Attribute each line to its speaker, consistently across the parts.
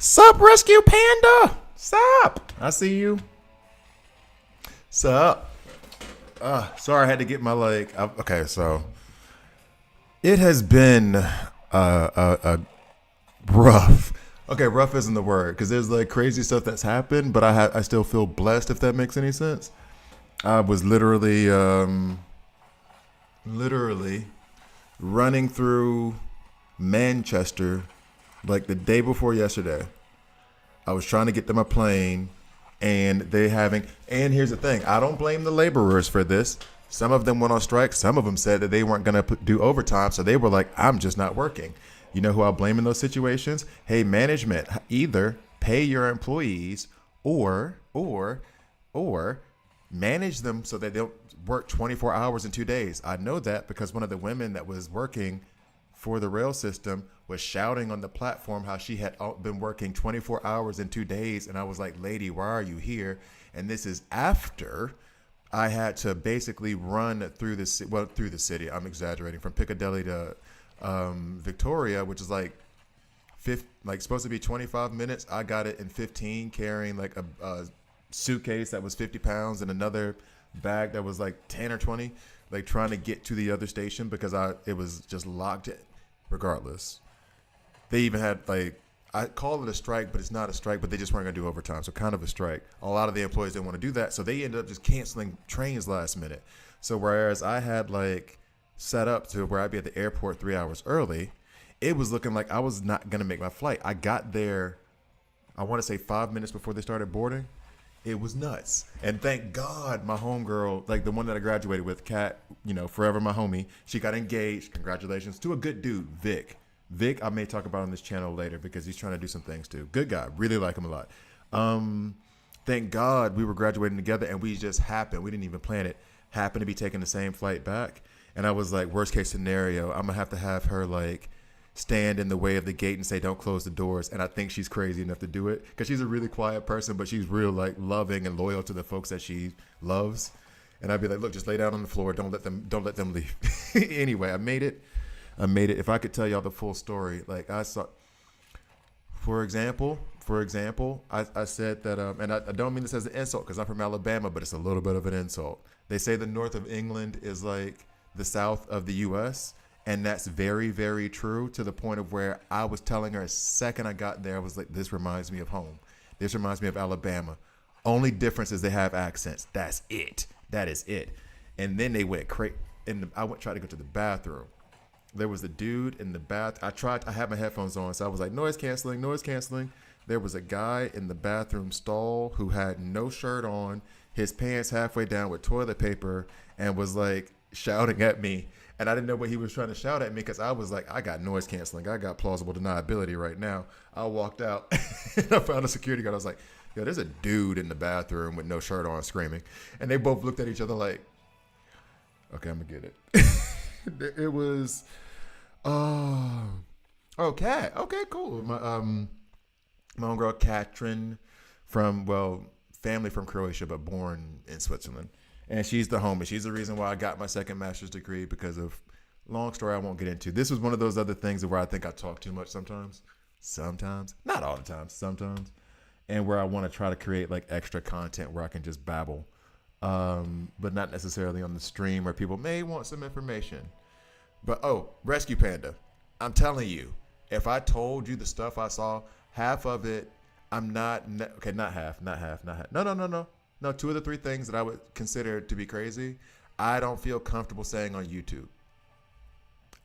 Speaker 1: Sup, Rescue Panda? Sup? I see you. Sup? Sorry, I had to get my okay, so it has been rough. Okay, rough isn't the word because there's like crazy stuff that's happened, but I still feel blessed if that makes any sense. I was literally running through Manchester like the day before yesterday. I was trying to get to my plane, and and here's the thing, I don't blame the laborers for this. Some of them went on strike. Some of them said that they weren't going to do overtime, so they were like, I'm just not working. You know who I'll blame in those situations? Hey, management, either pay your employees or manage them so that they don't work 24 hours in 2 days. I know that because one of the women that was working for the rail system was shouting on the platform how she had been working 24 hours in 2 days. And I was like, lady, why are you here? And this is after I had to basically run through the city. I'm exaggerating, from Piccadilly to Victoria, which is like supposed to be 25 minutes. I got it in 15, carrying like a suitcase that was 50 pounds and another bag that was like 10 or 20, like trying to get to the other station because it was just locked in. Regardless, they even had I call it a strike, but it's not a strike, but they just weren't going to do overtime. So kind of a strike. A lot of the employees didn't want to do that. So they ended up just canceling trains last minute. So whereas I had set up to where I'd be at the airport 3 hours early, it was looking like I was not going to make my flight. I got there, I want to say 5 minutes before they started boarding. It was nuts. And thank God my homegirl, like the one that I graduated with, Kat, forever my homie, she got engaged. Congratulations to a good dude, Vic. Vic, I may talk about on this channel later because he's trying to do some things too. Good guy. Really like him a lot. Thank God we were graduating together and we just happened. We didn't even plan it. Happened to be taking the same flight back. And I was like, worst case scenario, I'm going to have her stand in the way of the gate and say, don't close the doors. And I think she's crazy enough to do it because she's a really quiet person, but she's real loving and loyal to the folks that she loves. And I'd be like, look, just lay down on the floor. Don't let them leave. Anyway, I made it. If I could tell y'all the full story, I saw, for example, I said that, and I don't mean this as an insult because I'm from Alabama, but it's a little bit of an insult. They say the north of England is like the south of the U.S., and that's very, very true, to the point of where I was telling her, a second I got there, I was like, this reminds me of home. This reminds me of Alabama. Only difference is they have accents. That's it. That is it. And then they went crazy. I tried to go to the bathroom. There was a dude in the bath. I had my headphones on, so I was like, noise canceling. There was a guy in the bathroom stall who had no shirt on, his pants halfway down with toilet paper, and was shouting at me. And I didn't know what he was trying to shout at me because I was like, I got noise canceling. I got plausible deniability right now. I walked out and I found a security guard. I was like, yo, there's a dude in the bathroom with no shirt on screaming. And they both looked at each other like, okay, I'm going to get it. It was, Kat. Okay, cool. My own girl, Katrin, family from Croatia, but born in Switzerland. And she's the homie. She's the reason why I got my second master's degree because of, long story I won't get into. This was one of those other things where I think I talk too much sometimes. Not all the time, sometimes. And where I want to try to create extra content where I can just babble. But not necessarily on the stream where people may want some information. But, Rescue Panda, I'm telling you, if I told you the stuff I saw, half of it, not half. No, two of the three things that I would consider to be crazy, I don't feel comfortable saying on YouTube.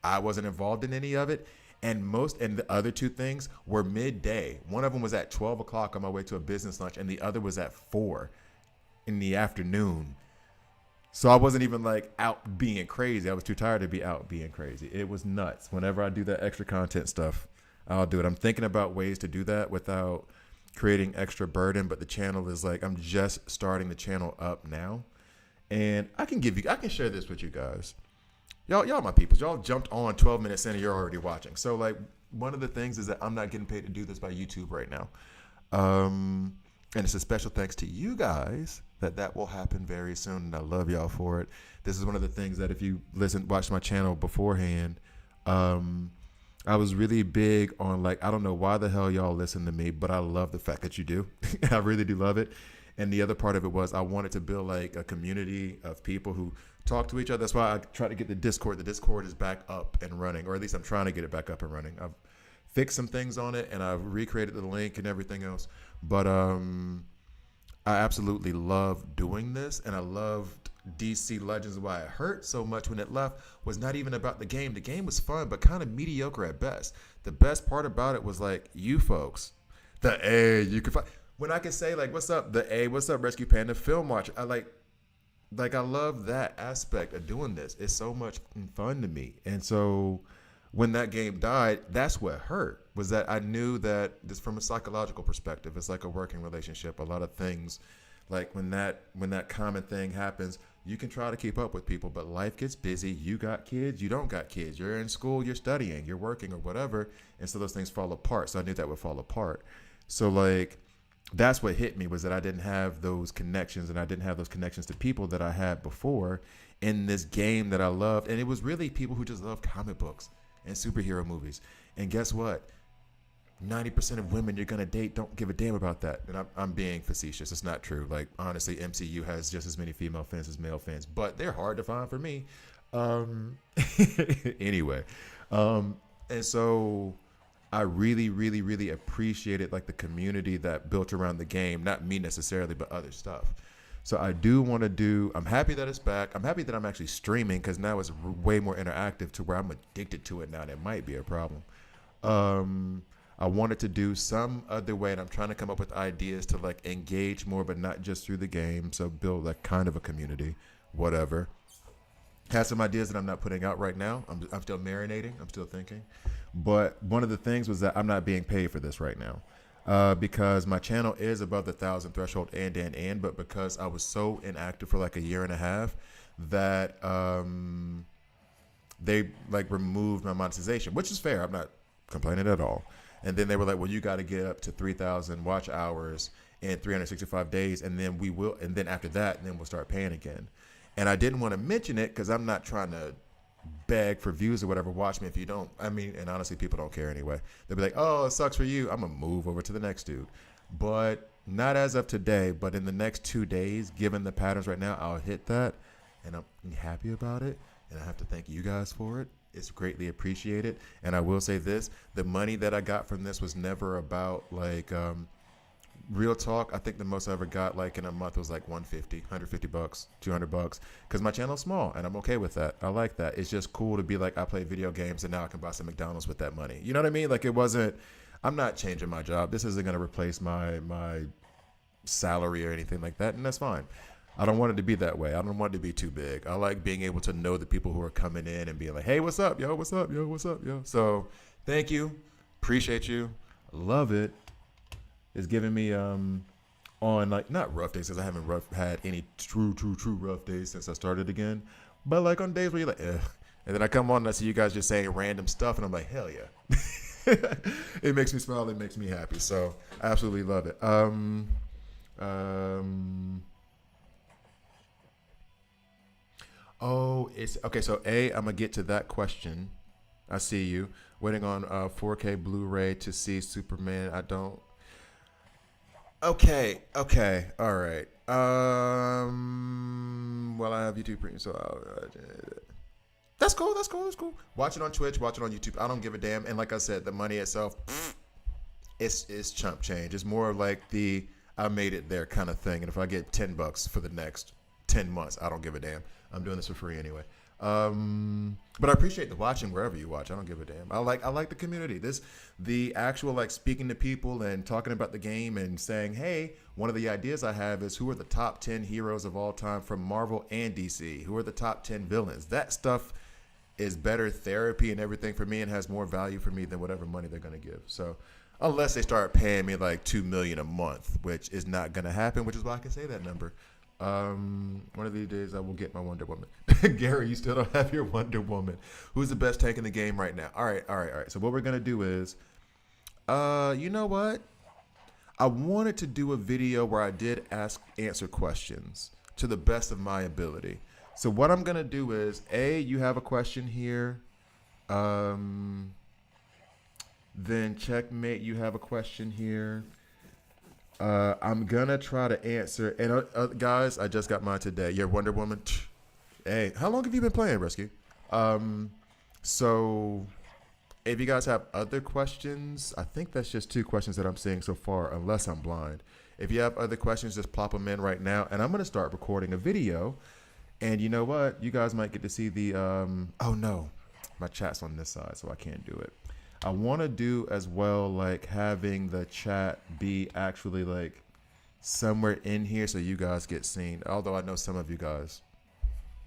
Speaker 1: I wasn't involved in any of it. And the other two things were midday. One of them was at 12 o'clock on my way to a business lunch, and the other was at 4 in the afternoon. So I wasn't even out being crazy. I was too tired to be out being crazy. It was nuts. Whenever I do that extra content stuff, I'll do it. I'm thinking about ways to do that without creating extra burden, but the channel is I'm just starting the channel up now, and I can share this with you guys. Y'all my peoples. Y'all jumped on 12 minutes in and you're already watching. So one of the things is that I'm not getting paid to do this by YouTube right now, and it's a special thanks to you guys that will happen very soon, and I love y'all for it. This is one of the things that if you watch my channel beforehand, I was really big on like, I don't know why the hell y'all listen to me, but I love the fact that you do. I really do love it. And the other part of it was I wanted to build like a community of people who talk to each other. That's why I try to get the Discord. The Discord is back up and running, or at least I'm trying to get it back up and running. I've fixed some things on it and I've recreated the link and everything else. But I absolutely love doing this, and I loved DC Legends. Why it hurt so much when it left was not even about the game. The game was fun, but kind of mediocre at best. The best part about it was like you folks, the A you could find. When I can say like, "What's up, the A? What's up, Rescue Panda Film Watch?" I like I love that aspect of doing this. It's so much fun to me, and so when that game died, that's what hurt. Was that I knew that just from a psychological perspective, it's like a working relationship. A lot of things, like when that common thing happens, you can try to keep up with people, but life gets busy. You got kids, you don't got kids. You're in school, you're studying, you're working or whatever, and so those things fall apart. So I knew that would fall apart. So like that's what hit me, was that I didn't have those connections, and I didn't have those connections to people that I had before in this game that I loved. And it was really people who just love comic books and superhero movies. And guess what? 90% of women you're going to date don't give a damn about that. And I'm being facetious. It's not true. Like, honestly, MCU has just as many female fans as male fans, but they're hard to find for me. Anyway. And so I really, really, really appreciated like the community that built around the game. Not me necessarily, but other stuff. So I do want to do, I'm happy that it's back. I'm happy that I'm actually streaming, because now it's way more interactive to where I'm addicted to it now. That might be a problem. I wanted to do some other way, and I'm trying to come up with ideas to like engage more, but not just through the game. So build like kind of a community, whatever. Had some ideas that I'm not putting out right now. I'm still marinating. I'm still thinking. But one of the things was that I'm not being paid for this right now. Because my channel is above the 1,000 threshold and, but because I was so inactive for like a year and a half that they like removed my monetization, which is fair. I'm not complaining at all. And then they were like, well, you got to get up to 3,000 watch hours in 365 days. And then we will. And then after that, then we'll start paying again. And I didn't want to mention it because I'm not trying to beg for views or whatever. Watch me if you don't. I mean, and honestly, people don't care anyway. They'll be like, oh, it sucks for you. I'm going to move over to the next dude. But not as of today, but in the next 2 days, given the patterns right now, I'll hit that. And I'm happy about it. And I have to thank you guys for it. It's greatly appreciated. And I will say this, the money that I got from this was never about like, real talk. I think the most I ever got like in a month was like $150 bucks, $200, because my channel's small and I'm okay with that. I like that. It's just cool to be like, I play video games and now I can buy some McDonald's with that money. You know what I mean? Like it wasn't, I'm not changing my job. This isn't going to replace my salary or anything like that. And that's fine. I don't want it to be that way. I don't want it to be too big. I like being able to know the people who are coming in and being like, hey, what's up, yo? What's up, yo? What's up, yo? So thank you. Appreciate you. Love it. It's giving me on like not rough days, because I haven't had any true rough days since I started again, but like on days where you're like, ugh. And then I come on and I see you guys just saying random stuff and I'm like, hell yeah. It makes me smile. It makes me happy. So I absolutely love it. Oh, it's okay. So I'm gonna get to that question. I see you waiting on 4K Blu-ray to see Superman. I don't. Okay, all right. Well, I have YouTube Premium, so that's cool. Watch it on Twitch, watch it on YouTube. I don't give a damn. And like I said, the money itself, it's chump change. It's more like I made it there kind of thing. And if I get $10 for the next 10 months, I don't give a damn. I'm doing this for free anyway. But I appreciate the watching wherever you watch. I don't give a damn. I like the community. The actual like speaking to people and talking about the game and saying, hey, one of the ideas I have is who are the top 10 heroes of all time from Marvel and DC? Who are the top 10 villains? That stuff is better therapy and everything for me and has more value for me than whatever money they're going to give. So unless they start paying me like $2 million a month, which is not going to happen, which is why I can say that number. One of these days I will get my Wonder Woman. Gary, you still don't have your Wonder Woman. Who's the best tank in the game right now? All right. So what we're gonna do is, you know what? I wanted to do a video where I did answer questions to the best of my ability. So what I'm gonna do is, you have a question here. Then Checkmate, you have a question here. I'm gonna try to answer. And guys, I just got mine today. Your Wonder Woman. Hey, how long have you been playing, Rescue? So if you guys have other questions, I think that's just 2 questions that I'm seeing so far, unless I'm blind. If you have other questions, just plop them in right now, and I'm gonna start recording a video. And you know what? You guys might get to see the. Oh no, my chat's on this side, so I can't do it. I want to do as well, like having the chat be actually like somewhere in here so you guys get seen. Although I know some of you guys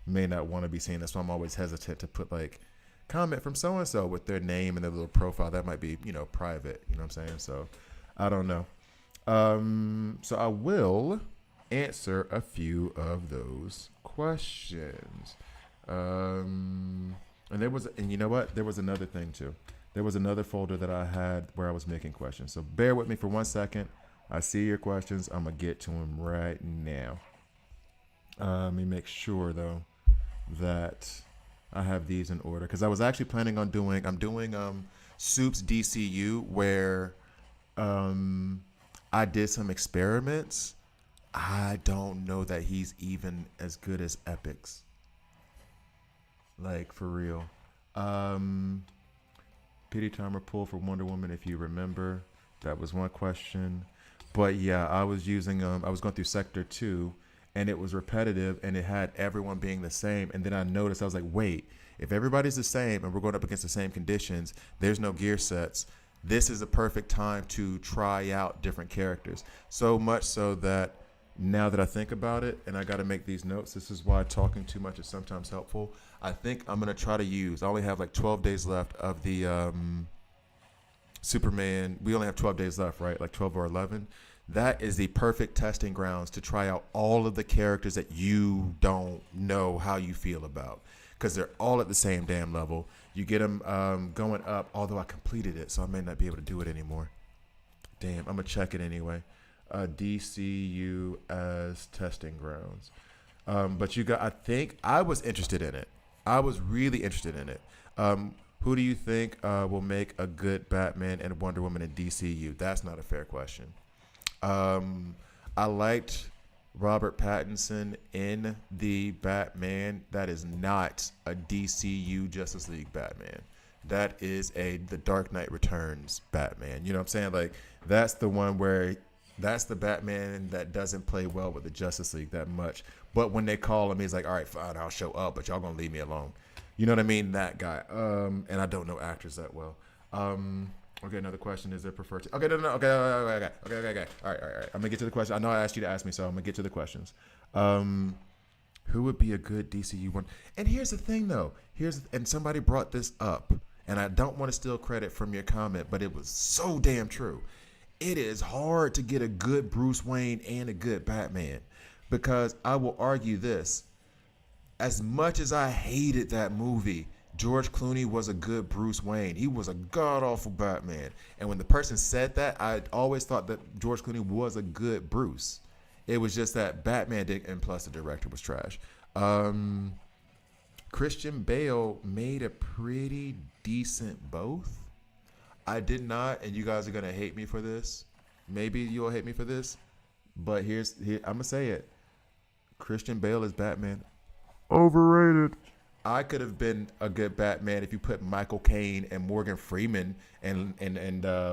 Speaker 1: may not want to be seen. That's why I'm always hesitant to put like comment from so-and-so with their name and their little profile. That might be, private. You know what I'm saying? So I don't know. So I will answer a few of those questions. And you know what? There was another thing too. There was another folder that I had where I was making questions. So bear with me for 1 second. I see your questions. I'm going to get to them right now. Let me make sure, though, that I have these in order. Because I was actually planning on I'm doing Supes DCU, where I did some experiments. I don't know that he's even as good as Epics. Like, for real. Pity timer pull for Wonder Woman, if you remember. That was one question. But yeah, I was going through Sector 2, and it was repetitive, and it had everyone being the same. And then I noticed, I was like, wait, if everybody's the same and we're going up against the same conditions, there's no gear sets. This is a perfect time to try out different characters. So much so that now that I think about it, and I got to make these notes, this is why talking too much is sometimes helpful. I think I'm going to try to I only have like 12 days left of the Superman. We only have 12 days left, right? Like 12 or 11. That is the perfect testing grounds to try out all of the characters that you don't know how you feel about, because they're all at the same damn level. You get them going up, although I completed it, so I may not be able to do it anymore. Damn, I'm going to check it anyway. DCU as testing grounds. But I think I was interested in it. I was really interested in it. Who do you think will make a good Batman and Wonder Woman in DCU? That's not a fair question. I liked Robert Pattinson in the Batman. That is not a DCU Justice League Batman. That is the Dark Knight Returns Batman. You know what I'm saying? Like, that's the one where that's the Batman that doesn't play well with the Justice League that much. But when they call him, he's like, all right, fine, I'll show up, but y'all gonna leave me alone. You know what I mean? That guy. And I don't know actors that well. Okay, another question. Is there preferred to? Okay, no. Okay. All right. I'm gonna get to the question. I know I asked you to ask me, so I'm gonna get to the questions. Who would be a good DCU one? And here's the thing, though. And somebody brought this up, and I don't want to steal credit from your comment, but it was so damn true. It is hard to get a good Bruce Wayne and a good Batman, because I will argue this. As much as I hated that movie, George Clooney was a good Bruce Wayne. He was a god-awful Batman. And when the person said that, I always thought that George Clooney was a good Bruce. It was just that Batman did, and plus the director was trash. Christian Bale made a pretty decent both. I did not, and you guys are going to hate me for this. Maybe you'll hate me for this. But here I'm going to say it. Christian Bale is Batman. Overrated. I could have been a good Batman if you put Michael Caine and Morgan Freeman and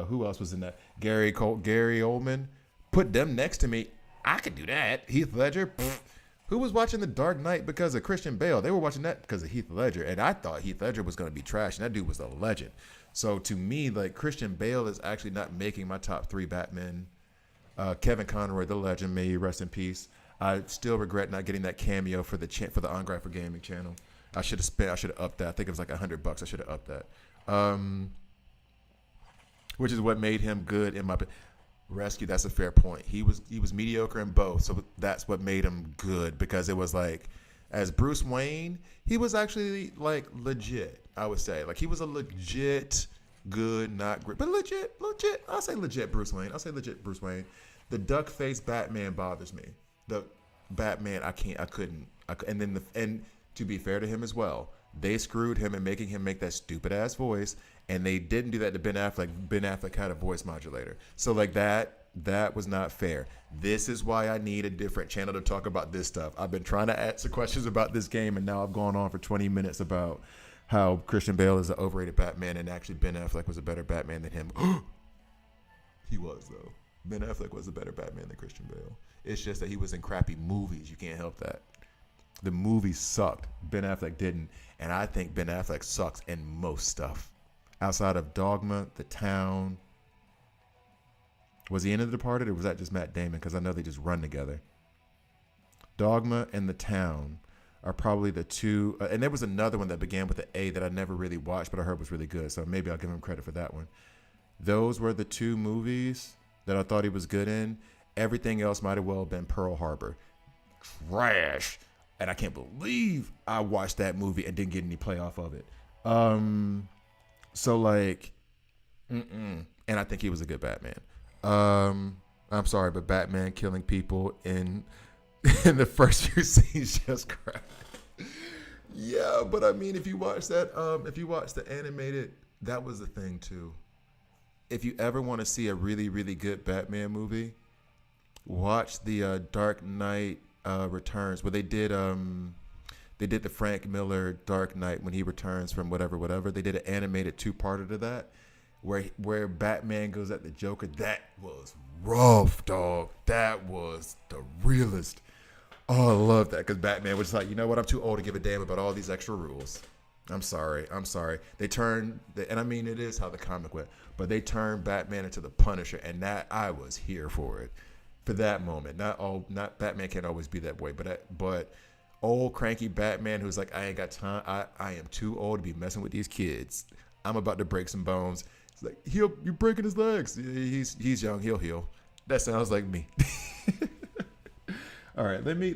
Speaker 1: who else was in that? Gary Oldman. Put them next to me. I could do that. Heath Ledger. Pfft. Who was watching The Dark Knight because of Christian Bale? They were watching that because of Heath Ledger. And I thought Heath Ledger was going to be trash. And that dude was a legend. So to me, like, Christian Bale is actually not making my top 3 Batman. Kevin Conroy, the legend, may he rest in peace. I still regret not getting that cameo for the On Grind for Gaming channel. I should have upped that. I think it was like $100. I should have upped that. Which is what made him good in my Rescue. That's a fair point. He was mediocre in both, so that's what made him good, because it was like, as Bruce Wayne, he was actually like legit. I would say, like, he was a legit good, not great, but legit. I'll say legit Bruce Wayne. The duck face Batman bothers me. The Batman, and to be fair to him as well, They screwed him in making him make that stupid ass voice, and they didn't do that to Ben Affleck. Ben Affleck had a voice modulator, so like that was not fair. This is why I need a different channel to talk about this stuff. I've been trying to answer questions about this game, and now I've gone on for 20 minutes about how Christian Bale is an overrated Batman, and actually Ben Affleck was a better Batman than him. He was, though. Ben Affleck was a better Batman than Christian Bale. It's just that he was in crappy movies. You can't help that. The movies sucked. Ben Affleck didn't. And I think Ben Affleck sucks in most stuff. Outside of Dogma, The Town. Was he in The Departed, or was that just Matt Damon? Because I know they just run together. Dogma and The Town are probably the two. And there was another one that began with an A that I never really watched, but I heard was really good. So maybe I'll give him credit for that one. Those were the two movies that I thought he was good in. Everything else might have well been Pearl Harbor. Trash. And I can't believe I watched that movie and didn't get any play off of it. So like, and I think he was a good Batman. I'm sorry, but Batman killing people in the first few scenes just crap. Yeah, but I mean, if you watch that, if you watch the animated, that was the thing too. If you ever want to see a really, really good Batman movie, watch the Dark Knight Returns, where they did the Frank Miller Dark Knight when he returns from whatever. They did an animated two-parter to that, where Batman goes at the Joker. That was rough, dog. That was the realest. Oh, I love that, because Batman was like, you know what? I'm too old to give a damn about all these extra rules. I'm sorry. They turned, and I mean, it is how the comic went, but they turned Batman into the Punisher, and that I was here for it, for that moment. Not Batman can't always be that way, but old cranky Batman who's like, I ain't got time. I am too old to be messing with these kids. I'm about to break some bones. It's like, you're breaking his legs. He's young. He'll heal. That sounds like me. All right, let me.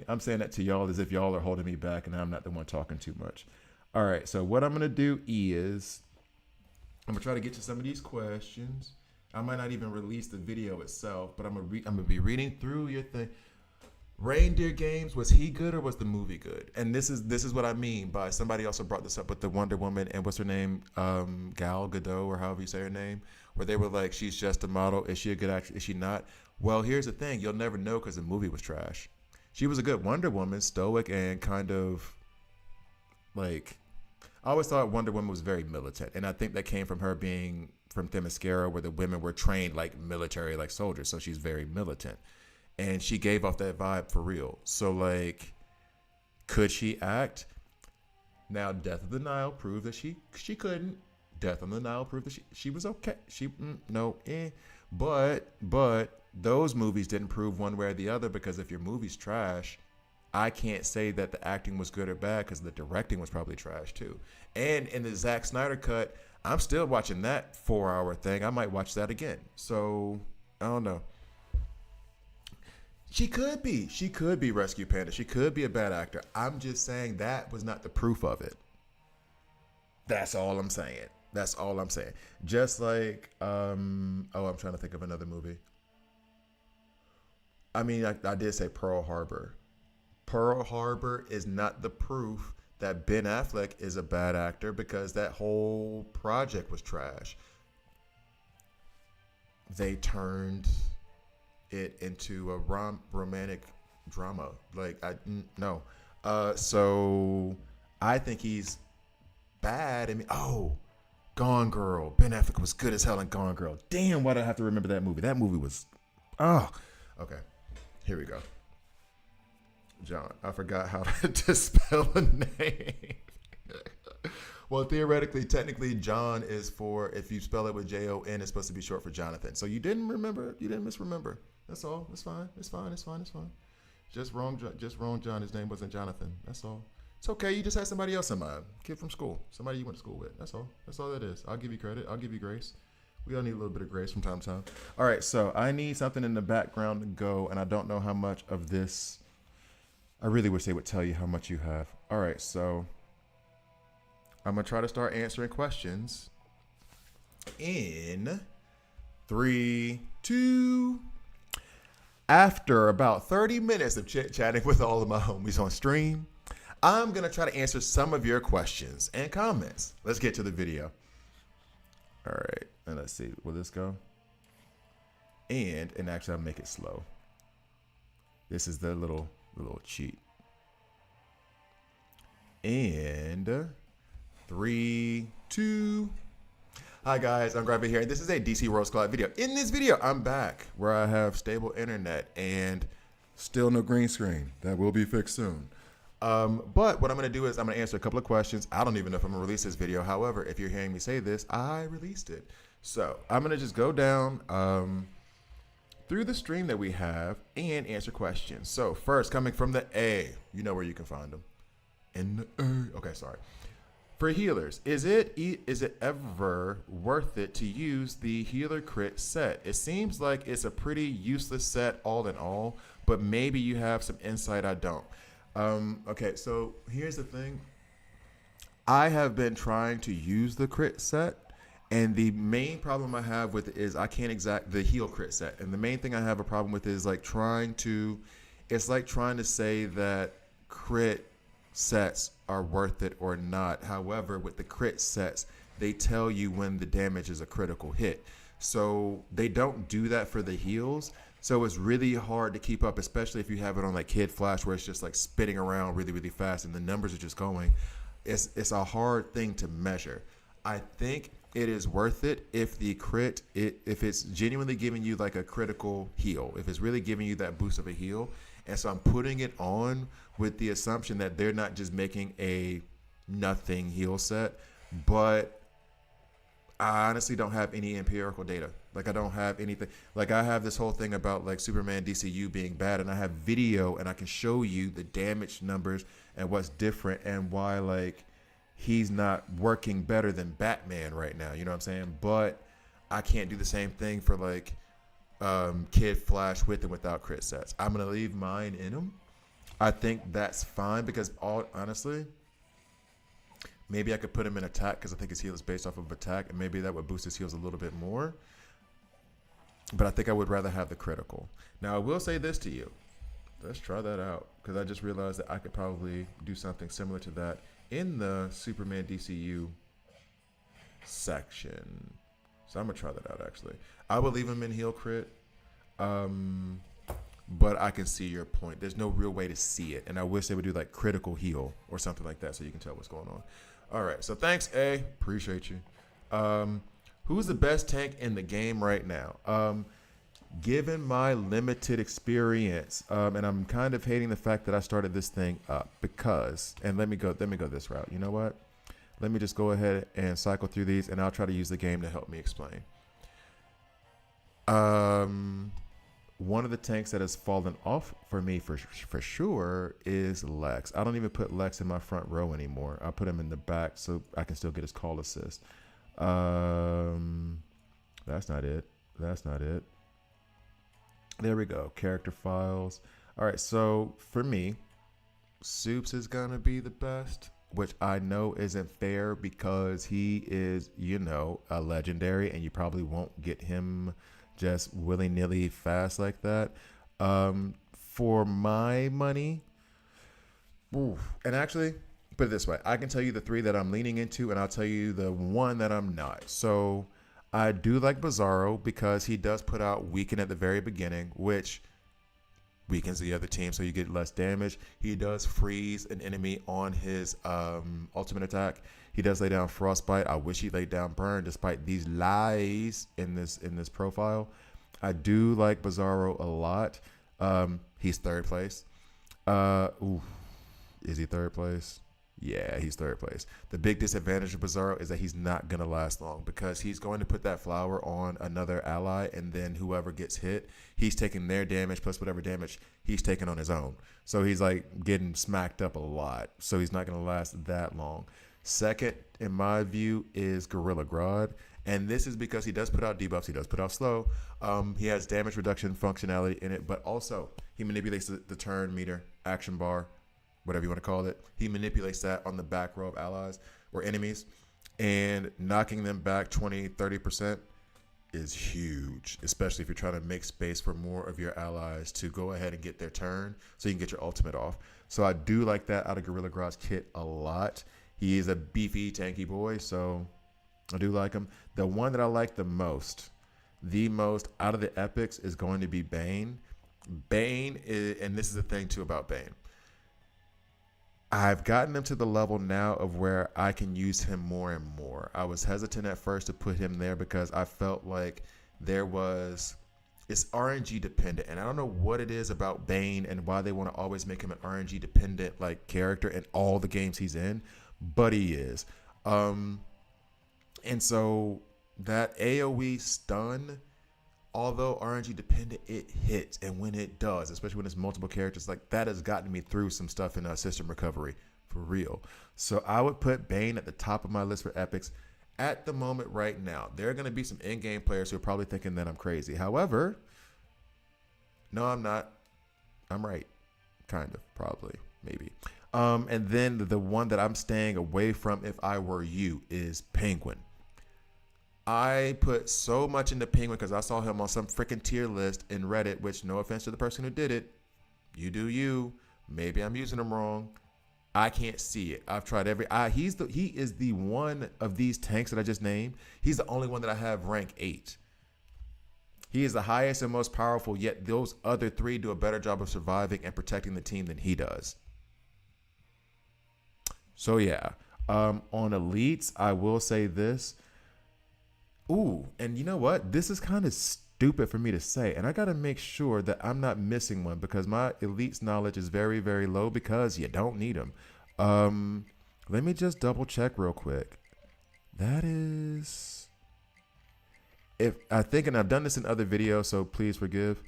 Speaker 1: I'm saying that to y'all as if y'all are holding me back and I'm not the one talking too much. All right, so what I'm going to do is I'm going to try to get to some of these questions. I might not even release the video itself, but I'm going to be reading through your thing. Reindeer Games, was he good or was the movie good? And this is what I mean by, somebody also brought this up with the Wonder Woman and what's her name, Gal Gadot, or however you say her name, where they were like, she's just a model. Is she a good actress? Is she not? Well, here's the thing. You'll never know because the movie was trash. She was a good Wonder Woman, stoic and kind of like, I always thought Wonder Woman was very militant. And I think that came from her being from Themyscira, where the women were trained like military, like soldiers. So she's very militant. And she gave off that vibe for real. So
Speaker 2: like, could she act? Now, Death of the Nile proved that she couldn't. Death on the Nile proved that she was okay. But those movies didn't prove one way or the other, because if your movie's trash, I can't say that the acting was good or bad, because the directing was probably trash too. And in the Zack Snyder cut, I'm still watching that 4-hour thing. I might watch that again. So, I don't know. She could be Rescue Panda. She could be a bad actor. I'm just saying that was not the proof of it. That's all I'm saying. Just like, I'm trying to think of another movie. I mean, I did say Pearl Harbor. Pearl Harbor is not the proof that Ben Affleck is a bad actor, because that whole project was trash. They turned it into a romantic drama. Like, no. So I think he's bad. I mean, Gone Girl. Ben Affleck was good as hell in Gone Girl. Damn, why do I have to remember that movie? That movie was, okay. Here we go. John. I forgot how to spell a name. Well, theoretically, technically, John is for, if you spell it with Jon, it's supposed to be short for Jonathan. So you didn't remember. You didn't misremember. That's all. It's fine. Just wrong, John. His name wasn't Jonathan. That's all. It's okay. You just had somebody else in mind. Kid from school. Somebody you went to school with. That's all. That's all that is. I'll give you credit. I'll give you grace. We all need a little bit of grace from time to time. All right. So I need something in the background to go, and I don't know how much of this. I really wish they would tell you how much you have. All right. So I'm going to try to start answering questions in 3, 2. After about 30 minutes of chit-chatting with all of my homies on stream,
Speaker 1: I'm going to try to answer some of your questions and comments. Let's get to the video. All right. And let's see. Will this go? And actually, I'll make it slow. This is the little cheat. And 3, 2. Hi guys, I'm Gravity here, and this is a DC World Squad video. In this video, I'm back where I have stable internet and still no green screen. That will be fixed soon. But what I'm going to do is I'm going to answer a couple of questions. I don't even know if I'm going to release this video. However, if you're hearing me say this, I released it. So I'm going to just go down through the stream that we have and answer questions. So first, coming from the A, you know where you can find them. In the A. Okay, sorry. For healers, is it ever worth it to use the healer crit set? It seems like it's a pretty useless set all in all, but maybe you have some insight I don't. Okay, so here's the thing. I have been trying to use the crit set, and the main problem I have with it is I can't exact the heal crit set. And the main thing I have a problem with is like trying to say that crit sets are worth it or not. However, with the crit sets, they tell you when the damage is a critical hit. So they don't do that for the heals. So it's really hard to keep up, especially if you have it on like Kid Flash where it's just like spinning around really, really fast and the numbers are just going. It's a hard thing to measure. I think it is worth it if the crit, if it's genuinely giving you like a critical heal, if it's really giving you that boost of a heal. And so I'm putting it on with the assumption that they're not just making a nothing heal set, but I honestly don't have any empirical data. Like I don't have anything. Like I have this whole thing about like Superman DCU being bad, and I have video and I can show you the damage numbers and what's different and why like he's not working better than Batman right now. You know what I'm saying? But I can't do the same thing for like Kid Flash with and without crit sets. I'm gonna leave mine in them. I think that's fine because honestly, maybe I could put him in attack because I think his heal is based off of attack, and maybe that would boost his heals a little bit more. But I think I would rather have the critical. Now I will say this to you. Let's try that out because I just realized that I could probably do something similar to that in the Superman DCU section. So I'm gonna try that out actually. I will leave him in heal crit. But I can see your point. There's no real way to see it. And I wish they would do like critical heal or something like that so you can tell what's going on. All right. So thanks, A. Appreciate you. Who's the best tank in the game right now? Given my limited experience, and I'm kind of hating the fact that I started this thing up because, and let me go this route. You know what? Let me just go ahead and cycle through these and I'll try to use the game to help me explain. One of the tanks that has fallen off for me for sure is Lex. I don't even put Lex in my front row anymore. I put him in the back so I can still get his call assist. That's not it. That's not it. There we go. Character files. All right. So for me, Supes is going to be the best, which I know isn't fair because he is, you know, a legendary and you probably won't get him just willy-nilly fast like that. For my money, and actually, put it this way, I can tell you the 3 that I'm leaning into, and I'll tell you the 1 that I'm not. So I do like Bizarro because he does put out Weaken at the very beginning, which weakens the other team so you get less damage. He does freeze an enemy on his ultimate attack. He does lay down Frostbite. I wish he laid down Burn despite these lies in this profile. I do like Bizarro a lot. He's 3rd place. Is he 3rd place? Yeah, he's 3rd place. The big disadvantage of Bizarro is that he's not going to last long because he's going to put that flower on another ally, and then whoever gets hit, he's taking their damage plus whatever damage he's taking on his own. So he's like getting smacked up a lot. So he's not going to last that long. Second, in my view, is Gorilla Grodd. And this is because he does put out debuffs. He does put out slow. He has damage reduction functionality in it, but also he manipulates the turn meter, action bar, whatever you want to call it. He manipulates that on the back row of allies or enemies and knocking them back 20, 30%. is huge, especially if you're trying to make space for more of your allies to go ahead and get their turn so you can get your ultimate off. So I do like that out of Gorilla Grodd's kit a lot. He is a beefy, tanky boy, so I do like him. The one that I like the most out of the epics is going to be Bane. Bane is, and this is the thing too about Bane. I've gotten him to the level now of where I can use him more and more. I was hesitant at first to put him there because I felt like it's RNG dependent. And I don't know what it is about Bane and why they want to always make him an RNG dependent like character in all the games he's in, but he is. And so that AoE stun, although RNG dependent, it hits. And when it does, especially when it's multiple characters, like that has gotten me through some stuff in system recovery for real. So I would put Bane at the top of my list for epics at the moment right now. There are going to be some in-game players who are probably thinking that I'm crazy. However, no, I'm not. I'm right. Kind of, probably, maybe. And then the one that I'm staying away from if I were you is Penguin. I put so much into Penguin because I saw him on some freaking tier list in Reddit, which no offense to the person who did it. You do you. Maybe I'm using them wrong. I can't see it. I've tried he is the one of these tanks that I just named. He's the only one that I have rank 8. He is the highest and most powerful, yet those other 3 do a better job of surviving and protecting the team than he does. So yeah. On elites, I will say this. Ooh, and you know what? This is kind of stupid for me to say, and I got to make sure that I'm not missing one because my elites knowledge is very, very low because you don't need them. Let me just double check real quick. That is, if I think, and I've done this in other videos, so please forgive,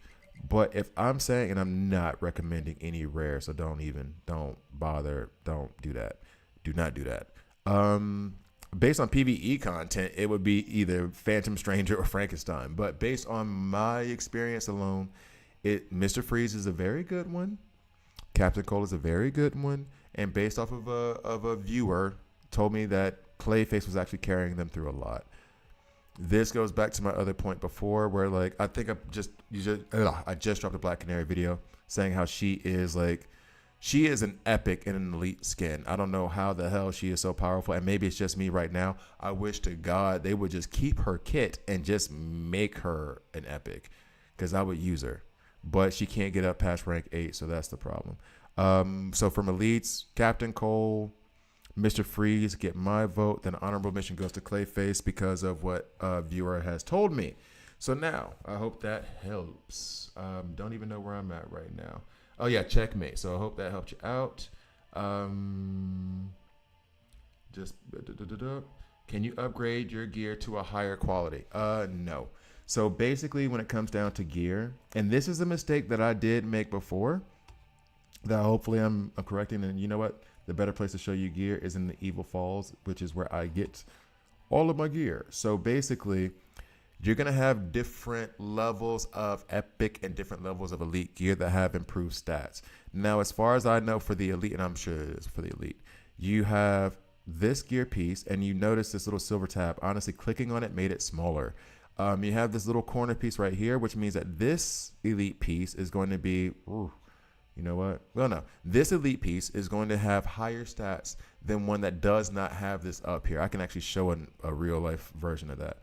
Speaker 1: but if I'm saying, and I'm not recommending any rare, so don't bother, don't do that. Do not do that. Based on PvE content, it would be either Phantom Stranger or Frankenstein. But based on my experience alone, Mr. Freeze is a very good one. Captain Cold is a very good one. And based off of a viewer, told me that Clayface was actually carrying them through a lot. This goes back to my other point before, where like I think I just dropped a Black Canary video saying how she is an epic in an elite skin. I don't know how the hell she is so powerful, and maybe it's just me right now. I wish to God they would just keep her kit and just make her an epic, because I would use her. But she can't get up past rank 8, so that's the problem. So from elites, Captain Cole, Mr. Freeze get my vote. Then honorable mention goes to Clayface because of what a viewer has told me. So now, I hope that helps. Don't even know where I'm at right now. Oh yeah, checkmate. So I hope that helped you out. Can you upgrade your gear to a higher quality? No. So basically, when it comes down to gear, and this is a mistake that I did make before, that hopefully I'm correcting. And you know what? The better place to show you gear is in the Evil Falls, which is where I get all of my gear. So basically, you're going to have different levels of epic and different levels of elite gear that have improved stats. Now, as far as I know for the elite, and I'm sure it is for the elite, you have this gear piece, and you notice this little silver tab. Honestly, clicking on it made it smaller. You have this little corner piece right here, which means that this elite piece is going to be, you know what? Well, no. This elite piece is going to have higher stats than one that does not have this up here. I can actually show a real-life version of that.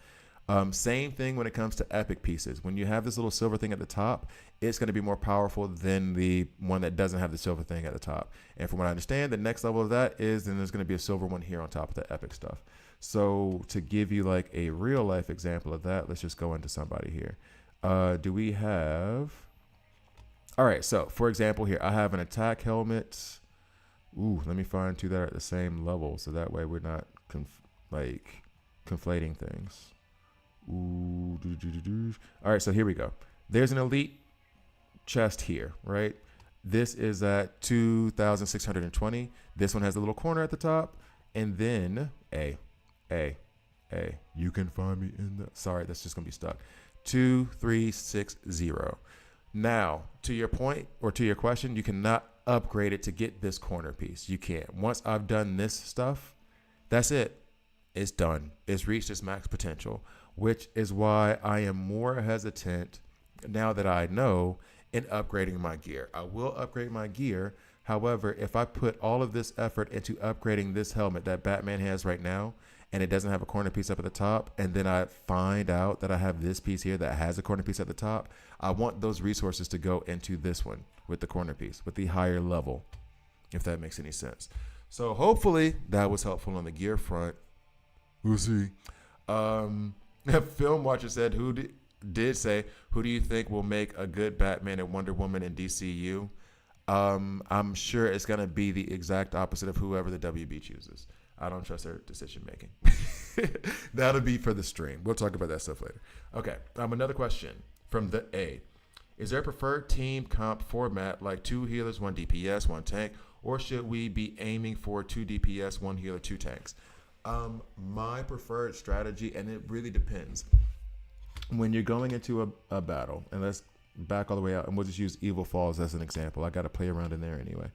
Speaker 1: Same thing when it comes to epic pieces. When you have this little silver thing at the top, it's going to be more powerful than the one that doesn't have the silver thing at the top. And from what I understand, the next level of that is then there's going to be a silver one here on top of the epic stuff. So to give you like a real life example of that, let's just go into somebody here. Do we have... All right, so for example here, I have an attack helmet. Ooh, let me find two that are at the same level, so that way we're not conflating things. Ooh, all right, so here we go. There's an elite chest here, right? This is at 2,620. This one has a little corner at the top, and then you can find me in the... Sorry, that's just gonna be stuck. 2360. Now, to your point or to your question, you cannot upgrade it to get this corner piece. You can't. Once I've done this stuff, that's it. It's done. It's reached its max potential. which is why I am more hesitant now that I know in upgrading my gear. I will upgrade my gear. However, if I put all of this effort into upgrading this helmet that Batman has right now, and it doesn't have a corner piece up at the top, and then I find out that I have this piece here that has a corner piece at the top, I want those resources to go into this one with the corner piece, with the higher level, if that makes any sense. So hopefully that was helpful on the gear front. We'll see. Film Watcher said, did say, who do you think will make a good Batman and Wonder Woman in DCU? I'm sure it's going to be the exact opposite of whoever the WB chooses. I don't trust their decision making. That'll be for the stream. We'll talk about that stuff later. Okay. Another question from the A. Is there a preferred team comp format like 2 healers, 1 DPS, 1 tank, or should we be aiming for 2 DPS, 1 healer, 2 tanks? My preferred strategy, and it really depends. When you're going into a battle, and let's back all the way out, and we'll just use Evil Falls as an example. I got to play around in there anyway.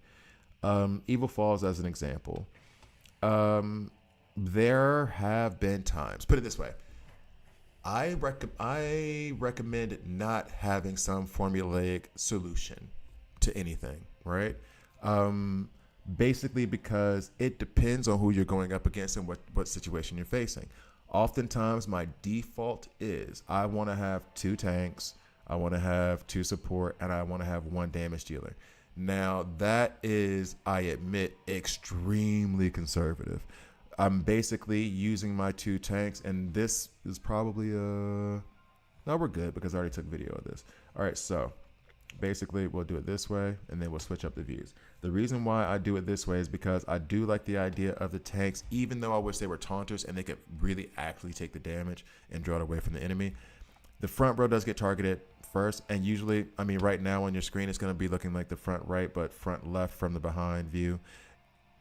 Speaker 1: Evil Falls as an example. There have been times, put it this way, I recommend not having some formulaic solution to anything, right? Basically because it depends on who you're going up against and what situation you're facing. Oftentimes my default is I want to have 2 tanks, I want to have 2 support, and I want to have 1 damage dealer. Now that is, I admit, extremely conservative. I'm basically using my 2 tanks, and this is probably no, we're good because I already took video of this. All right, so basically we'll do it this way, and then we'll switch up the views. The reason why I do it this way is because I do like the idea of the tanks, even though I wish they were taunters and they could really actually take the damage and draw it away from the enemy. The front row does get targeted first, and usually, I mean, right now on your screen, it's going to be looking like the front right, but front left from the behind view.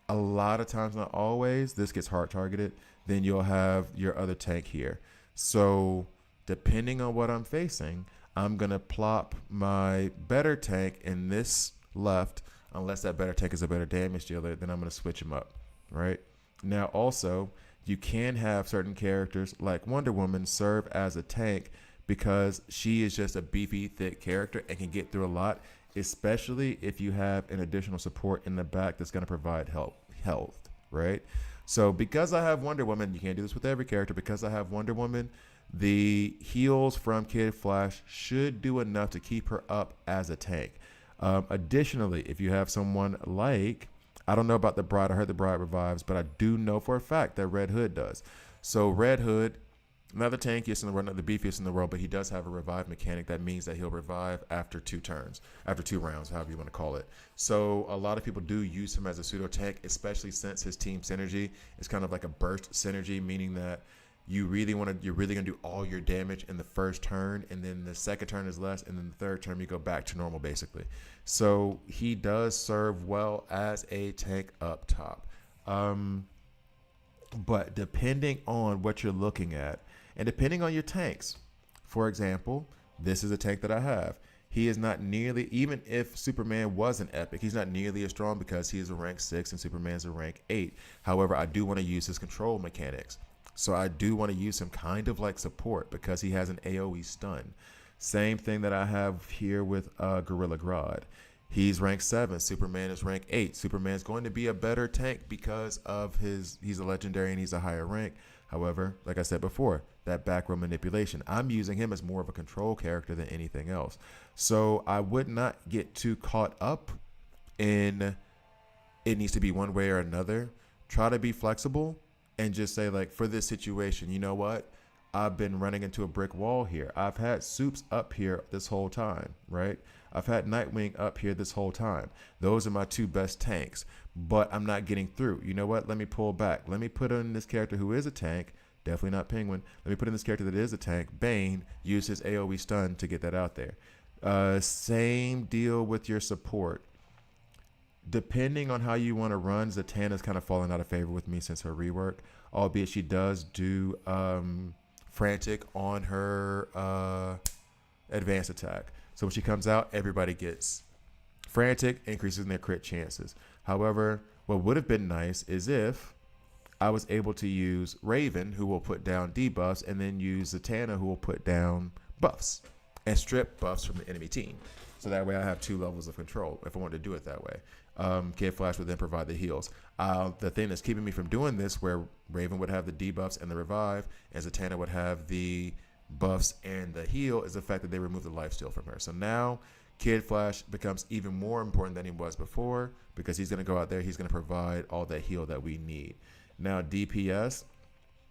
Speaker 1: A lot of times, not always, this gets hard targeted. Then you'll have your other tank here. So depending on what I'm facing, I'm going to plop my better tank in this left, unless that better tank is a better damage dealer, then I'm going to switch him up, right? Now, also, you can have certain characters like Wonder Woman serve as a tank because she is just a beefy, thick character and can get through a lot, especially if you have an additional support in the back that's going to provide health, right? So because I have Wonder Woman, you can't do this with every character. Because I have Wonder Woman, the heals from Kid Flash should do enough to keep her up as a tank. Additionally, if you have someone like, I don't know about the Bride, I heard the Bride revives, but I do know for a fact that Red Hood does. So Red Hood, not the tankiest in the world, not the beefiest in the world, but he does have a revive mechanic. That means that he'll revive after 2 turns, after 2 rounds, however you want to call it. So a lot of people do use him as a pseudo tank, especially since his team synergy is kind of like a burst synergy, meaning that you're really gonna do all your damage in the first turn, and then the second turn is less, and then the third turn you go back to normal basically. So he does serve well as a tank up top. But depending on what you're looking at, and depending on your tanks, for example, this is a tank that I have. He is not nearly, even if Superman was an epic, he's not nearly as strong because he is a rank 6 and Superman's a rank 8. However, I do want to use his control mechanics. So I do want to use him kind of like support because he has an AoE stun. Same thing that I have here with Gorilla Grodd. He's rank 7. Superman is rank 8. Superman's going to be a better tank because of he's a legendary and he's a higher rank. However, like I said before, that back row manipulation, I'm using him as more of a control character than anything else. So I would not get too caught up in it needs to be one way or another. Try to be flexible and just say, like, for this situation, you know what? I've been running into a brick wall here. I've had Supes up here this whole time, right? I've had Nightwing up here this whole time. Those are my 2 best tanks, but I'm not getting through. You know what? Let me pull back. Let me put in this character who is a tank. Definitely not Penguin. Let me put in this character that is a tank. Bane, use his AoE stun to get that out there. Same deal with your support. Depending on how you want to run, Zatanna's kind of fallen out of favor with me since her rework, albeit she does do frantic on her advanced attack. So when she comes out, everybody gets frantic, increases in their crit chances. However, what would have been nice is if I was able to use Raven, who will put down debuffs, and then use Zatanna, who will put down buffs and strip buffs from the enemy team. So that way I have 2 levels of control if I wanted to do it that way. Kid Flash would then provide the heals. The thing that's keeping me from doing this, where Raven would have the debuffs and the revive, and Zatanna would have the buffs and the heal, is the fact that they removed the lifesteal from her. So now Kid Flash becomes even more important than he was before, because he's going to go out there, he's going to provide all that heal that we need. Now DPS,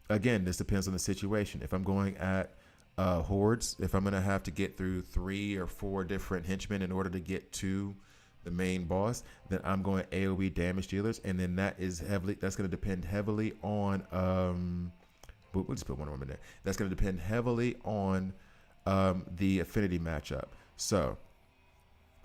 Speaker 1: again, this depends on the situation. If I'm going at hordes, if I'm going to have to get through 3 or 4 different henchmen in order to get to the main boss, then I'm going AoE damage dealers, and then that's going to depend heavily on we'll just put Wonder Woman there. That's going to depend heavily on the affinity matchup. So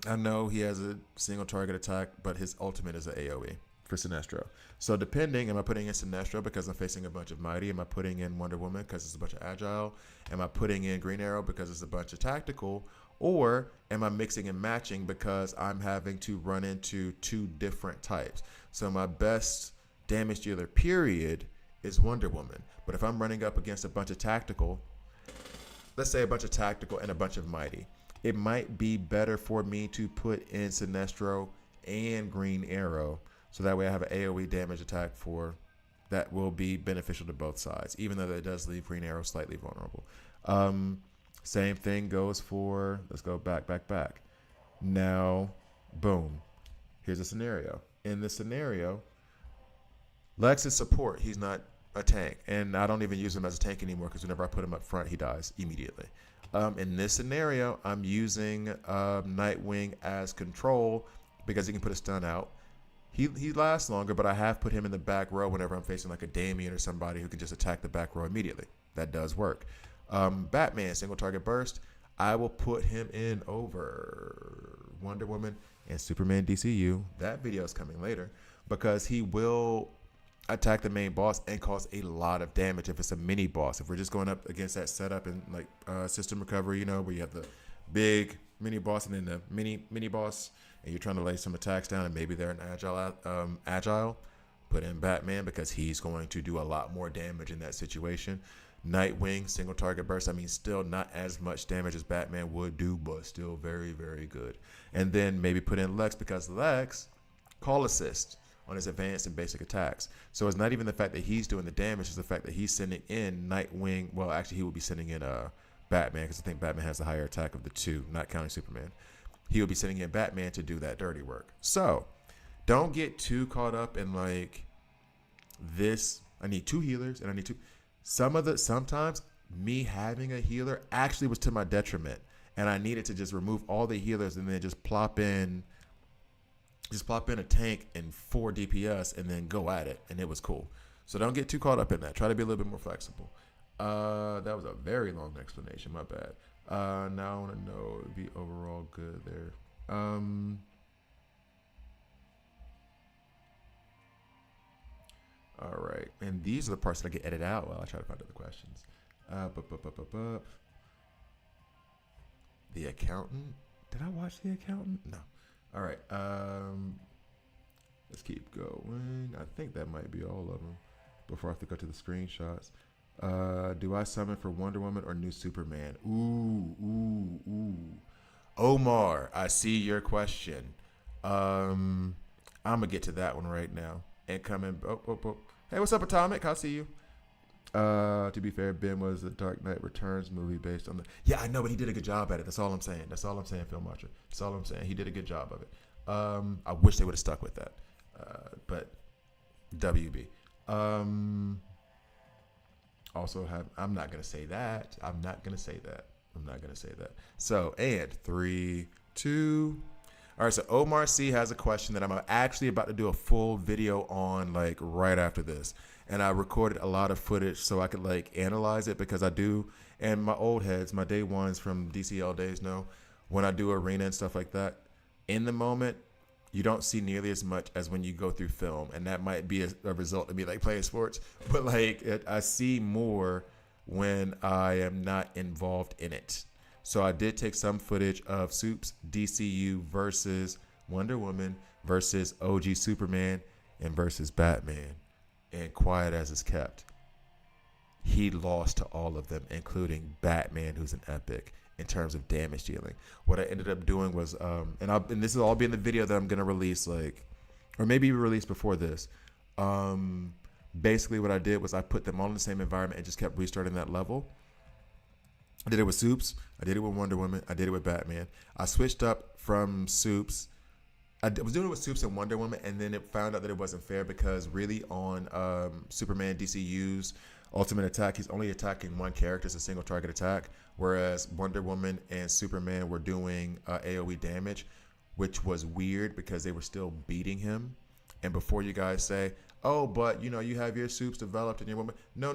Speaker 1: I know he has a single target attack, but his ultimate is an AoE for Sinestro. So depending, am I putting in Sinestro because I'm facing a bunch of Mighty? Am I putting in Wonder Woman because it's a bunch of Agile? Am I putting in Green Arrow because it's a bunch of Tactical? Or am I mixing and matching because I'm having to run into 2 different types? So my best damage dealer period is Wonder Woman. But if I'm running up against a bunch of Tactical, let's say a bunch of Tactical and a bunch of Mighty, it might be better for me to put in Sinestro and Green Arrow, so that way I have an AoE damage attack that will be beneficial to both sides, even though that does leave Green Arrow slightly vulnerable. Same thing goes for, let's go back. Now, boom. Here's a scenario. In this scenario, Lex is support. He's not a tank. And I don't even use him as a tank anymore, because whenever I put him up front, he dies immediately. In this scenario, I'm using Nightwing as control because he can put a stun out. He lasts longer, but I have put him in the back row whenever I'm facing like a Damien or somebody who can just attack the back row immediately. That does work. Batman, single target burst. I will put him in over Wonder Woman and Superman DCU. That video is coming later, because he will attack the main boss and cause a lot of damage if it's a mini boss. If we're just going up against that setup in like System Recovery, where you have the big mini boss and then the mini boss, and you're trying to lay some attacks down, and maybe they're an agile, put in Batman because he's going to do a lot more damage in that situation. Nightwing, single target burst. I mean, still not as much damage as Batman would do, but still very, very good. And then maybe put in Lex, because Lex call assist on his advanced and basic attacks. So it's not even the fact that he's doing the damage, it's the fact that he's sending in Nightwing. Well, actually, he would be sending in Batman, because I think Batman has the higher attack of the 2, not counting Superman. He will be sending in Batman to do that dirty work. So don't get too caught up in like this. I need 2 healers, and I need 2. Sometimes me having a healer actually was to my detriment, and I needed to just remove all the healers and then just plop in a tank and 4 DPS and then go at it, and it was cool. So don't get too caught up in that. Try to be a little bit more flexible. That was a very long explanation. My bad. Now I want to know it'd be overall good there. All right, and these are the parts that I get edited out while I try to find other questions. The Accountant. Did I watch The Accountant? No. All right. Let's keep going. I think that might be all of them before I have to go to the screenshots. Do I summon for Wonder Woman or New Superman? Ooh. Omar, I see your question. I'm gonna get to that one right now. And coming. Hey, what's up, Atomic? I'll see you. To be fair, Ben was a Dark Knight Returns movie based on the. Yeah, I know, but he did a good job at it. That's all I'm saying. Film Watcher. That's all I'm saying. He did a good job of it. I wish they would have stuck with that. But WB. Also have. I'm not gonna say that. So, and 3, 2. All right, so Omar C has a question that I'm actually about to do a full video on, like right after this. And I recorded a lot of footage so I could like analyze it, because I do, and my old heads, my day ones from DCL days know, when I do arena and stuff like that, in the moment, you don't see nearly as much as when you go through film. And that might be a result of me like playing sports, but like I see more when I am not involved in it. So I did take some footage of Supes DCU versus Wonder Woman versus OG Superman and versus Batman. and quiet as it's kept, he lost to all of them, including Batman, who's an epic in terms of damage dealing. What I ended up doing was, and this will all be in the video that I'm gonna release, like, or maybe release before this. Basically, what I did was I put them all in the same environment and just kept restarting that level. I did it with Supes. I did it with Wonder Woman. I did it with Batman. I switched up from Supes. I was doing it with Supes and Wonder Woman, and then it found out that it wasn't fair because really on Superman DCU's Ultimate Attack, he's only attacking one character. It's a single target attack, whereas Wonder Woman and Superman were doing AoE damage, which was weird because they were still beating him. And before you guys say, oh, but you have your Supes developed and your woman. No.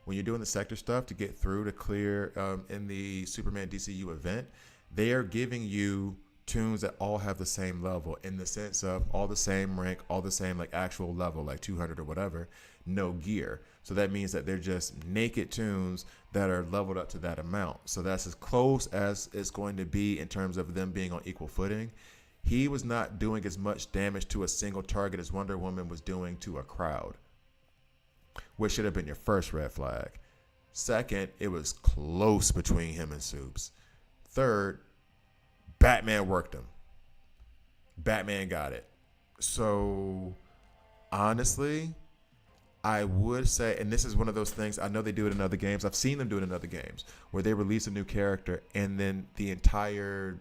Speaker 1: When you're doing the sector stuff to get through to clear in the Superman DCU event, they are giving you tunes that all have the same level in the sense of all the same rank, all the same like actual level, like 200 or whatever, no gear. So that means that they're just naked tunes that are leveled up to that amount. So that's as close as it's going to be in terms of them being on equal footing. He was not doing as much damage to a single target as Wonder Woman was doing to a crowd, which should have been your first red flag. Second, it was close between him and Supes. Third, Batman worked him. Batman got it. So, honestly, I would say, and this is one of those things, I know they do it in other games. I've seen them do it in other games, where they release a new character and then the entire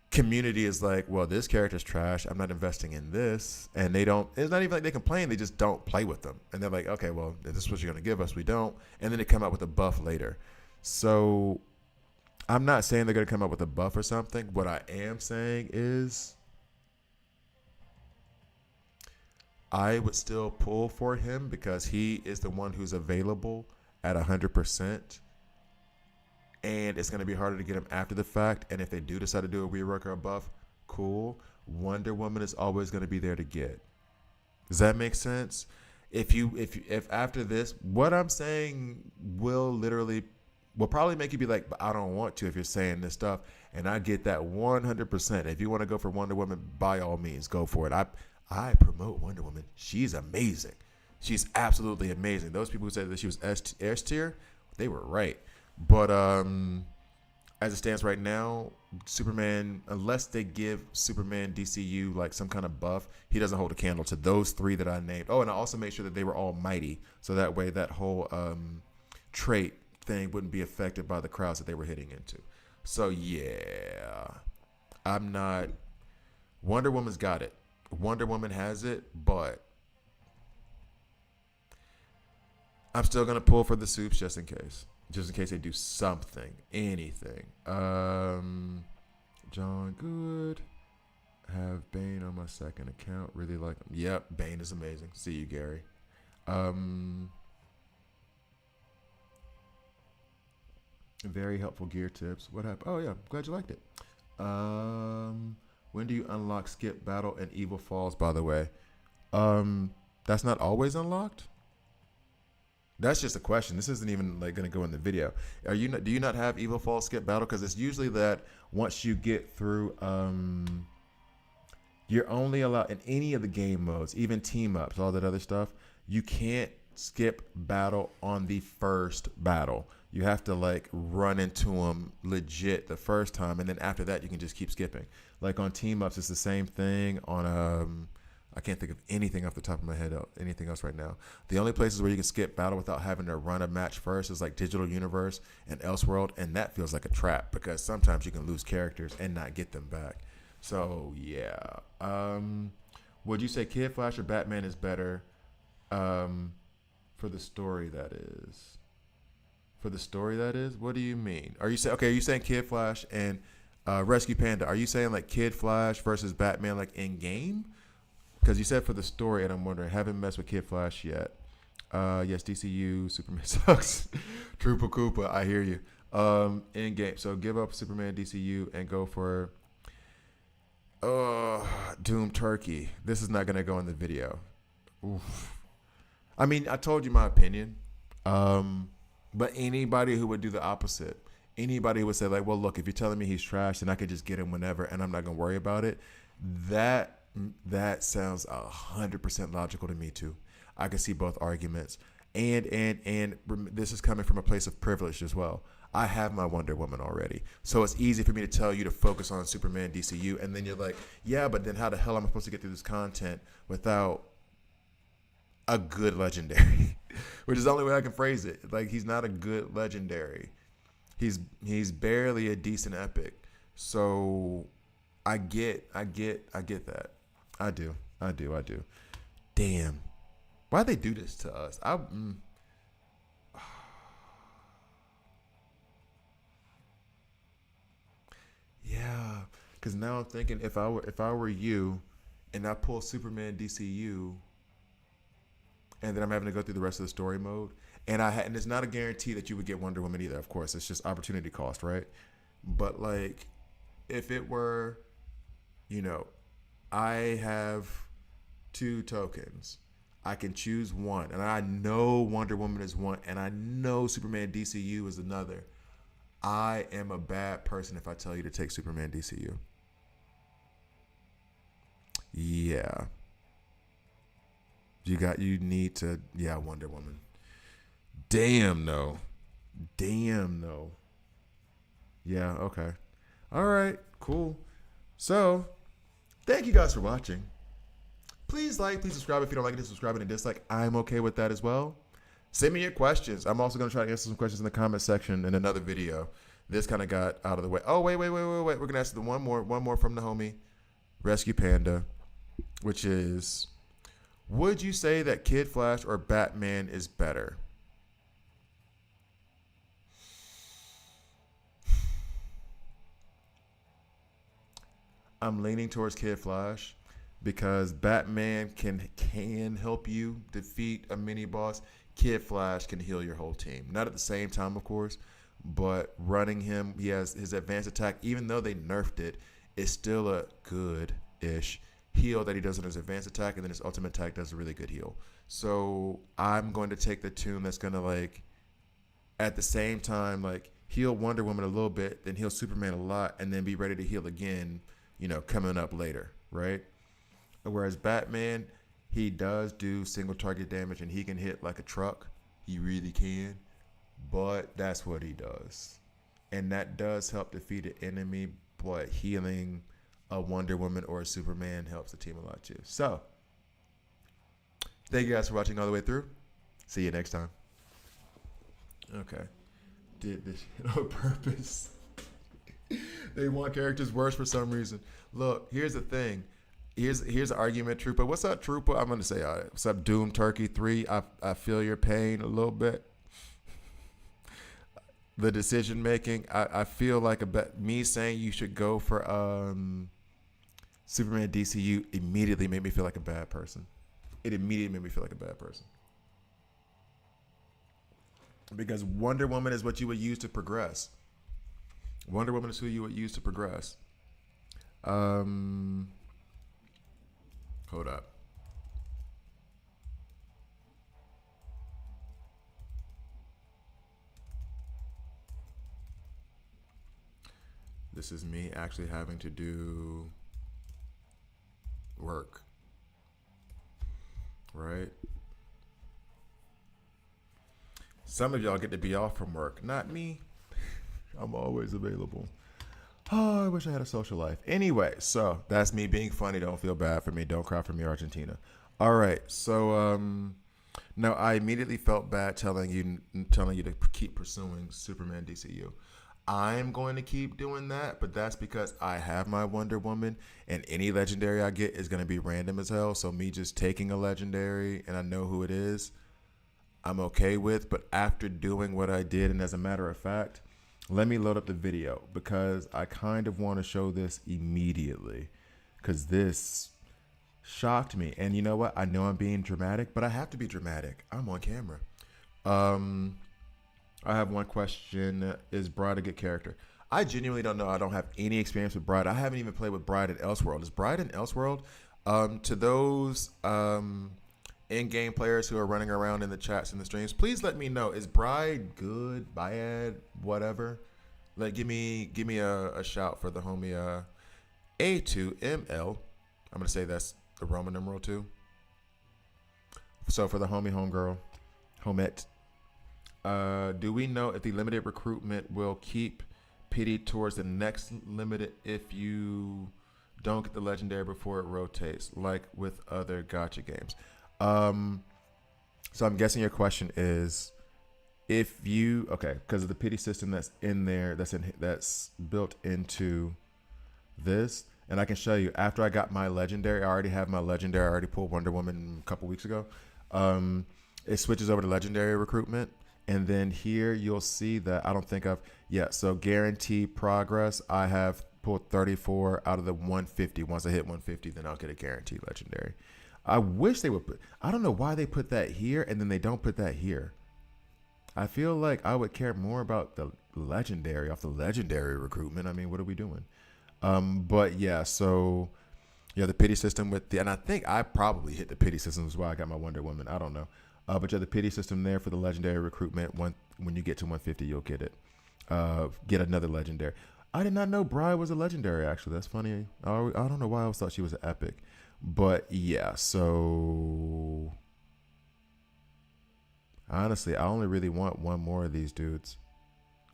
Speaker 1: community is like, well, this character's trash. I'm not investing in this. And they don't, it's not even like they complain. They just don't play with them. And they're like, okay, well, if this is what you're going to give us, we don't. And then they come out with a buff later. So I'm not saying they're going to come up with a buff or something. What I am saying is I would still pull for him because he is the one who's available at 100%. And it's going to be harder to get him after the fact. And if they do decide to do a rework or a buff, cool. Wonder Woman is always going to be there to get. Does that make sense? If after this, what I'm saying will probably make you be like, but I don't want to if you're saying this stuff. And I get that 100%. If you want to go for Wonder Woman, by all means, go for it. I promote Wonder Woman. She's amazing. She's absolutely amazing. Those people who said that she was S tier, they were right. But as it stands right now, Superman, unless they give Superman DCU like some kind of buff, he doesn't hold a candle to those three that I named. Oh, and I also made sure that they were all mighty, so that way that whole trait thing wouldn't be affected by the crowds that they were hitting into. So yeah, I'm not. Wonder Woman's got it. Wonder Woman has it, but I'm still gonna pull for the Supes just in case. Just in case they do something, anything. John Good. Have Bane on my second account. Really like him. Yep, Bane is amazing. See you, Gary. Very helpful gear tips. What happened? Oh yeah, glad you liked it. When do you unlock skip battle and evil falls? By the way, that's not always unlocked. That's just a question. This isn't even like going to go in the video. Do you not have evil fall skip battle? Because it's usually that once you get through, you're only allowed in any of the game modes, even team ups, all that other stuff. You can't skip battle on the first battle. You have to like run into them legit the first time, and then after that you can just keep skipping. Like on team ups, it's the same thing. On I can't think of anything off the top of my head, anything else right now. The only places where you can skip battle without having to run a match first is like Digital Universe and Elseworld, and that feels like a trap because sometimes you can lose characters and not get them back. So yeah, would you say Kid Flash or Batman is better for the story? That is for the story. That is. What do you mean? Are you saying Are you saying Kid Flash and Rescue Panda? Are you saying like Kid Flash versus Batman like in game? Because you said for the story, and I'm wondering, haven't messed with Kid Flash yet. Yes, DCU, Superman sucks. Trooper Koopa, I hear you. In game, so give up Superman DCU and go for Doom Turkey. This is not going to go in the video. Oof. I mean, I told you my opinion. But anybody who would do the opposite, anybody who would say like, well, look, if you're telling me he's trash, then I could just get him whenever, and I'm not going to worry about it. That That sounds 100% logical to me too. I can see both arguments, and this is coming from a place of privilege as well. I have my Wonder Woman already, so it's easy for me to tell you to focus on Superman DCU, and then you're like, yeah, but then how the hell am I supposed to get through this content without a good legendary? Which is the only way I can phrase it. Like, he's not a good legendary. He's barely a decent epic. So I get that. I do. Damn. Why they do this to us? Yeah, because now I'm thinking if I were you, and I pull Superman DCU, and then I'm having to go through the rest of the story mode, and it's not a guarantee that you would get Wonder Woman either. Of course, it's just opportunity cost, right? But like, if it were, I have 2 tokens. I can choose one, and I know Wonder Woman is one, and I know Superman DCU is another. I am a bad person if I tell you to take Superman DCU. Yeah. You need to, Wonder Woman. Damn no. Yeah, okay. All right, cool. So, thank you guys for watching. Please please subscribe if you don't like it, subscribe and dislike. I'm okay with that as well. Send me your questions. I'm also going to try to answer some questions in the comment section in another video. This kind of got out of the way. Oh, wait. We're going to answer one more from the homie, Rescue Panda, which is, would you say that Kid Flash or Batman is better? I'm leaning towards Kid Flash because Batman can help you defeat a mini boss. Kid Flash can heal your whole team. Not at the same time, of course, but running him, he has his advanced attack, even though they nerfed it, is still a good-ish heal that he does in his advanced attack, and then his ultimate attack does a really good heal. So I'm going to take the tune that's going to, at the same time, heal Wonder Woman a little bit, then heal Superman a lot, and then be ready to heal again, coming up later, right? Whereas Batman, he does do single target damage, and he can hit like a truck. He really can. But that's what he does. And that does help defeat an enemy, but healing a Wonder Woman or a Superman helps the team a lot too. So, thank you guys for watching all the way through. See you next time. Okay. Did this shit on purpose. They want characters worse for some reason. Look, here's the thing. Here's an argument, Trooper. What's up, Trooper? I'm going to say, what's up, Doom Turkey 3? I feel your pain a little bit. The decision making, I feel like me saying you should go for Superman DCU immediately made me feel like a bad person. It immediately made me feel like a bad person. Because Wonder Woman is what you would use to progress. Wonder Woman is who you would use to progress. Hold up. This is me actually having to do work. Right? Some of y'all get to be off from work. Not me. I'm always available. Oh, I wish I had a social life. Anyway, so that's me being funny. Don't feel bad for me. Don't cry for me, Argentina. All right. So, no, I immediately felt bad telling you to keep pursuing Superman DCU. I'm going to keep doing that, but that's because I have my Wonder Woman, and any legendary I get is going to be random as hell. So me just taking a legendary, and I know who it is, I'm okay with. But after doing what I did, and as a matter of fact, let me load up the video because I kind of want to show this immediately because this shocked me. And you know what? I know I'm being dramatic, but I have to be dramatic. I'm on camera. I have one question. Is Bride a good character? I genuinely don't know. I don't have any experience with Bride. I haven't even played with Bride in Elseworld. Is Bride in Elseworld? To those in-game players who are running around in the chats and the streams, please let me know. Is Bride good, bad, whatever? Give me a shout for the homie A2ML
Speaker 2: I'm gonna say that's the Roman numeral 2. So for the homegirl, homette, do we know if the limited recruitment will keep pity towards the next limited if you don't get the legendary before it rotates, like with other gacha games? So I'm guessing your question is if you because of the pity system that's in there, that's built into this, and I can show you after I got my legendary. I already have my legendary. I already pulled Wonder Woman a couple weeks ago. It switches over to legendary recruitment, and then here you'll see that I don't think I've so guaranteed progress. I have pulled 34 out of the 150. Once I hit 150, then I'll get a guaranteed legendary. I wish they would put. I don't know why they put that here and then they don't put that here. I feel like I would care more about the legendary off the legendary recruitment. I mean, what are we doing? But yeah, so the pity system and I think I probably hit the pity system as well. I got my Wonder Woman. I don't know. But the pity system there for the legendary recruitment. When you get to 150, you'll get it. Get another legendary. I did not know Bride was a legendary, actually. That's funny. I don't know why I always thought she was an epic. But yeah, so honestly, I only really want one more of these dudes.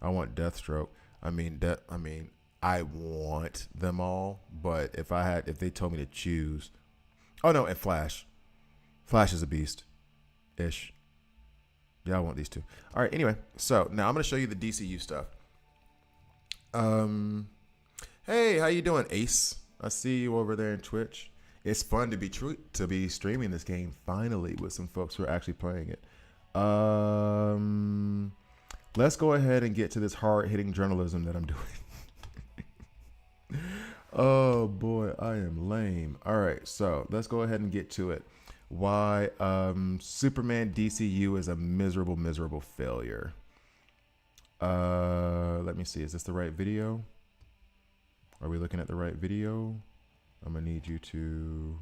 Speaker 2: I want Deathstroke. I want them all, but if they told me to choose, and Flash. Flash is a beast, ish. Yeah, I want these two. All right. Anyway, so now I'm gonna show you the DCU stuff. Hey, how you doing, Ace? I see you over there in Twitch. It's fun to be streaming this game finally with some folks who are actually playing it. Let's go ahead and get to this hard-hitting journalism that I'm doing. Oh boy, I am lame. All right, so let's go ahead and get to it. Why Superman DCU is a miserable, miserable failure. Let me see. Is this the right video? Are we looking at the right video? I'm gonna need you to.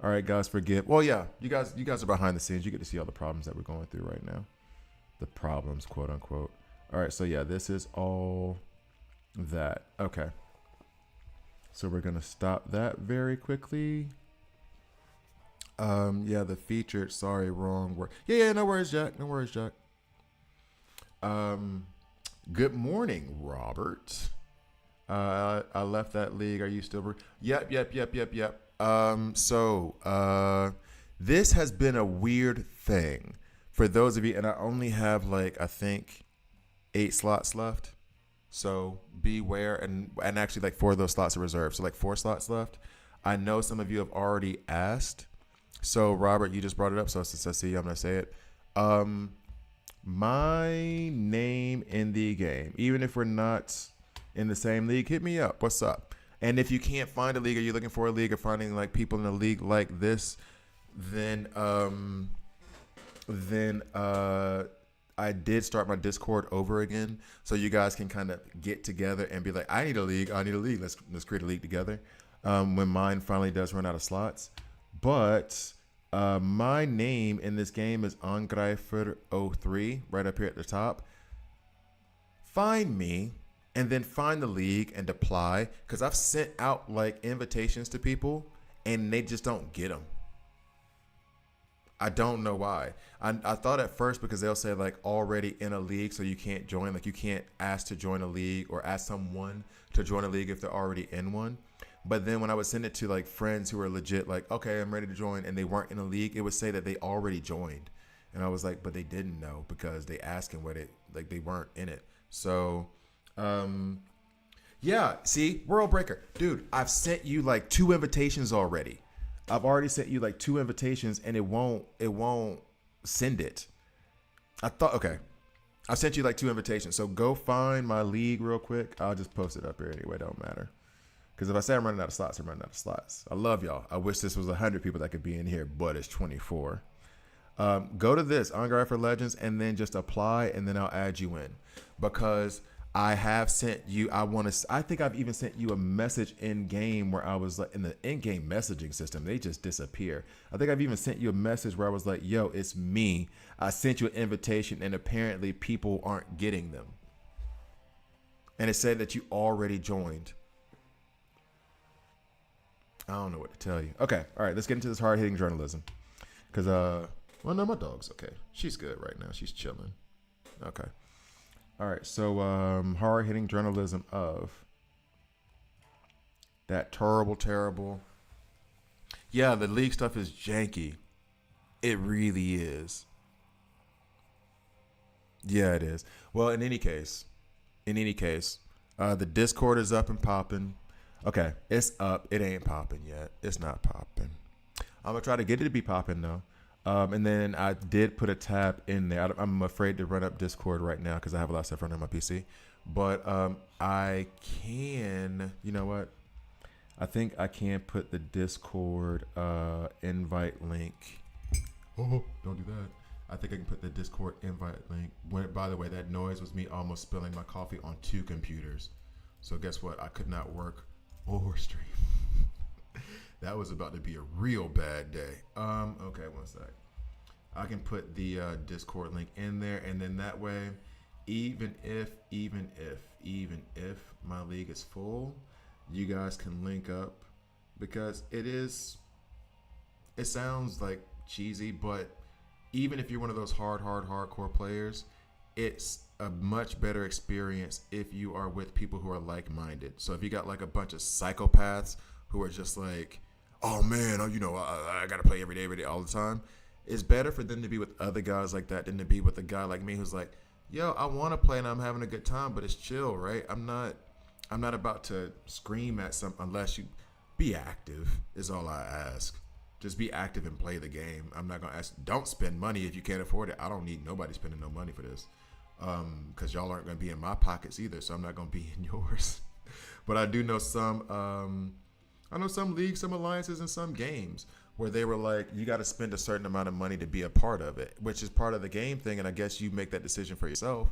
Speaker 2: All right, guys, forgive. Well, yeah, you guys are behind the scenes. You get to see all the problems that we're going through right now. The problems, quote unquote. All right, so yeah, this is all that. Okay. So we're gonna stop that very quickly. The featured. Sorry, wrong word. Yeah, no worries, Jack. No worries, Jack. Good morning, Robert. I left that league. Are you still? Yep. This has been a weird thing for those of you, and I only have I think 8 slots left. So beware, and actually 4 of those slots are reserved. So 4 slots left. I know some of you have already asked. So Robert, you just brought it up. So since I see you, I'm gonna say it. My name in the game, even if we're not in the same league, hit me up. What's up? And if you can't find a league, or you're looking for a league, or finding people in a league like this, then I did start my Discord over again, so you guys can kind of get together and be like, I need a league. Let's create a league together. When mine finally does run out of slots, but my name in this game is Angreifer03, right up here at the top. Find me. And then find the league and apply, because I've sent out invitations to people and they just don't get them. I don't know why. I thought at first because they'll say already in a league, so you can't join. You can't ask to join a league or ask someone to join a league if they're already in one. But then when I would send it to friends who are legit, okay, I'm ready to join, and they weren't in a league, it would say that they already joined. And I was like, but they didn't know because they asking what it they weren't in it. So. See, World Breaker, dude, I've sent you 2 invitations already. I've already sent you 2 invitations and it won't send it. I sent you 2 invitations. So go find my league real quick. I'll just post it up here anyway. Don't matter. Because if I say I'm running out of slots, I'm running out of slots. I love y'all. I wish this was 100 people that could be in here, but it's 24. Go to this, Angry for Legends, and then just apply, and then I'll add you in. Because I have sent you, I think I've even sent you a message in game where I was in the in-game messaging system. They just disappear. I think I've even sent you a message where I was yo, it's me. I sent you an invitation and apparently people aren't getting them. And it said that you already joined.
Speaker 1: I don't know what to tell you. Okay, all right, let's get into this hard hitting journalism. Cause well, no, my dog's okay. She's good right now. She's chilling. Okay. All right, so hard hitting journalism of that terrible. Yeah, the league stuff is janky. It really is. Yeah, it is. Well, in any case, the Discord is up and popping. Okay, it's up. It ain't popping yet. It's not popping. I'm gonna try to get it to be popping though. And then I did put a tab in there. I'm afraid to run up Discord right now because I have a lot of stuff running on my PC. But I can. You know what? I think I can put the Discord invite link. Oh, don't do that. I think I can put the Discord invite link. By the way, that noise was me almost spilling my coffee on 2 computers. So guess what? I could not work or stream. That was about to be a real bad day. Okay, one sec. I can put the Discord link in there, and then that way, even if my league is full, you guys can link up because it sounds like cheesy, but even if you're one of those hardcore players, it's a much better experience if you are with people who are like-minded. So if you got like a bunch of psychopaths who are just like, oh man, I gotta play every day, all the time. It's better for them to be with other guys like that than to be with a guy like me who's like, yo, I want to play and I'm having a good time, but it's chill, right? I'm not about to scream at some unless you be active is all I ask. Just be active and play the game. I'm not gonna ask. Don't spend money if you can't afford it. I don't need nobody spending no money for this, because y'all aren't gonna be in my pockets either. So I'm not gonna be in yours. But I do know some. I know some leagues, some alliances, and some games where they were like, you got to spend a certain amount of money to be a part of it, which is part of the game thing. And I guess you make that decision for yourself.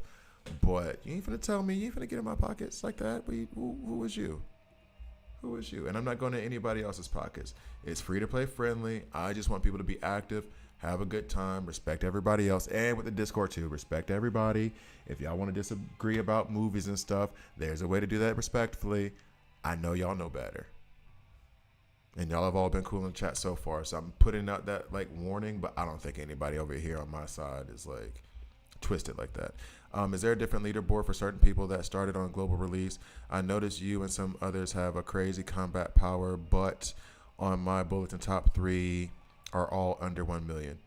Speaker 1: But you ain't finna tell me, you ain't finna get in my pockets like that. Who was you? Who was you? And I'm not going to anybody else's pockets. It's free to play friendly. I just want people to be active, have a good time, respect everybody else. And with the Discord too, respect everybody. If y'all want to disagree about movies and stuff, there's a way to do that respectfully. I know y'all know better. And y'all have all been cool in the chat so far. So I'm putting out that like warning, but I don't think anybody over here on my side is like twisted like that. Is there a different leaderboard for certain people that started on global release? I noticed you and some others have a crazy combat power, but on my bulletin, top 3 are all under 1 million.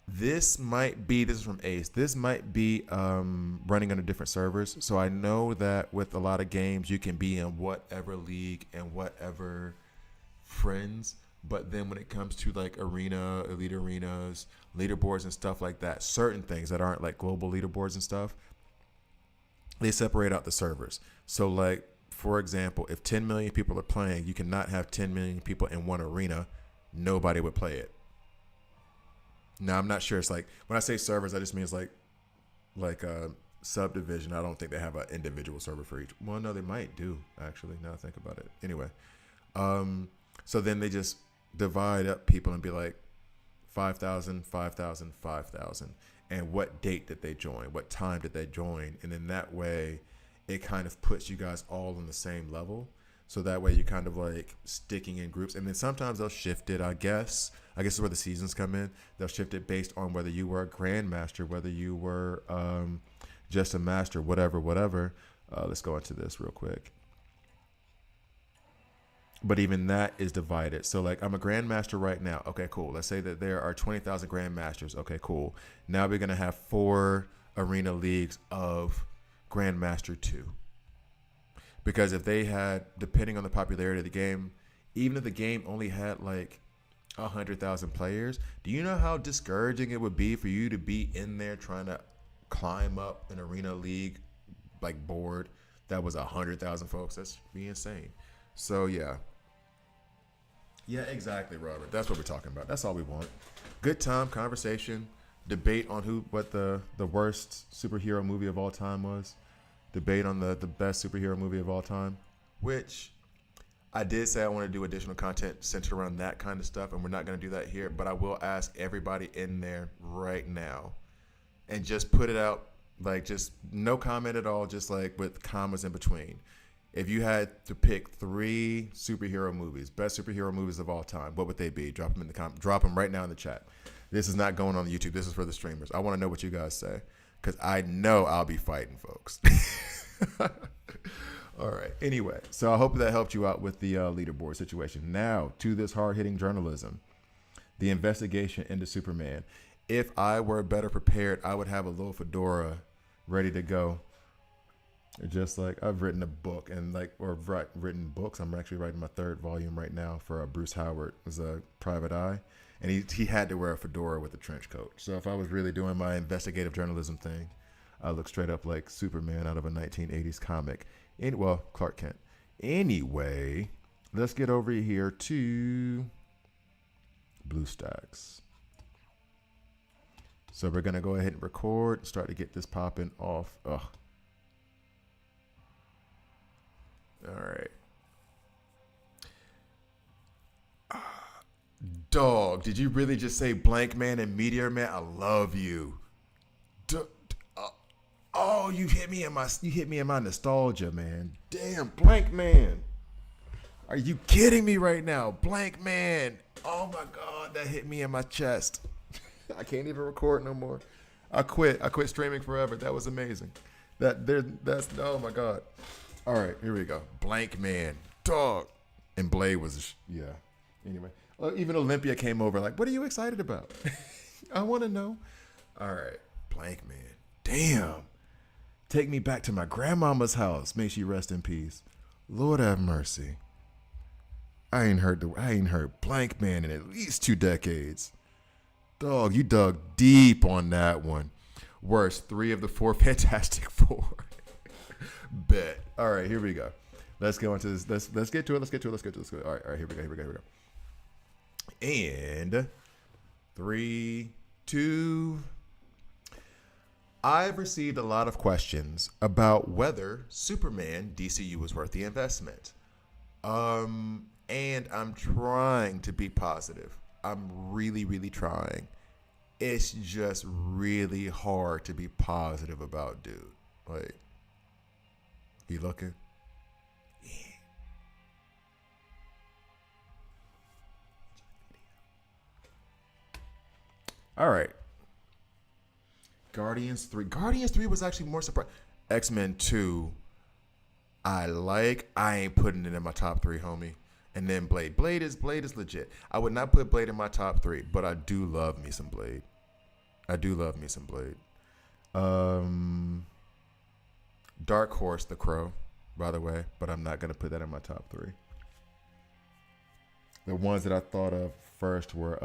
Speaker 1: This is from Ace. This might be running under different servers. So I know that with a lot of games, you can be in whatever league and whatever friends, but then when it comes to like arena, elite arenas, leaderboards and stuff like that, certain things that aren't like global leaderboards and stuff, they separate out the servers. So like, for example, if 10 million people are playing, you cannot have 10 million people in one arena. Nobody would play it. Now, I'm not sure. It's like, when I say servers, I just mean it's like a subdivision. I don't think they have an individual server for each. Well, no, they might do, actually, now I think about it. Anyway, so then they just divide up people and be like 5,000, 5,000, 5,000. And what date did they join? What time did they join? And in that way, it kind of puts you guys all on the same level. So that way you're kind of like sticking in groups. And then sometimes they'll shift it, I guess. I guess is where the seasons come in. They'll shift it based on whether you were a grandmaster, whether you were just a master, whatever. Let's go into this real quick. But even that is divided. So like, I'm a grandmaster right now. Okay, cool. Let's say that there are 20,000 grandmasters. Okay, cool. Now we're going to have 4 arena leagues of grandmaster 2. Because if they had, depending on the popularity of the game, even if the game only had like 100,000 players, do you know how discouraging it would be for you to be in there trying to climb up an arena league like board that was 100,000 folks? That's be insane. So yeah. Yeah, exactly, Robert. That's what we're talking about. That's all we want. Good time, conversation, debate on what the worst superhero movie of all time was. Debate on the best superhero movie of all time, which I did say I want to do additional content centered around that kind of stuff, and we're not going to do that here, but I will ask everybody in there right now and just put it out, like just no comment at all, just like with commas in between. If you had to pick 3 superhero movies, best superhero movies of all time, what would they be? Drop them in the drop them right now in the chat. This is not going on the YouTube. This is for the streamers. I want to know what you guys say because I know I'll be fighting, folks. All right. Anyway, so I hope that helped you out with the leaderboard situation. Now to this hard-hitting journalism, the investigation into Superman. If I were better prepared, I would have a little fedora ready to go. Just like I've written a book written books. I'm actually writing my 3rd volume right now for Bruce Howard. It was a Private Eye. And he had to wear a fedora with a trench coat. So if I was really doing my investigative journalism thing, I look straight up like Superman out of a 1980s comic. Clark Kent. Anyway, let's get over here to BlueStacks. So we're going to go ahead and record, start to get this popping off. Ugh. All right. Dog, did you really just say Blank Man and Meteor Man? I love you. Oh, you hit me in my nostalgia, man. Damn, Blank Man. Are you kidding me right now? Blank Man. Oh my God, that hit me in my chest. I can't even record no more. I quit streaming forever. That was amazing. That's oh my God. All right, here we go. Blank Man, dog, and Blade was Anyway, even Olympia came over. Like, what are you excited about? I want to know. All right, Blank Man. Damn, take me back to my grandmama's house. May she rest in peace. Lord have mercy. I ain't heard Blank Man in at least 2 decades. Dog, you dug deep on that one. Worst 3 of the 4 Fantastic Four. Bet. All right, here we go. Let's go into this. Let's get to it. All right, here we go. And 3, 2. I've received a lot of questions about whether Superman DCU was worth the investment. And I'm trying to be positive. I'm really, really trying. It's just really hard to be positive about, dude. Like, you looking? Yeah. All right. Guardians 3. Guardians 3 was actually more surprising. X-Men 2, I ain't putting it in my top 3, homie. And then Blade. Blade is legit. I would not put Blade in my top 3, but I do love me some Blade. Dark Horse, The Crow, by the way, but I'm not going to put that in my top 3. The ones that I thought of first were,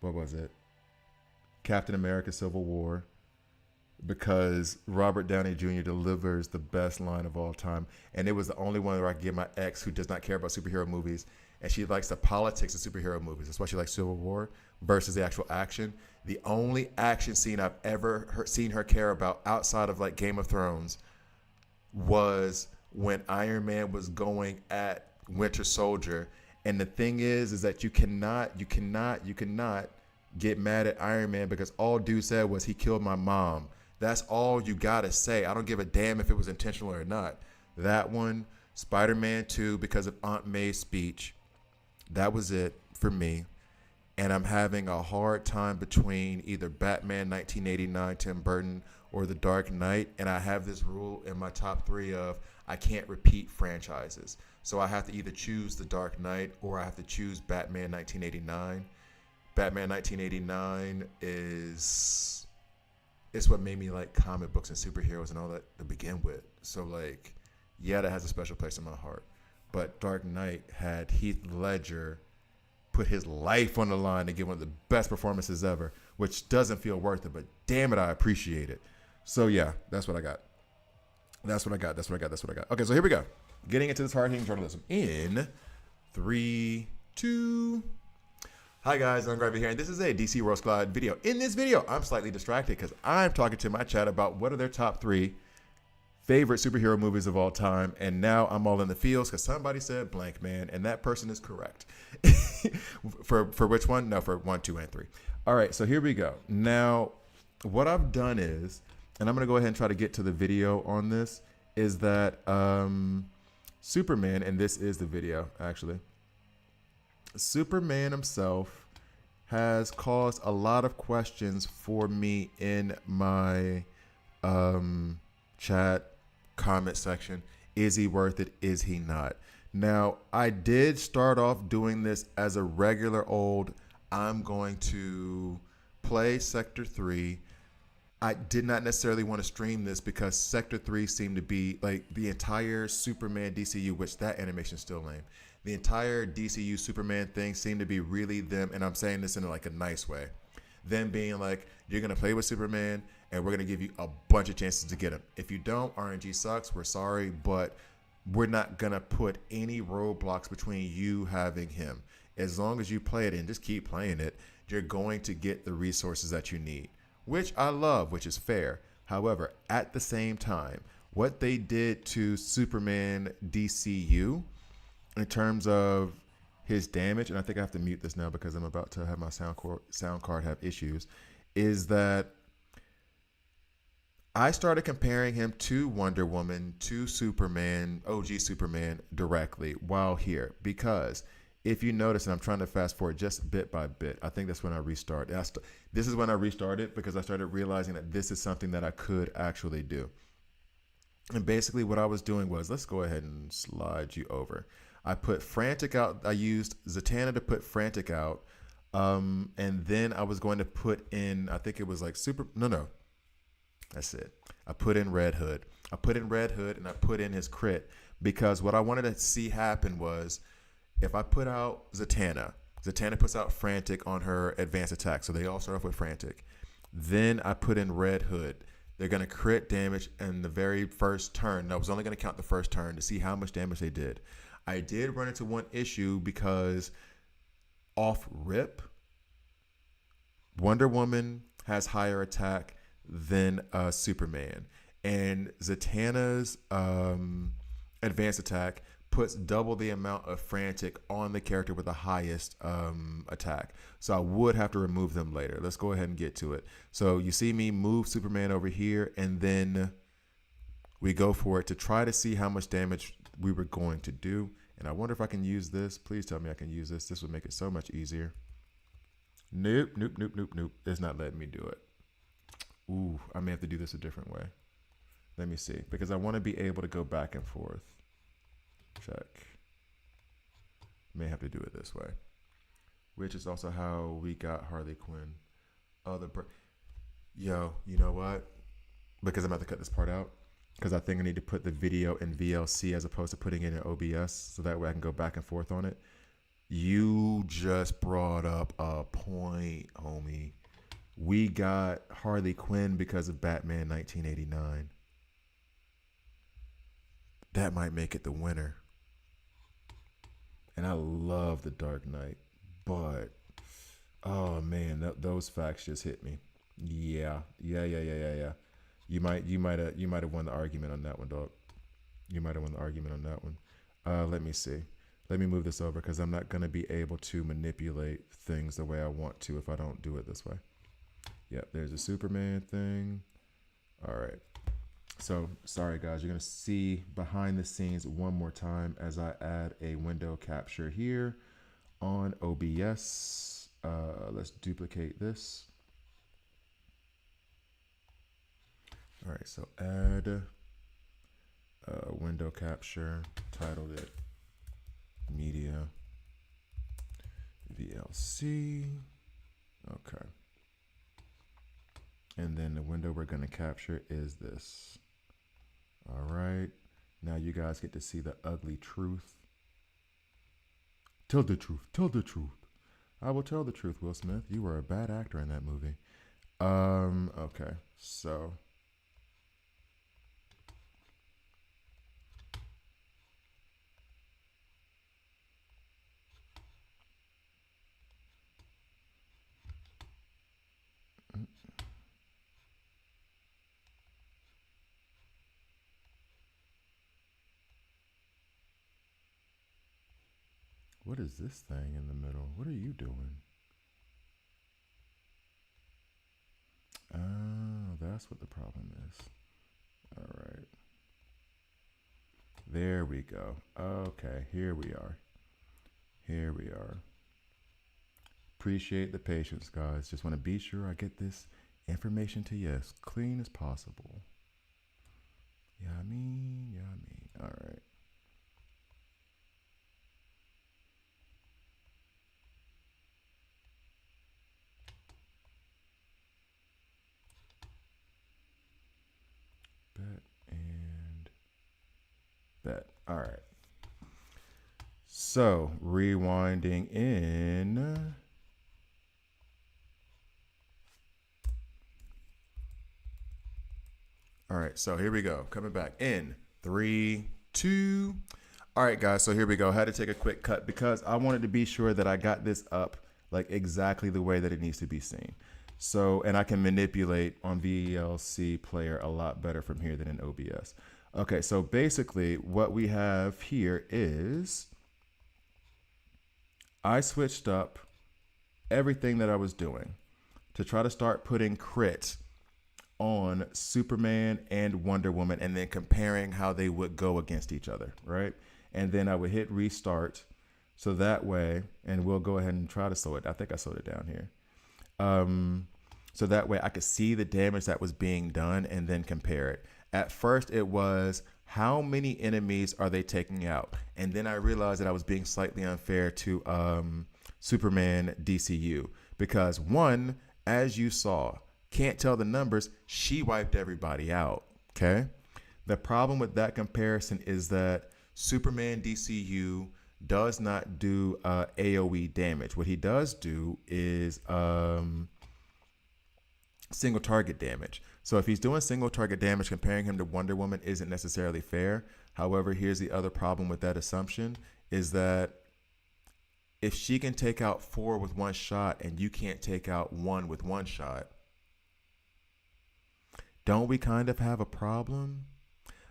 Speaker 1: what was it? Captain America Civil War, because Robert Downey Jr. delivers the best line of all time. And it was the only one where I could give my ex, who does not care about superhero movies, and she likes the politics of superhero movies. That's why she likes Civil War versus the actual action. The only action scene I've ever seen her care about outside of like Game of Thrones was when Iron Man was going at Winter Soldier. And the thing is that you cannot get mad at Iron Man because all dude said was he killed my mom. That's all you gotta say. I don't give a damn if it was intentional or not. That one, Spider-Man 2, because of Aunt May's speech. That was it for me. And I'm having a hard time between either Batman 1989, Tim Burton, or The Dark Knight. And I have this rule in my top 3 of I can't repeat franchises. So I have to either choose The Dark Knight or I have to choose Batman 1989. Batman 1989 it's what made me like comic books and superheroes and all that to begin with. So like, yeah, that has a special place in my heart. But Dark Knight had Heath Ledger put his life on the line to give one of the best performances ever, which doesn't feel worth it, but damn it, I appreciate it. So yeah, that's what I got. Okay, so here we go. Getting into this hard-hitting journalism in 3, 2. Hi guys, I'm Gravy here, and this is a DC World Squad video. In this video, I'm slightly distracted because I'm talking to my chat about what are their top 3 favorite superhero movies of all time, and now I'm all in the feels because somebody said Blank Man, and that person is correct. For which one? No, for 1, 2, and 3. All right, so here we go. Now, what I've done is, and I'm going to go ahead and try to get to the video on this, is that Superman, and this is the video actually, Superman himself has caused a lot of questions for me in my chat comment section. Is he worth it? Is he not? Now, I did start off doing this as a regular old, I'm going to play Sector 3. I did not necessarily want to stream this because Sector 3 seemed to be like the entire Superman DCU, which that animation is still lame. The entire DCU Superman thing seemed to be really them, and I'm saying this in like a nice way. Them being like, you're going to play with Superman, and we're going to give you a bunch of chances to get him. If you don't, RNG sucks. We're sorry, but we're not going to put any roadblocks between you having him. As long as you play it and just keep playing it, you're going to get the resources that you need, which I love, which is fair. However, at the same time, what they did to Superman DCU in terms of his damage, and I think I have to mute this now because I'm about to have my sound card have issues, is that I started comparing him to Wonder Woman, to Superman, OG Superman directly while here. Because if you notice, and I'm trying to fast forward just bit by bit, I think that's when I restart. This is when I restarted because I started realizing that this is something that I could actually do. And basically what I was doing was, let's go ahead and slide you over. I put Frantic out. I used Zatanna to put Frantic out. And then I was going to put in, I think it was like no. That's it. I put in Red Hood. I put in Red Hood and I put in his crit because what I wanted to see happen was if I put out Zatanna puts out Frantic on her advanced attack. So they all start off with Frantic. Then I put in Red Hood. They're going to crit damage in the very first turn. I was only going to count the first turn to see how much damage they did. I did run into one issue because off rip, Wonder Woman has higher attack than Superman, and Zatanna's advanced attack puts double the amount of Frantic on the character with the highest attack. So I would have to remove them later. Let's go ahead and get to it. So you see me move Superman over here, and then we go for it to try to see how much damage we were going to do. And I wonder if I can use this. Please tell me I can use this. This would make it so much easier. Nope. It's not letting me do it. Ooh, I may have to do this a different way. Let me see. Because I want to be able to go back and forth. Check. May have to do it this way. Which is also how we got Harley Quinn. Yo, you know what? Because I'm about to cut this part out. Because I think I need to put the video in VLC as opposed to putting it in OBS. So that way I can go back and forth on it. You just brought up a point, homie. We got Harley Quinn because of Batman 1989. That might make it the winner. And I love The Dark Knight, but oh man, those facts just hit me. Yeah. You might have won the argument on that one, dog. You might have won the argument on that one. Let me see. Let me move this over because I'm not gonna be able to manipulate things the way I want to if I don't do it this way. Yep, there's a Superman thing. All right. So, sorry guys, you're going to see behind the scenes one more time as I add a window capture here on OBS. Let's duplicate this. All right, so add window capture, titled it Media VLC. Okay. And then the window we're going to capture is this. All right. Now you guys get to see the ugly truth. Tell the truth. Tell the truth. I will tell the truth, Will Smith. You were a bad actor in that movie. Okay. So. What is this thing in the middle? What are you doing? Oh, that's what the problem is. All right. There we go. Okay, here we are. Here we are. Appreciate the patience, guys. Just want to be sure I get this information to you as clean as possible. Yeah, I mean, yeah, I mean. All right. Bet and bet. All right. So, rewinding in. All right, so here we go. Coming back in 3, 2. All right, guys, so here we go. I had to take a quick cut because I wanted to be sure that I got this up like exactly the way that it needs to be seen. So, and I can manipulate on VLC Player a lot better from here than in OBS. Okay, so basically what we have here is I switched up everything that I was doing to try to start putting crit on Superman and Wonder Woman and then comparing how they would go against each other, right? And then I would hit restart so that way, and we'll go ahead and try to slow it. I think I slowed it down here. So that way I could see the damage that was being done and then compare it. At first it was how many enemies are they taking out? And then I realized that I was being slightly unfair to Superman DCU because one, as you saw, can't tell the numbers, she wiped everybody out, okay? The problem with that comparison is that Superman DCU does not do AoE damage. What he does do is single target damage. So if he's doing single target damage, comparing him to Wonder Woman isn't necessarily fair. However, here's the other problem with that assumption is that if she can take out 4 with one shot and you can't take out 1 with one shot, don't we kind of have a problem?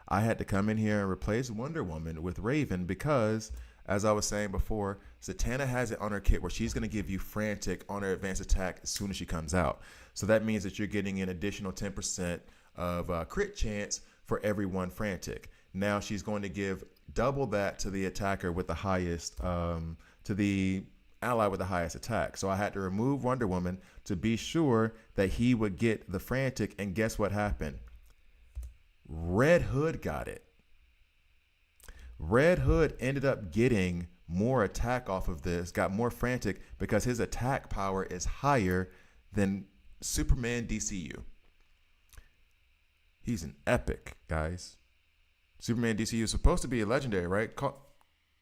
Speaker 1: I had to come in here and replace Wonder Woman with Raven because, as I was saying before, Zatanna has it on her kit where she's going to give you frantic on her advanced attack as soon as she comes out. So that means that you're getting an additional 10% of crit chance for every one frantic. Now she's going to give double that to the attacker with the highest, to the ally with the highest attack. So I had to remove Wonder Woman to be sure that he would get the frantic. And guess what happened? Red Hood got it. Red Hood ended up getting more attack off of this, got more frantic because his attack power is higher than Superman DCU. He's an epic, guys. Superman DCU is supposed to be a legendary, right?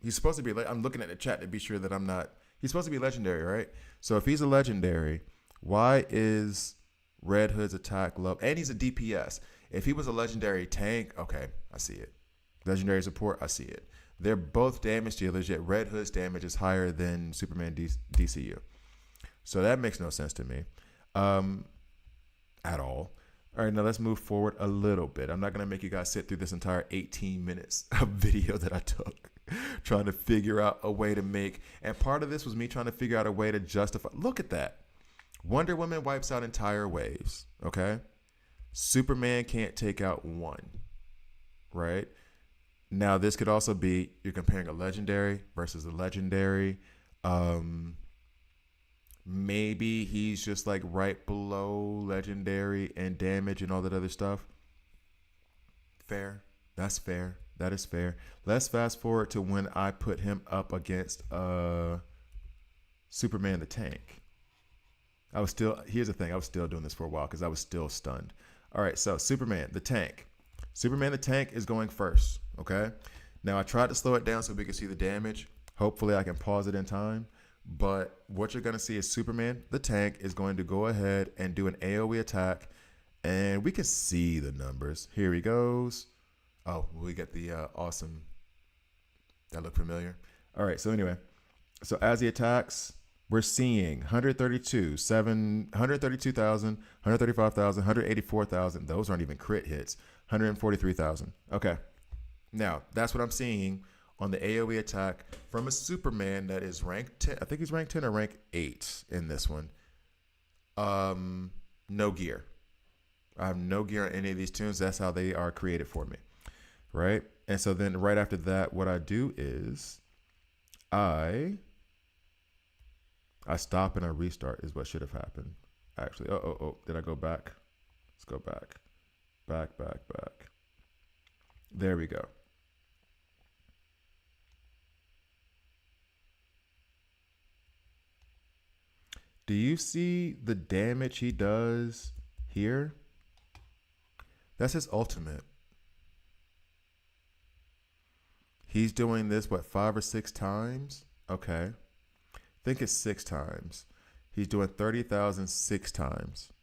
Speaker 1: He's supposed to be, I'm looking at the chat to be sure that I'm not, he's supposed to be legendary, right? So if he's a legendary, why is Red Hood's attack low? And he's a DPS. If he was a legendary tank, okay, I see it. Legendary support, I see it. They're both damage dealers, yet Red Hood's damage is higher than Superman DCU. So that makes no sense to me at all. All right, now let's move forward a little bit. I'm not going to make you guys sit through this entire 18 minutes of video that I took trying to figure out a way to make, and part of this was me trying to figure out a way to justify. Look at that. Wonder Woman wipes out entire waves, okay? Superman can't take out one, right? Now, this could also be you're comparing a legendary versus a legendary. Maybe he's just like right below legendary and damage and all that other stuff. Fair. That's fair. That is fair. Let's fast forward to when I put him up against Superman the Tank. Here's the thing, I was still doing this for a while because I was still stunned. All right, so Superman the Tank. Superman the Tank is going first, okay? Now, I tried to slow it down so we could see the damage. Hopefully, I can pause it in time. But what you're going to see is Superman the Tank is going to go ahead and do an AoE attack. And we can see the numbers. Here he goes. Oh, we get the awesome. That look familiar? All right, so anyway. So as he attacks, we're seeing 132,000, 135,000, 184,000. Those aren't even crit hits. 143,000. Okay. Now, that's what I'm seeing on the AoE attack from a Superman that is ranked 10. I think he's ranked 10 or ranked 8 in this one. No gear. I have no gear on any of these tunes. That's how they are created for me. Right? And so then right after that, what I do is I stop and I restart is what should have happened. Actually, did I go back? Let's go back. Back. There we go. Do you see the damage he does here? That's his ultimate. He's doing this, what, 5 or 6 times? Okay. I think it's 6 times. He's doing 30,000 6 times.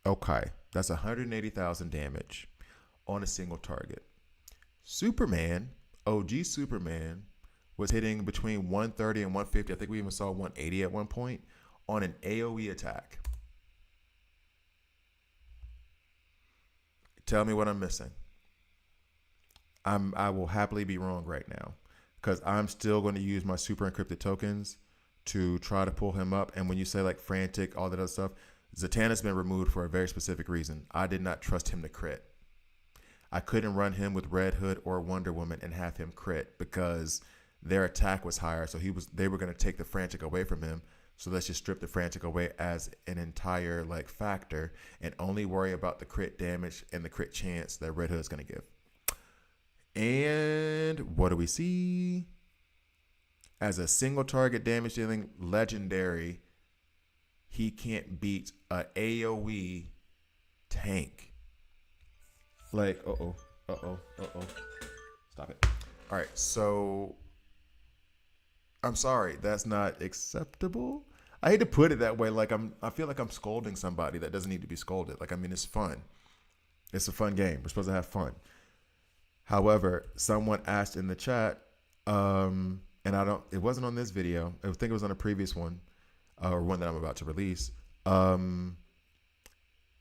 Speaker 1: Okay. That's 180,000 damage on a single target. Superman, OG Superman, was hitting between 130 and 150. I think we even saw 180 at one point on an AoE attack. Tell me what I'm missing. I will happily be wrong right now because I'm still going to use my super encrypted tokens to try to pull him up. And when you say like frantic, all that other stuff, Zatanna's been removed for a very specific reason. I did not trust him to crit. I couldn't run him with Red Hood or Wonder Woman and have him crit because their attack was higher. So they were going to take the frantic away from him. So let's just strip the frantic away as an entire like factor and only worry about the crit damage and the crit chance that Red Hood is going to give. And what do we see? As a single target damage dealing legendary, he can't beat a AoE tank. Like, uh-oh. Stop it. All right, so I'm sorry, that's not acceptable. I hate to put it that way. Like I feel like I'm scolding somebody that doesn't need to be scolded. Like, I mean, it's fun. It's a fun game. We're supposed to have fun. However, someone asked in the chat, and it wasn't on this video. I think it was on a previous one, or one that I'm about to release.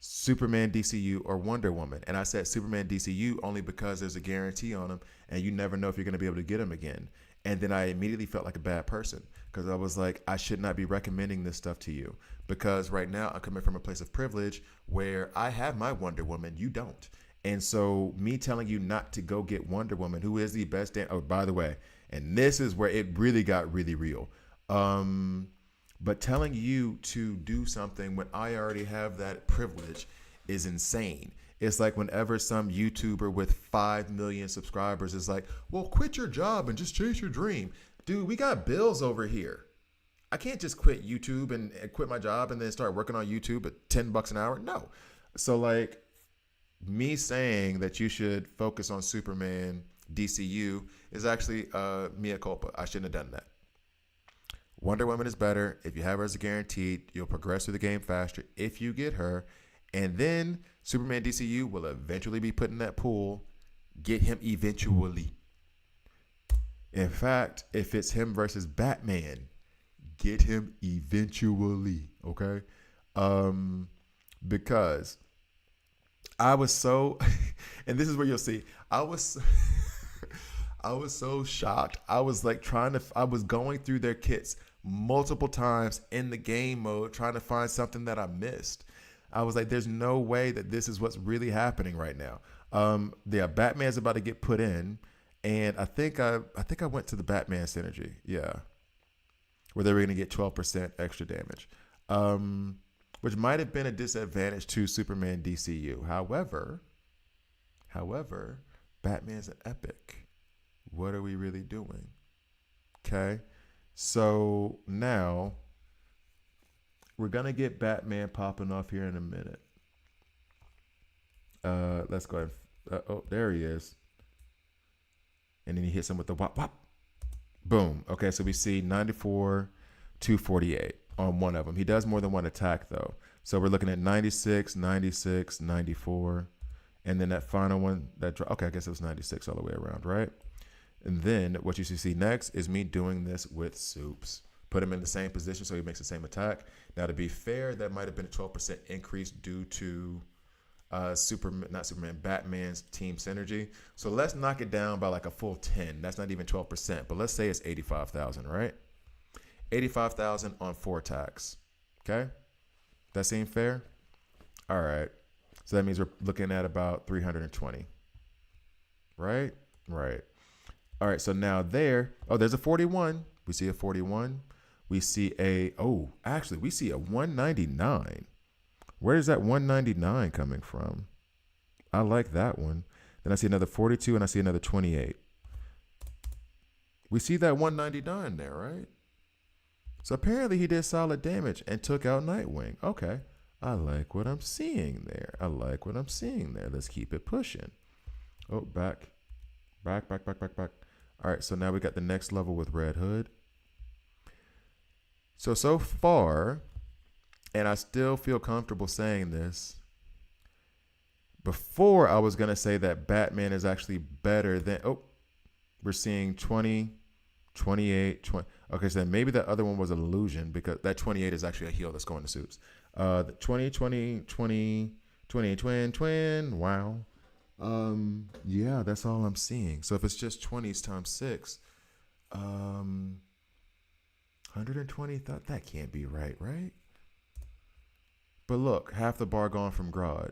Speaker 1: Superman DCU or Wonder Woman. And I said Superman DCU only because there's a guarantee on them and you never know if you're going to be able to get them again. And then I immediately felt like a bad person because I was like, I should not be recommending this stuff to you because right now I'm coming from a place of privilege where I have my Wonder Woman, you don't. And so me telling you not to go get Wonder Woman, who is the best, oh, by the way, and this is where it really got really real. But telling you to do something when I already have that privilege is insane. It's like whenever some YouTuber with 5 million subscribers is like, well, quit your job and just chase your dream. Dude, we got bills over here. I can't just quit YouTube and quit my job and then start working on YouTube at $10 an hour. No. So like me saying that you should focus on Superman DCU is actually mea culpa. I shouldn't have done that. Wonder Woman is better. If you have her as a guaranteed, you'll progress through the game faster if you get her. And then Superman DCU will eventually be put in that pool. Get him eventually. In fact, if it's him versus Batman, get him eventually. Okay? Because I was so, and this is where you'll see, I was so shocked. I was like I was going through their kits multiple times in the game mode, trying to find something that I missed. I was like, there's no way that this is what's really happening right now. Batman's about to get put in, and I think I went to the Batman synergy, yeah, where they were gonna get 12% extra damage, which might have been a disadvantage to Superman DCU. However, Batman's an epic. What are we really doing? Okay, so now we're gonna get Batman popping off here in a minute. Let's go ahead. Oh, there he is. And then he hits him with the wop wop. Boom. Okay, so we see 94, 248 on one of them. He does more than one attack though. So we're looking at 96, 96, 94. And then that final one, okay, I guess it was 96 all the way around, right? And then what you should see next is me doing this with Supes. Put him in the same position so he makes the same attack. Now, to be fair, that might have been a 12% increase due to Batman's team synergy. So let's knock it down by like a full 10. That's not even 12%, but let's say it's 85,000, right? 85,000 on 4 attacks. Okay? That seem fair? All right. So that means we're looking at about 320, right? Right. All right. So now there. Oh, there's a 41. We see a 41. We see we see a 199. Where is that 199 coming from? I like that one. Then I see another 42 and I see another 28. We see that 199 there, right? So apparently he did solid damage and took out Nightwing. Okay. I like what I'm seeing there. I like what I'm seeing there. Let's keep it pushing. Oh, back. Back. All right, so now we got the next level with Red Hood. So far, and I still feel comfortable saying this, before I was going to say that Batman is actually better than, we're seeing 20, 28, 20. Okay, so maybe that other one was an illusion because that 28 is actually a heal that's going to Supes. The 20, 20, 20, 20, twin. Wow. Yeah, that's all I'm seeing. So if it's just 20s times 6, 120, that can't be right? But look, half the bar gone from Grodd.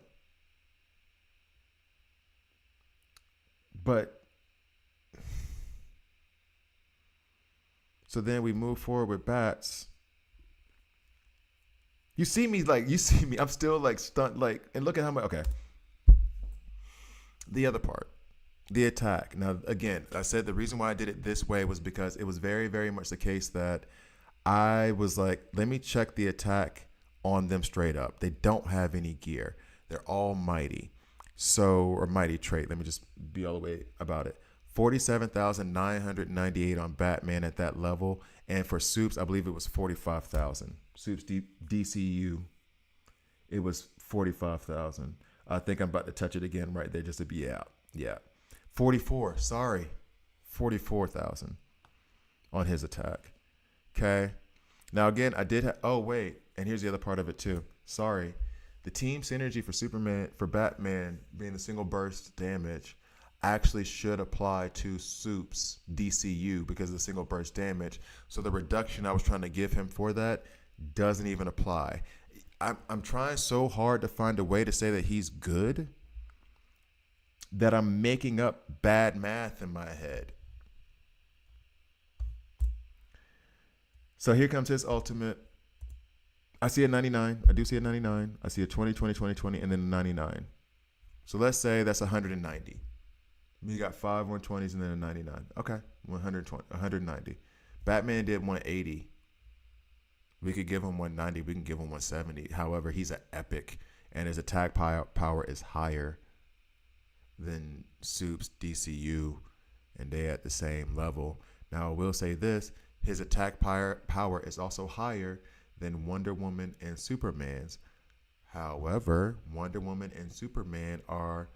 Speaker 1: But so then we move forward with Bats. You see me. I'm still like stunned. Like, and look at how much. Okay. The other part, the attack. Now, again, I said the reason why I did it this way was because it was very, very much the case that I was like, let me check the attack on them straight up. They don't have any gear. They're all mighty. Or mighty trait. Let me just be all the way about it. 47,998 on Batman at that level. And for Supes, I believe it was 45,000. Supes DCU, it was 45,000. I think I'm about to touch it again right there just to be out. Yeah. 44,000 on his attack. Okay. Now, again, I did and here's the other part of it too. Sorry. The team synergy for Batman being the single burst damage actually should apply to Supes DCU because of the single burst damage. So the reduction I was trying to give him for that doesn't even apply. I'm trying so hard to find a way to say that he's good that I'm making up bad math in my head. So here comes his ultimate. I see a 99. I do see a 99. I see a 20, 20, 20, 20, and then a 99. So let's say that's 190. You got 5 120s and then a 99. Okay, 120, 190. Batman did 180. We could give him 190. We can give him 170. However, he's an epic, and his attack power is higher than Supes DCU, and they at the same level. Now, I will say this. His attack power is also higher than Wonder Woman and Superman's. However, Wonder Woman and Superman are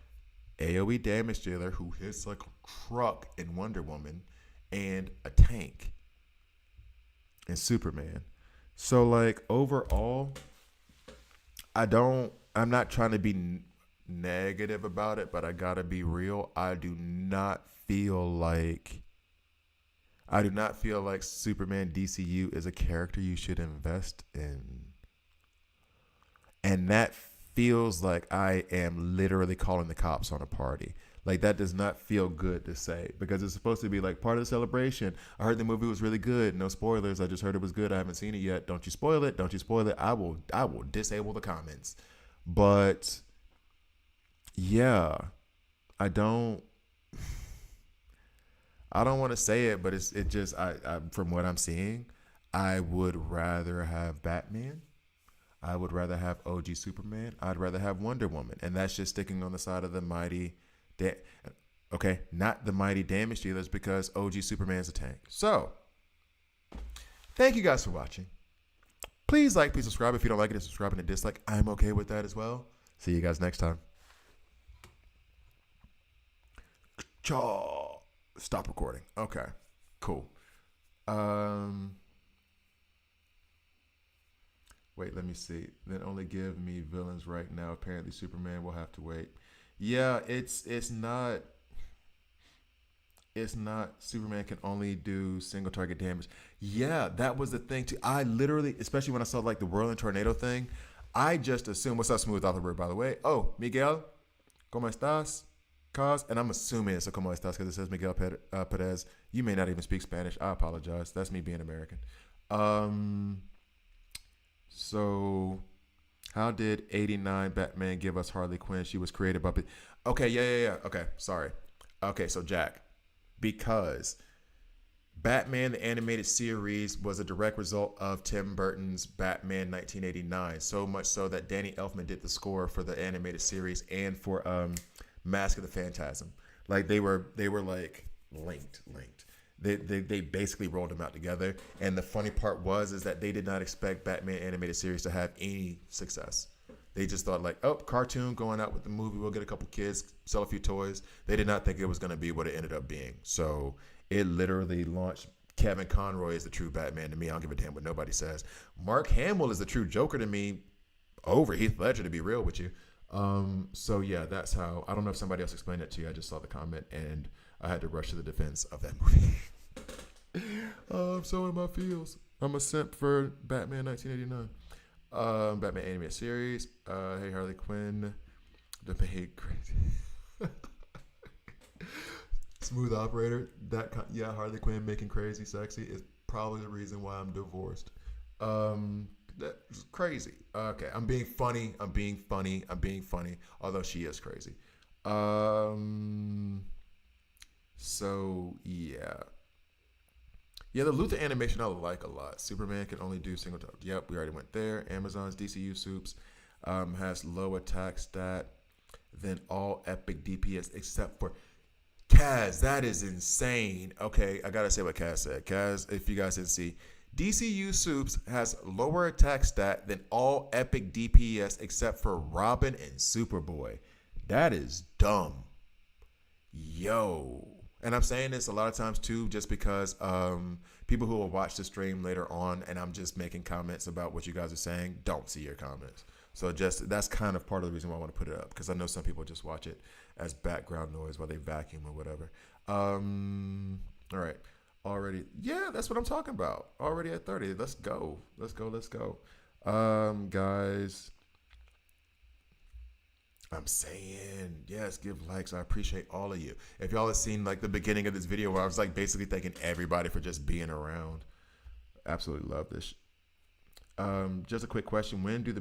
Speaker 1: AoE damage dealer who hits like a truck in Wonder Woman and a tank in Superman. So like overall, I'm not trying to be negative about it, but I gotta be real. I do not feel like Superman DCU is a character you should invest in. And that feels like I am literally calling the cops on a party. Like, that does not feel good to say because it's supposed to be like part of the celebration. I heard the movie was really good. No spoilers. I just heard it was good. I haven't seen it yet. Don't you spoil it. Don't you spoil it. I will disable the comments. But yeah, I don't want to say it, but it just from what I'm seeing, I would rather have Batman. I would rather have OG Superman. I'd rather have Wonder Woman. And that's just sticking on the side of the mighty, not the mighty damage dealers because OG Superman's a tank. So, thank you guys for watching. Please like, please subscribe. If you don't like it, subscribe and a dislike. I'm okay with that as well. See you guys next time. Stop recording. Okay, cool. Wait, let me see. Then only give me villains right now. Apparently Superman will have to wait. Yeah, it's not Superman can only do single target damage. Yeah, that was the thing too. I literally, especially when I saw like the whirling tornado thing, I just assumed, what's up, Smooth Oliver, by the way? Oh, Miguel, ¿cómo estás? Cause, and I'm assuming it's a como estas because it says Miguel Perez. You may not even speak Spanish. I apologize. That's me being American. Um, so how did '89 Batman give us Harley Quinn? She was created by. Okay, yeah. Okay, sorry. Okay, so Jack, because Batman the animated series was a direct result of Tim Burton's Batman 1989. So much so that Danny Elfman did the score for the animated series and for Mask of the Phantasm. Like they were like linked. They basically rolled them out together. And the funny part is that they did not expect Batman animated series to have any success. They just thought like, oh, cartoon going out with the movie. We'll get a couple kids, sell a few toys. They did not think it was going to be what it ended up being. So it literally launched. Kevin Conroy is the true Batman to me. I don't give a damn what nobody says. Mark Hamill is the true Joker to me over Heath Ledger, to be real with you. So yeah, that's how. I don't know if somebody else explained it to you. I just saw the comment and I had to rush to the defense of that movie. I'm so in my feels. I'm a simp for Batman 1989. Batman animated series. Hey Harley Quinn. The paid crazy. Smooth operator. Harley Quinn making crazy sexy is probably the reason why I'm divorced. That's crazy. Okay, I'm being funny. Although she is crazy. So yeah. Yeah, the Luther animation I like a lot. Superman can only do single top. Yep, we already went there. Amazon's DCU Supes has low attack stat than all epic DPS except for Kaz. That is insane. Okay, I gotta say what Kaz said. Kaz, if you guys didn't see, DCU Supes has lower attack stat than all epic DPS except for Robin and Superboy. That is dumb. Yo. And I'm saying this a lot of times too, just because people who will watch the stream later on and I'm just making comments about what you guys are saying don't see your comments. So just that's kind of part of the reason why I want to put it up, because I know some people just watch it as background noise while they vacuum or whatever. All right. Already. Yeah, that's what I'm talking about. Already at 30. Let's go. Guys. I'm saying, yes, give likes. I appreciate all of you. If y'all have seen like the beginning of this video where I was like basically thanking everybody for just being around. Absolutely love this. Just a quick question. When do the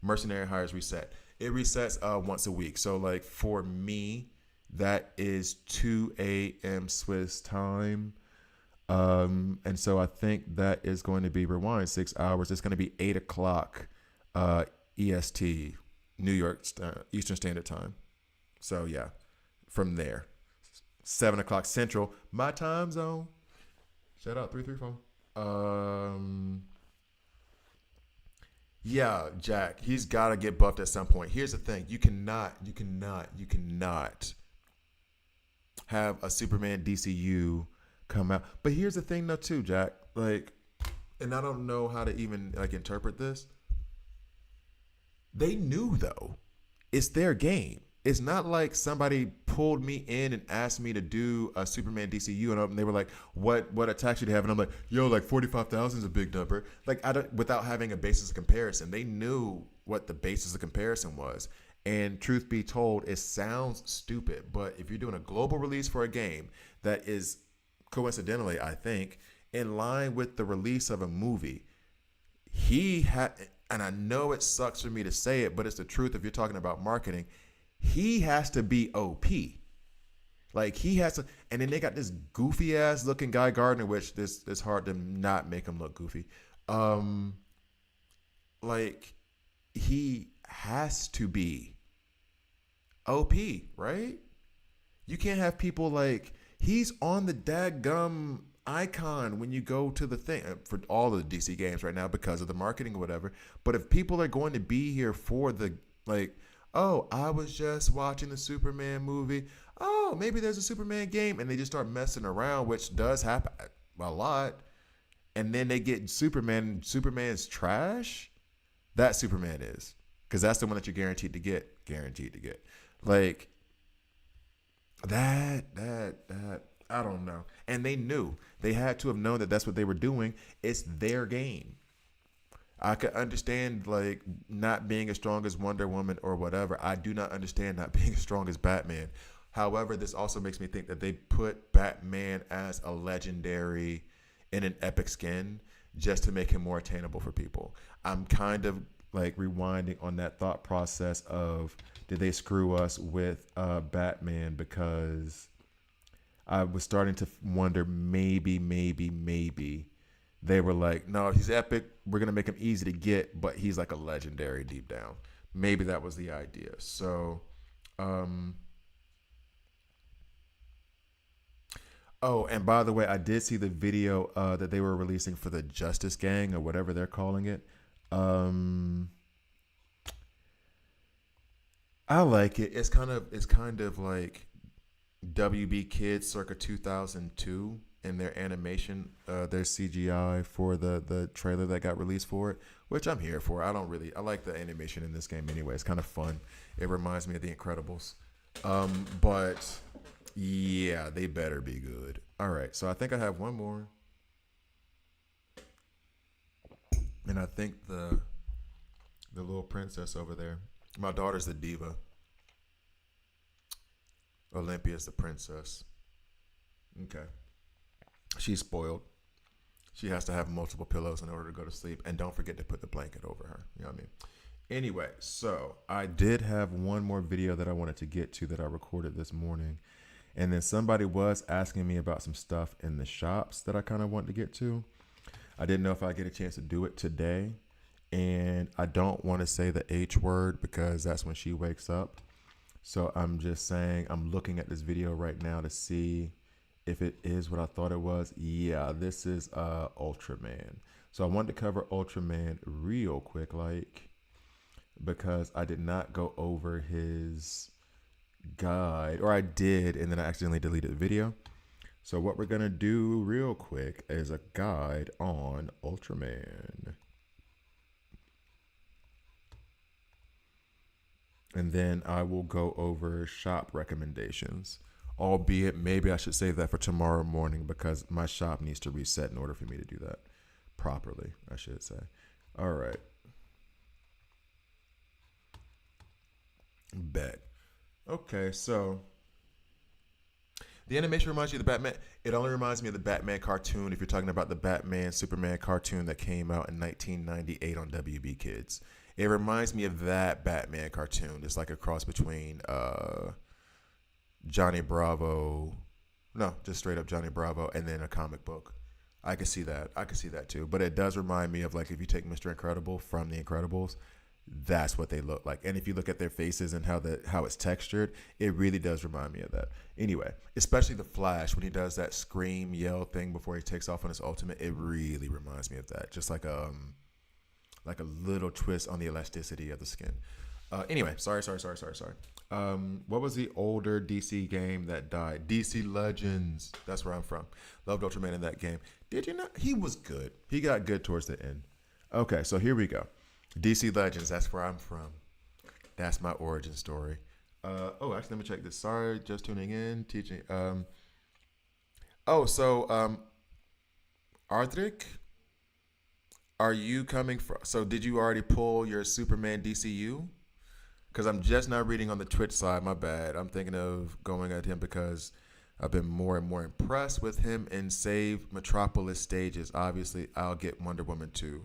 Speaker 1: mercenary hires reset? It resets once a week. So like for me, that is 2 a.m. Swiss time. And so I think that is going to be rewind 6 hours. It's going to be 8 o'clock EST. New York Eastern Standard Time. So yeah, from there, 7 o'clock Central, my time zone. Shout out 334. Yeah, Jack, he's got to get buffed at some point. Here's the thing: you cannot have a Superman DCU come out. But here's the thing, though, too, Jack. Like, and I don't know how to even like interpret this. They knew, though. It's their game. It's not like somebody pulled me in and asked me to do a Superman DCU, and they were like, "What attacks you to have?" And I'm like, "Yo, like 45,000 is a big number." Like without having a basis of comparison, they knew what the basis of comparison was. And truth be told, it sounds stupid, but if you're doing a global release for a game that is coincidentally, I think, in line with the release of a movie, he had. And I know it sucks for me to say it, but it's the truth if you're talking about marketing. He has to be OP. Like he has to, and then they got this goofy ass looking Guy Gardner, which this is hard to not make him look goofy. Like he has to be OP, right? You can't have people like he's on the dadgum icon when you go to the thing for all of the DC games right now because of the marketing or whatever. But if people are going to be here for the like, oh, I was just watching the Superman movie. Oh, maybe there's a Superman game, and they just start messing around, which does happen a lot. And then they get Superman. Superman's trash. That Superman is, because that's the one that you're guaranteed to get. Like that. I don't know. And they knew. They had to have known that that's what they were doing. It's their game. I could understand like not being as strong as Wonder Woman or whatever. I do not understand not being as strong as Batman. However, this also makes me think that they put Batman as a legendary in an epic skin just to make him more attainable for people. I'm kind of like rewinding on that thought process of did they screw us with Batman, because I was starting to wonder maybe they were like, no, he's epic. We're gonna make him easy to get, but he's like a legendary deep down. Maybe that was the idea. So, oh, and by the way, I did see the video that they were releasing for the Justice Gang or whatever they're calling it. Um, I like it. It's kind of like WB Kids circa 2002 in their animation, their CGI for the trailer that got released for it, which I'm here for. I like the animation in this game anyway. It's kind of fun. It reminds me of The Incredibles. But yeah, they better be good. All right, so I think I have one more, and I think the little princess over there. My daughter's the diva. Olympia's the princess. Okay. She's spoiled. She has to have multiple pillows in order to go to sleep. And don't forget to put the blanket over her. You know what I mean? Anyway, so I did have one more video that I wanted to get to that I recorded this morning. And then somebody was asking me about some stuff in the shops that I kind of wanted to get to. I didn't know if I'd get a chance to do it today. And I don't want to say the H word because that's when she wakes up. So I'm just saying, I'm looking at this video right now to see if it is what I thought it was. Yeah, this is Ultraman. So I wanted to cover Ultraman real quick, like, because I did not go over his guide, or I did, and then I accidentally deleted the video. So what we're gonna do real quick is a guide on Ultraman. And then I will go over shop recommendations. Albeit, maybe I should save that for tomorrow morning because my shop needs to reset in order for me to do that properly, I should say. All right. Bet. Okay, so the animation reminds you of the Batman. It only reminds me of the Batman cartoon if you're talking about the Batman Superman cartoon that came out in 1998 on WB Kids. It reminds me of that Batman cartoon. It's like a cross between Johnny Bravo, no, just straight up Johnny Bravo, and then a comic book. I can see that. I can see that too. But it does remind me of, like, if you take Mr. Incredible from The Incredibles, that's what they look like. And if you look at their faces and how it's textured, it really does remind me of that. Anyway, especially the Flash when he does that scream yell thing before he takes off on his ultimate, it really reminds me of that. Just like a little twist on the elasticity of the skin. Anyway, sorry. What was the older DC game that died? DC Legends. That's where I'm from. Loved Ultraman in that game. Did you not? He was good. He got good towards the end. Okay, so here we go. DC Legends. That's where I'm from. That's my origin story. Actually, let me check this. Sorry, just tuning in, teaching. Ardrick, are you coming from? So, did you already pull your Superman DCU? Because I'm just not reading on the Twitch side. My bad. I'm thinking of going at him because I've been more and more impressed with him in Save Metropolis stages. Obviously, I'll get Wonder Woman 2.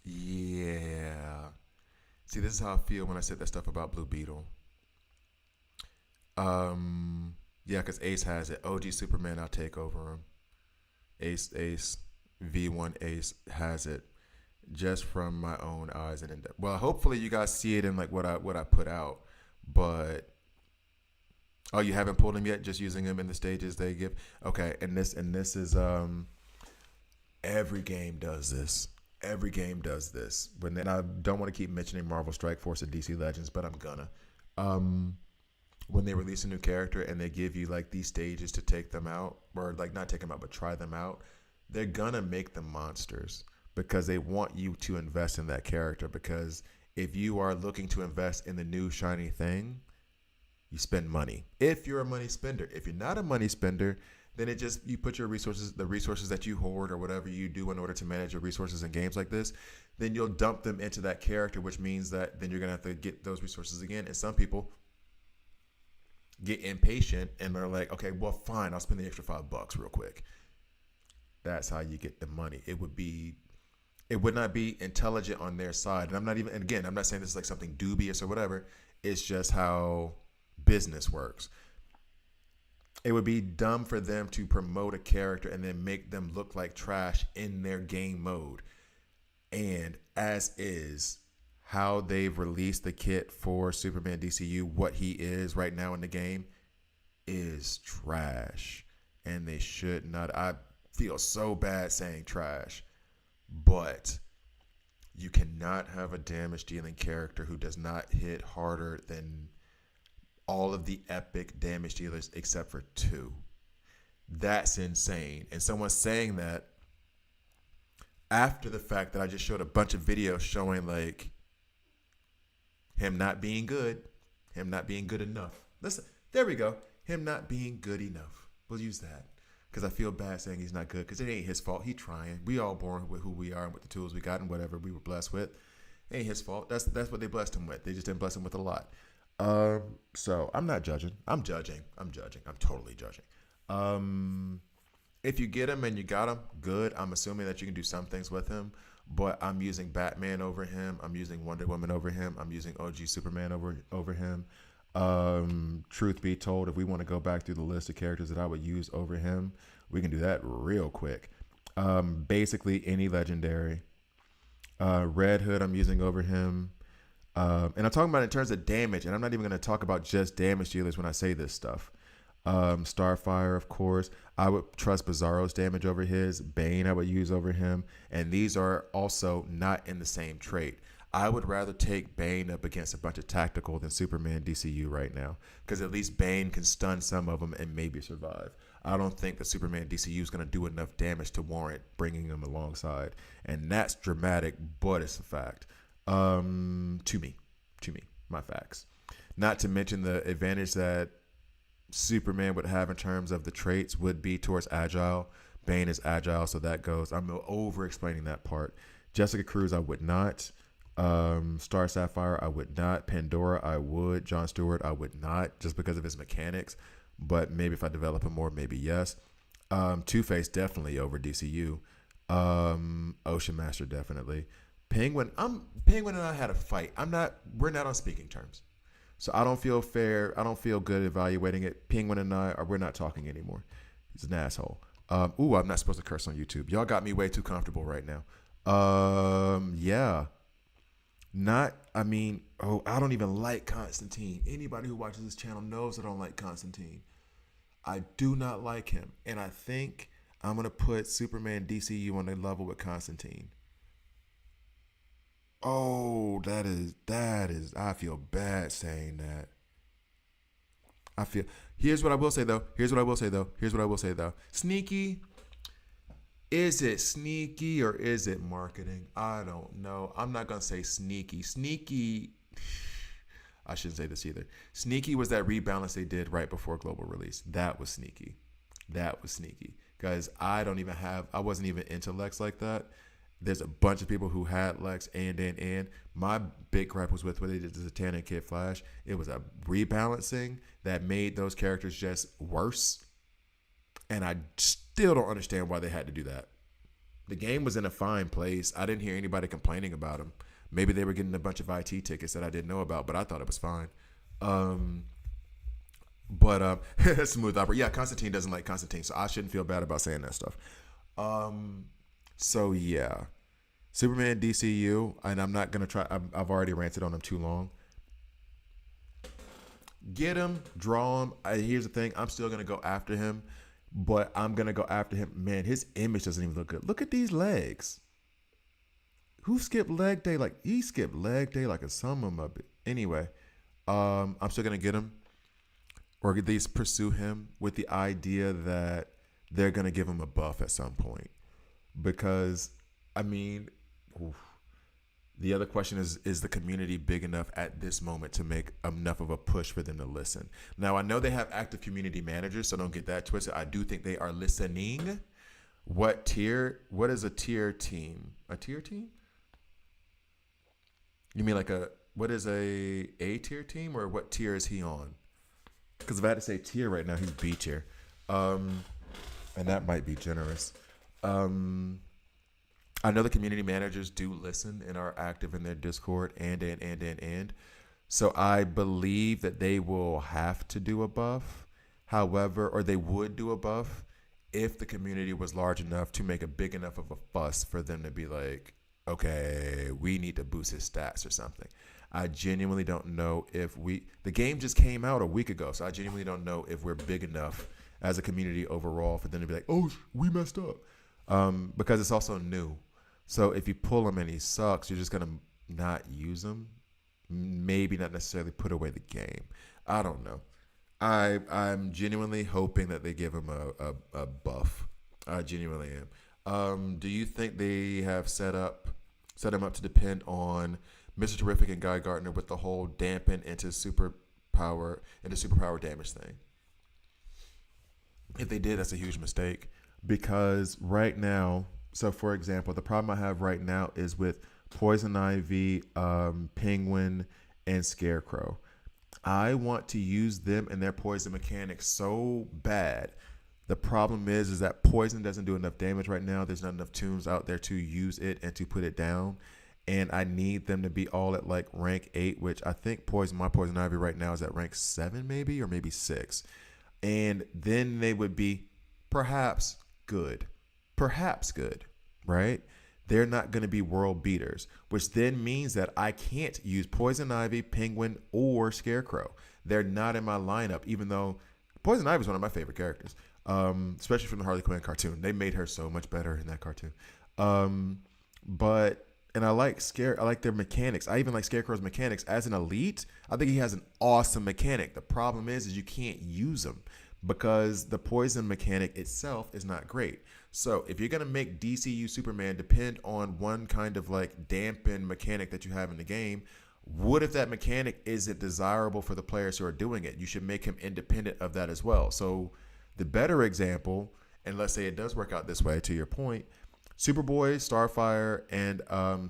Speaker 1: Yeah. See, this is how I feel when I said that stuff about Blue Beetle. Yeah, because Ace has it. OG Superman, I'll take over him. Ace, V1 Ace has it. Just from my own eyes and well, hopefully you guys see it in like what I put out. But you haven't pulled him yet, just using him in the stages they give. Okay, and this is every game does this. Every game does this. And I don't want to keep mentioning Marvel Strike Force and DC Legends, but I'm gonna. When they release a new character and they give you like these stages to take them out, or like not take them out, but try them out, they're gonna make them monsters. Because they want you to invest in that character. Because if you are looking to invest in the new shiny thing, you spend money. If you're a money spender. If you're not a money spender, then it just, you put your resources, the resources that you hoard or whatever you do in order to manage your resources in games like this, then you'll dump them into that character, which means that then you're gonna have to get those resources again. And some people get impatient and they're like, okay, well, fine, I'll spend the extra $5 real quick. That's how you get the money. It would not be intelligent on their side. And I'm not even, and again, I'm not saying this is like something dubious or whatever. It's just how business works. It would be dumb for them to promote a character and then make them look like trash in their game mode. And as is how they've released the kit for Superman DCU, what he is right now in the game is trash. And they should not. I feel so bad saying trash. But you cannot have a damage dealing character who does not hit harder than all of the epic damage dealers except for 2. That's insane. And someone's saying that after the fact that I just showed a bunch of videos showing like him not being good, him not being good enough. Listen, there we go. Him not being good enough. We'll use that. Because I feel bad saying he's not good, because it ain't his fault. He trying. We all born with who we are and with the tools we got and whatever we were blessed with. It ain't his fault. That's what they blessed him with. They just didn't bless him with a lot. So I'm not judging. I'm judging. I'm totally judging. If you get him and you got him, good. I'm assuming that you can do some things with him. But I'm using Batman over him. I'm using Wonder Woman over him. I'm using OG Superman over him. Truth be told, if we want to go back through the list of characters that I would use over him, we can do that real quick. Basically any legendary. Red Hood I'm using over him. And I'm talking about in terms of damage, and I'm not even going to talk about just damage dealers when I say this stuff. Starfire, of course. I would trust Bizarro's damage over his. Bane I would use over him. And these are also not in the same trait. I would rather take Bane up against a bunch of tactical than Superman DCU right now, because at least Bane can stun some of them and maybe survive. I don't think the Superman DCU is going to do enough damage to warrant bringing him alongside, and that's dramatic, but it's a fact. To me, my facts. Not to mention the advantage that Superman would have in terms of the traits would be towards agile. Bane is agile, so that goes. I'm over explaining that part. Jessica Cruz, I would not. Star Sapphire, I would not. Pandora, I would. Jon Stewart, I would not, just because of his mechanics. But maybe if I develop him more, maybe yes. Two-Face, definitely over DCU. Ocean Master, definitely. Penguin and I had a fight. We're not on speaking terms. So I don't feel fair. I don't feel good evaluating it. Penguin and we're not talking anymore. He's an asshole. I'm not supposed to curse on YouTube. Y'all got me way too comfortable right now. Yeah. I don't even like Constantine. Anybody who watches this channel knows I don't like Constantine. I do not like him. And I think I'm going to put Superman DCU on a level with Constantine. Oh, that is, I feel bad saying that. Here's what I will say though. Sneaky. Is it sneaky or is it marketing? I don't know. I'm not going to say sneaky. I shouldn't say this either. Sneaky was that rebalance they did right before global release. That was sneaky. Because I wasn't even into Lex like that. There's a bunch of people who had Lex and. My big gripe was with what they did to Zatanna and Kid Flash. It was a rebalancing that made those characters just worse. And I still don't understand why they had to do that. The game was in a fine place. I didn't hear anybody complaining about them. Maybe they were getting a bunch of IT tickets that I didn't know about, but I thought it was fine. Smooth opera. Yeah, Constantine doesn't like Constantine, so I shouldn't feel bad about saying that stuff. So yeah, Superman DCU, and I'm not gonna try. I've already ranted on him too long. Get him, draw him. Here's the thing: I'm still gonna go after him, but I'm gonna go after him. Man, his image doesn't even look good. Look at these legs. Who skipped leg day? Like he skipped leg day like a sum of a bit. Anyway, I'm still gonna get him, or at least pursue him with the idea that they're gonna give him a buff at some point. Because, I mean, The other question is the community big enough at this moment to make enough of a push for them to listen? Now, I know they have active community managers, so don't get that twisted. I do think they are listening. What is a tier team? A tier team? You mean like what is a tier team, or what tier is he on? Because if I had to say tier right now, he's B tier. And that might be generous. I know the community managers do listen and are active in their Discord and. So I believe that they will have to do a buff. However, or they would do a buff if the community was large enough to make a big enough of a fuss for them to be like, okay, we need to boost his stats or something. I genuinely don't know if the game just came out a week ago, so I genuinely don't know if we're big enough as a community overall for them to be like, oh, we messed up. Because it's also new. So if you pull him and he sucks, you're just going to not use him. Maybe not necessarily put away the game. I don't know. I'm genuinely hoping that they give him a buff. I genuinely am. Do you think they have set him up to depend on Mr. Terrific and Guy Gardner with the whole dampen into superpower damage thing? If they did, that's a huge mistake. Because right now, so for example, the problem I have right now is with Poison Ivy, Penguin, and Scarecrow. I want to use them and their poison mechanics so bad. The problem is that poison doesn't do enough damage right now. There's not enough tunes out there to use it and to put it down. And I need them to be all at like rank 8, which I think my Poison Ivy right now is at rank 7 maybe, or maybe 6. And then they would be perhaps good, right? They're not going to be world beaters, which then means that I can't use Poison Ivy, Penguin, or Scarecrow. They're not in my lineup, even though Poison Ivy is one of my favorite characters, especially from the Harley Quinn cartoon. They made her so much better in that cartoon. And I like their mechanics. I even like Scarecrow's mechanics as an elite. I think he has an awesome mechanic. The problem is you can't use him because the poison mechanic itself is not great. So if you're going to make DCU Superman depend on one kind of like dampen mechanic that you have in the game, what if that mechanic isn't desirable for the players who are doing it? You should make him independent of that as well. So the better example, and let's say it does work out this way to your point, Superboy, Starfire, and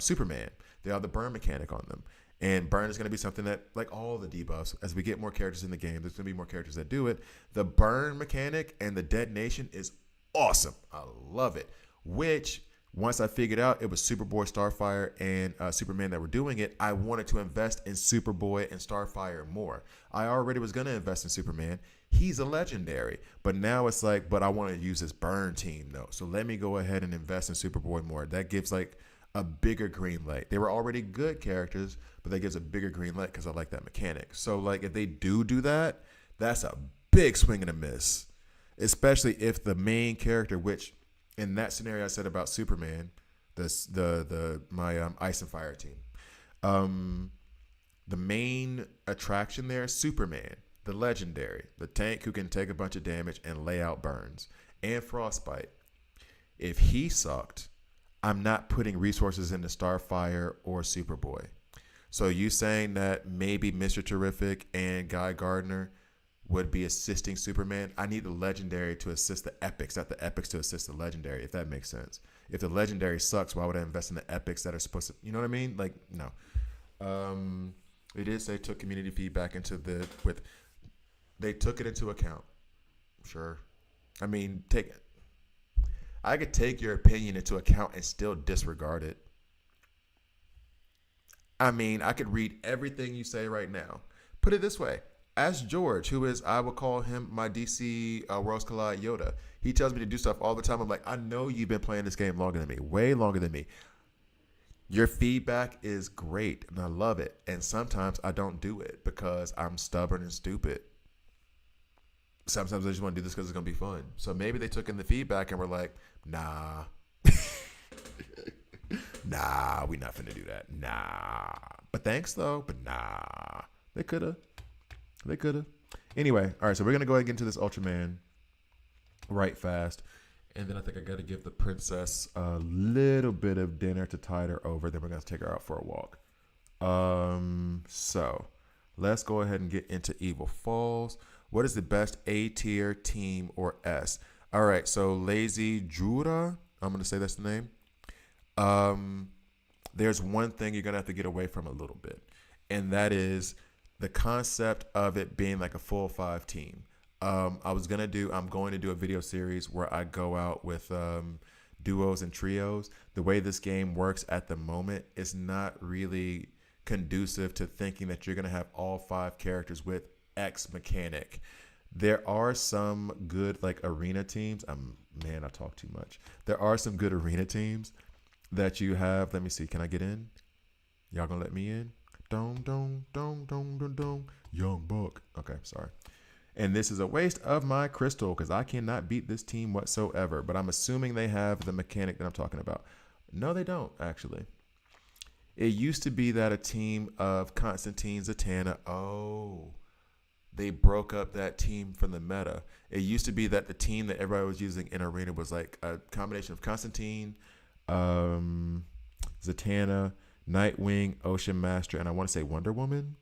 Speaker 1: Superman, they have the burn mechanic on them. And burn is going to be something that, like all the debuffs, as we get more characters in the game, there's going to be more characters that do it. The burn mechanic and the detonation is awesome. I love it. Which, once I figured out it was Superboy, Starfire, and Superman that were doing it, I wanted to invest in Superboy and Starfire more. I already was going to invest in Superman. He's a legendary. But now it's like, but I want to use this burn team, though. So let me go ahead and invest in Superboy more. That gives, like, a bigger green light. They were already good characters, but that gives a bigger green light because I like that mechanic. So, like, if they do that, that's a big swing and a miss. Especially if the main character, which in that scenario I said about Superman, my Ice and Fire team, the main attraction there is Superman, the legendary, the tank who can take a bunch of damage and lay out burns, and Frostbite. If he sucked, I'm not putting resources into Starfire or Superboy. So you saying that maybe Mr. Terrific and Guy Gardner would be assisting Superman? I need the legendary to assist the epics, not the epics to assist the legendary, if that makes sense. If the legendary sucks, why would I invest in the epics that are supposed to, you know what I mean? Like, no. They did say took community feedback they took it into account. Sure. I mean, I could take your opinion into account and still disregard it. I mean, I could read everything you say right now. Put it this way. Ask George, who is, I would call him my DC Worlds Collide Yoda. He tells me to do stuff all the time. I'm like, I know you've been playing this game longer than me, way longer than me. Your feedback is great, and I love it. And sometimes I don't do it because I'm stubborn and stupid. Sometimes I just want to do this because it's going to be fun. So maybe they took in the feedback and were like, nah. Nah, we not finna do that. Nah. But thanks, though. But nah. They could have. Anyway, all right, so we're going to go ahead and get into this Ultraman right fast. And then I think I got to give the princess a little bit of dinner to tide her over. Then we're going to take her out for a walk. So let's go ahead and get into Evil Falls. What is the best A tier team or S? All right, so Lazy Jura, I'm going to say that's the name. There's one thing you're going to have to get away from a little bit, and that is the concept of it being like a full 5 team. I'm going to do a video series where I go out with duos and trios. The way this game works at the moment is not really conducive to thinking that you're going to have all 5 characters with X mechanic. There are some good like arena teams. I talk too much. There are some good arena teams that you have. Let me see. Can I get in? Y'all gonna let me in? Dong. Young Buck. Okay, sorry. And this is a waste of my crystal because I cannot beat this team whatsoever. But I'm assuming they have the mechanic that I'm talking about. No, they don't, actually. It used to be that a team of Constantine, Zatanna, they broke up that team from the meta. It used to be that the team that everybody was using in Arena was like a combination of Constantine, Zatanna, Nightwing, Ocean Master, and I want to say Wonder Woman.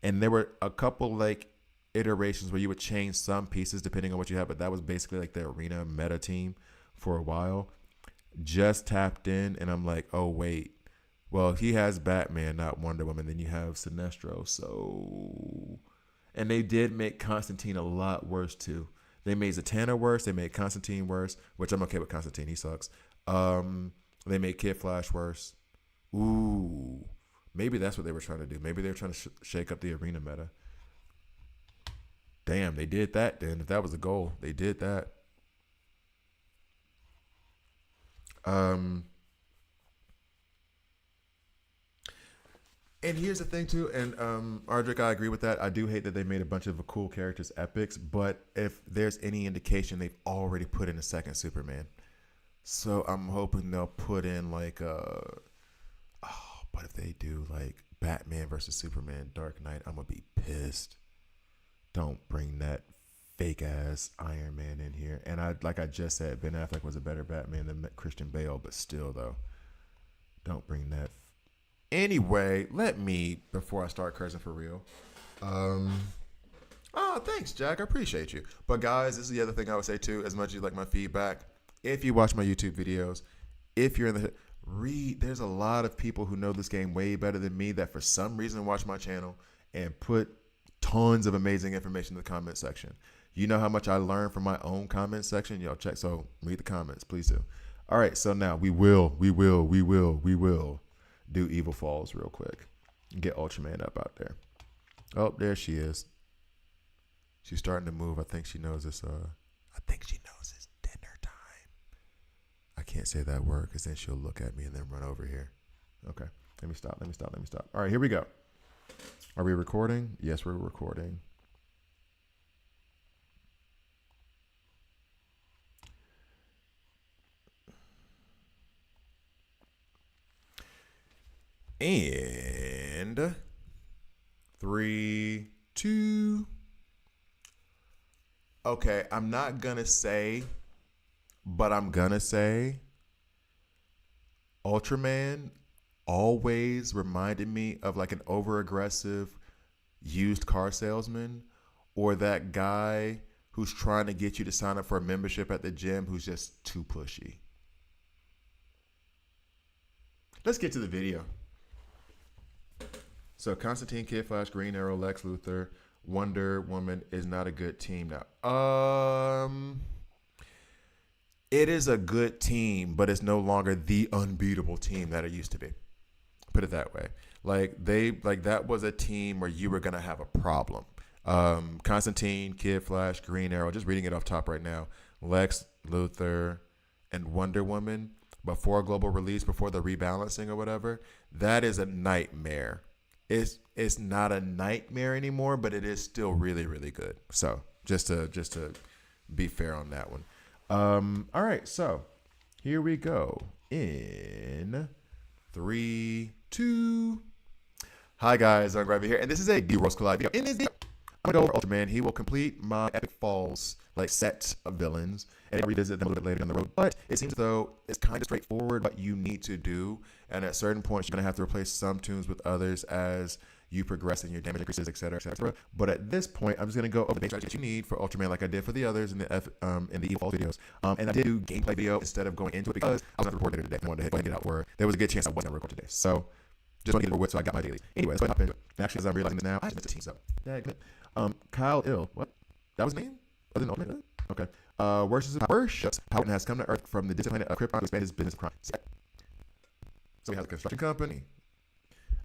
Speaker 1: And there were a couple like iterations where you would change some pieces depending on what you have, but that was basically like the Arena meta team for a while. Just tapped in, and I'm like, oh wait, well he has Batman, not Wonder Woman. Then you have Sinestro, so. And they did make Constantine a lot worse too. They made Zatanna worse. They made Constantine worse, which I'm okay with Constantine. He sucks. They made Kid Flash worse. Ooh, maybe that's what they were trying to do. Maybe they were trying to shake up the arena meta. Damn, they did that then. If that was the goal, they did that. And here's the thing too, and Ardrick, I agree with that. I do hate that they made a bunch of cool characters epics, but if there's any indication, they've already put in a second Superman. So I'm hoping they'll put in like but if they do like Batman versus Superman, Dark Knight, I'm gonna be pissed. Don't bring that fake ass Iron Man in here. And like I just said, Ben Affleck was a better Batman than Christian Bale, but still though, don't bring that. Anyway, before I start cursing for real. Thanks, Jack. I appreciate you. But guys, this is the other thing I would say too, as much as you like my feedback. If you watch my YouTube videos, if you're in there's a lot of people who know this game way better than me that for some reason watch my channel and put tons of amazing information in the comment section. You know how much I learn from my own comment section? Y'all check. So read the comments, please do. All right. So now we will do Evil Falls real quick. Get Ultraman up out there. Oh, there she is. She's starting to move. I think she knows it's dinner time. I can't say that word because then she'll look at me and then run over here. Okay. Let me stop. All right, here we go. Are we recording? Yes, we're recording. And 3, 2. Okay, I'm not gonna say, but I'm gonna say Ultraman always reminded me of like an over-aggressive used car salesman, or that guy who's trying to get you to sign up for a membership at the gym who's just too pushy. Let's get to the video. So Constantine, Kid Flash, Green Arrow, Lex Luthor, Wonder Woman is not a good team now. It is a good team, but it's no longer the unbeatable team that it used to be. Put it that way. That was a team where you were gonna have a problem. Constantine, Kid Flash, Green Arrow, just reading it off top right now. Lex Luthor and Wonder Woman before global release, before the rebalancing or whatever, that is a nightmare. It's not a nightmare anymore, but it is still really, really good. So just to be fair on that one. All right, so here we go. In 3, 2. Hi guys, I'm Gravy here, and this is a B-Roll Collide video. In this video, I'm gonna go over Ultraman. He will complete my Epic Falls like set of villains, and I'll revisit them a little bit later down the road. But it seems as though it's kind of straightforward what you need to do, and at certain points you're gonna have to replace some tunes with others as you progress in your damage increases, etc., etc. But at this point, I'm just gonna go over the base strategy that you need for Ultraman, like I did for the others in the Evil Falls videos. And I did do gameplay video instead of going into it because I was not recording it today. I wanted to go ahead and get out where there was a good chance I wasn't gonna record today. So just want to get it over with, so I got my dailies. Anyway, let's go ahead and hop into it. And actually, as I'm realizing this now, I just missed the teams up. Kyle Ill. What? That was his name? Other than Ultimate? Okay. Worships Power has come to Earth from the distant planet of Krypton to expand his business of crime. So he has a construction company.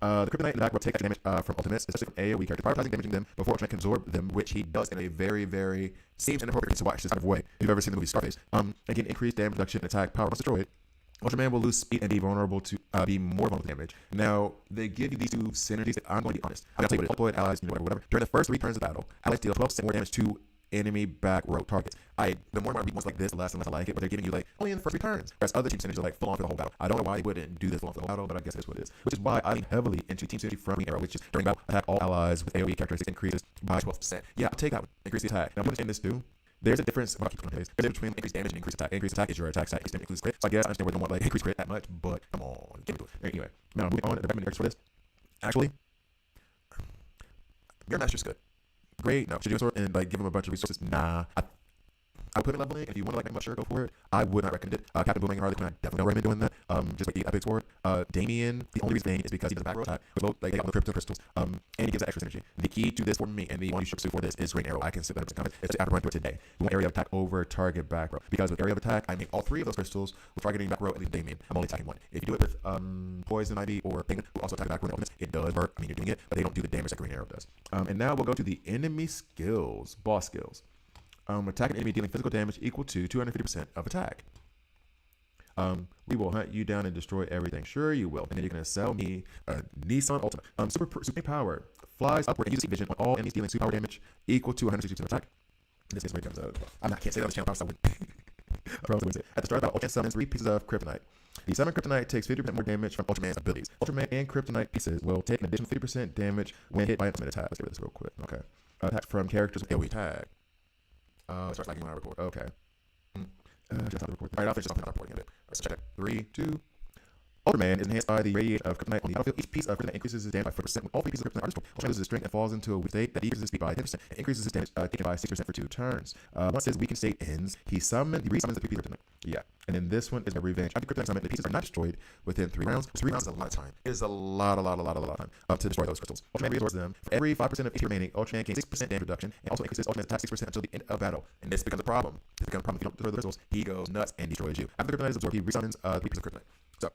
Speaker 1: The Kryptonite in the back will take extra damage from Ultimates, especially from AoE characters, prioritizing damaging them before Ultraman can absorb them, which he does in a very, very seems inappropriate to watch this kind of way. If you've ever seen the movie Scarface, again, increased damage reduction and attack power once destroyed. Ultraman will lose speed and be vulnerable to be more vulnerable to damage. Now, they give you these two synergies that I'm going to be honest. I'm going to tell you what it is. Deployed allies, whatever. During the first 3 turns of battle, allies deal 12% more damage to enemy back row targets. The more I read ones like this, the less and less I like it, but they're giving you like only in the first 3 turns. Whereas other team synergies are like full on for the whole battle. I don't know why they wouldn't do this full on for the whole battle, but I guess that's what it is. Which is why I lean heavily into team synergy from Green Arrow, which is during battle, attack all allies with AoE characteristics increases by 12%. Yeah, I'll take that one. Increase the attack. Now, I'm understanding this too. There's a difference. Well, there's a difference between increased damage and increased attack. Increased attack is your attack stat. Increased damage includes crit. So I guess I understand where they don't want like increased crit that much, but come on, give me it. Anyway, now moving on. The recommended for this. Actually, Mirror Master's good. Great. No, should you sort and like give him a bunch of resources? Nah. I would put it leveling. If you want to like make my shirt, go for it. I would not recommend it. Captain Boomerang and Harley Quinn, I definitely don't recommend doing that. Just like the epics for it. Damien, the only reason is because he does a back row attack with both like they got all the crypto crystals. And he gives that extra synergy. The key to this for me and the one you should pursue for this is Green Arrow. I can sit there and comment. It's I have to run through it today. You want area of attack over target back row. Because with area of attack, I make all 3 of those crystals with targeting back row and leave Damien. I'm only attacking one. If you do it with Poison Ivy or Penguin, who also attack back row elements, it does work. I mean, you're doing it, but they don't do the damage that Green Arrow does. And now we'll go to the enemy skills, boss skills. Attack an enemy dealing physical damage equal to 250% of attack. We will hunt you down and destroy everything. Sure you will. And then you're going to sell me a Nissan Ultima. Super power. Flies upward and uses vision on all enemies dealing super power damage equal to 160% of attack. This is where it comes out. Can't say that on this channel. I promise I wouldn't say it. At the start of battle, Ultraman summons 3 pieces of Kryptonite. The summoned Kryptonite takes 50% more damage from Ultraman's abilities. Ultraman and Kryptonite pieces will take an additional 50% damage when hit by an ultimate attack. Let's get rid of this real quick. Okay. Attack from characters with AoE tag. It starts lagging when I record. Okay. Just have to record. Alright, I'll finish this off without recording it. Let's check it. 3, 2. Ultraman is enhanced by the radiation of Kryptonite on the battlefield. Each piece of Kryptonite increases his damage by 4% when all 3 pieces of Kryptonite are destroyed. Ultraman loses his strength and falls into a weak state that decreases his speed by 10% and increases his damage taken by 6% for 2 turns. Once his weakened state ends, he resummons the 3 pieces of Kryptonite. Yeah. And then this one is my revenge. After Kryptonite summon, the pieces are not destroyed within 3 rounds. 3 rounds is a lot of time. It is a lot of time to destroy those crystals. Ultraman restores them. For every 5% of HP remaining, Ultraman gains 6% damage reduction and also increases Ultraman's attack 6% until the end of battle. And this becomes a problem. If you don't destroy the crystals, he goes nuts and destroys you. After the Kryptonite is absorbed, he resummons 3 pieces of Kryptonite. So,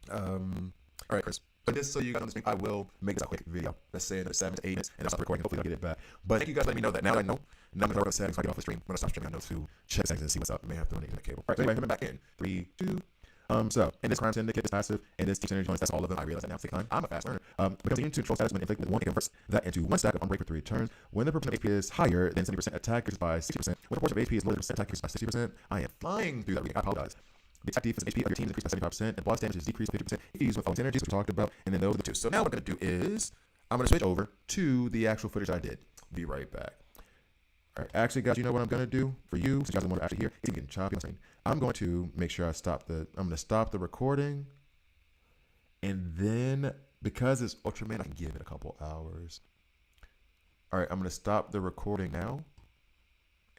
Speaker 1: all right, Chris. But just so you guys understand, I will make this a quick video. Let's say another 7 to 8 minutes, and I'll stop recording. Hopefully, I'll get it back. But thank you guys for letting me know that. Now that I know, now I'm going to work on settings when I get off the stream. When I stop streaming, I know to check settings and see what's up. I may have to run the internet cable. All right, so anyway, coming back in. 3, 2. So, in this crime syndicate, this passive, and this team synergy joints, that's all of them. I realize that now. Take time. I'm a fast learner. Because even to control status when inflicted with 1, it converts that into 1 stack of unbreak for 3 turns. When the proportion of AP is higher than 70%, attack increases by 60%. When the proportion of AP is lower than percent, attack increases by 60%. I am flying through that reading. I apologize. The attack defense and HP of your team is increased by 75%, and boss damage is decreased by 50% if you use one following synergies, which we talked about, and then those are the 2. So now what I'm going to do is, I'm going to switch over to the actual footage I did. Be right back. All right, actually, guys, you know what I'm going to do for you, since you guys are more actually here, it's getting choppy on screen. I'm going to make sure I'm going to stop the recording, and then, because it's Ultraman, I can give it a couple hours. All right, I'm going to stop the recording now.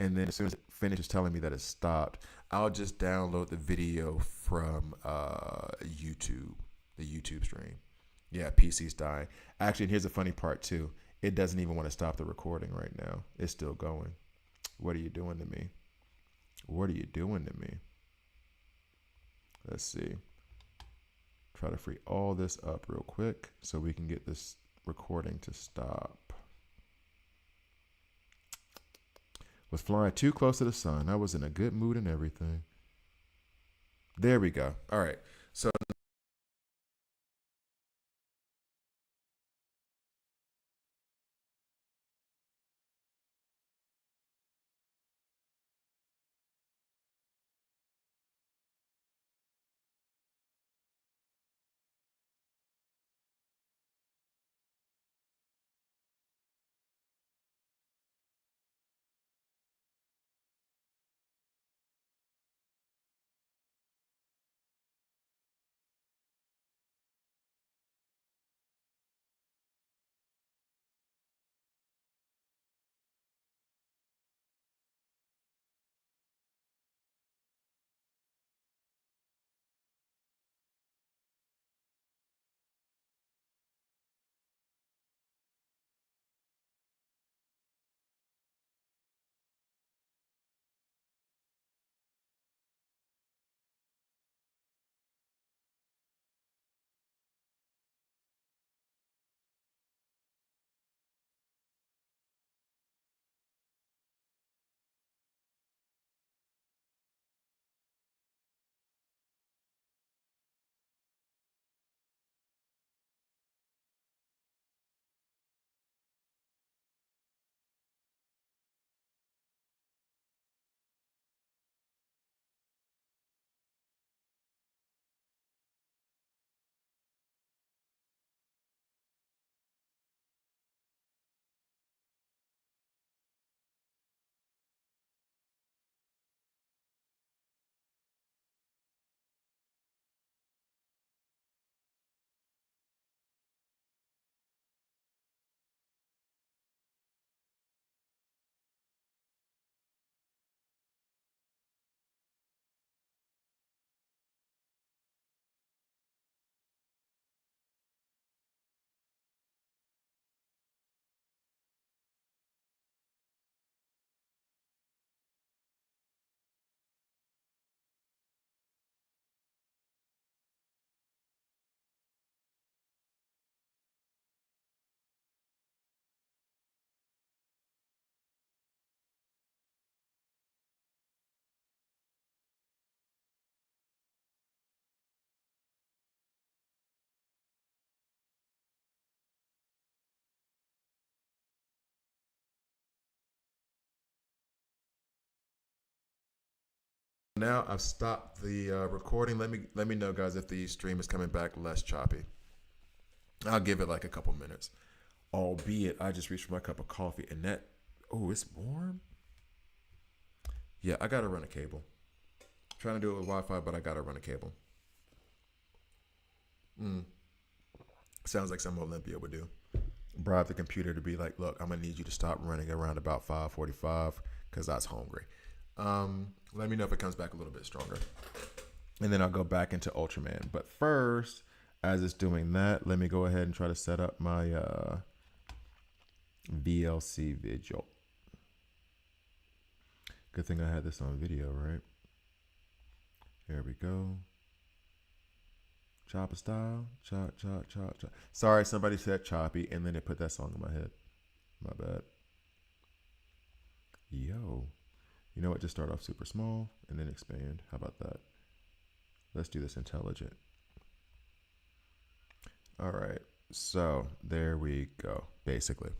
Speaker 1: And then as soon as it finishes telling me that it's stopped, I'll just download the video from YouTube, the YouTube stream. Yeah, PC's dying. Actually, and here's the funny part too. It doesn't even want to stop the recording right now. It's still going. What are you doing to me? What are you doing to me? Let's see. Try to free all this up real quick so we can get this recording to stop. Was flying too close to the sun. I was in a good mood and everything. There we go. All right. So Now I've stopped the recording. Let me know, guys, if the stream is coming back less choppy. I'll give it like a couple minutes. Albeit, I just reached for my cup of coffee, and that, oh, it's warm. Yeah, I gotta run a cable. Trying to do it with Wi-Fi, but I gotta run a cable. Sounds like something Olympia would do. Bribe the computer to be like, look, I'm gonna need you to stop running around about 5:45 because I was hungry. Let me know if it comes back a little bit stronger, and then I'll go back into Ultraman. But first, as it's doing that, let me go ahead and try to set up my VLC Vigil. Good thing I had this on video, right? Here we go. Chopper style. Chop, chop, chop, chop. Sorry, somebody said choppy, and then they put that song in my head. My bad. Yo. You know what? Just start off super small, and then expand. How about that? Let's do this intelligent. All right. So, there we go, basically.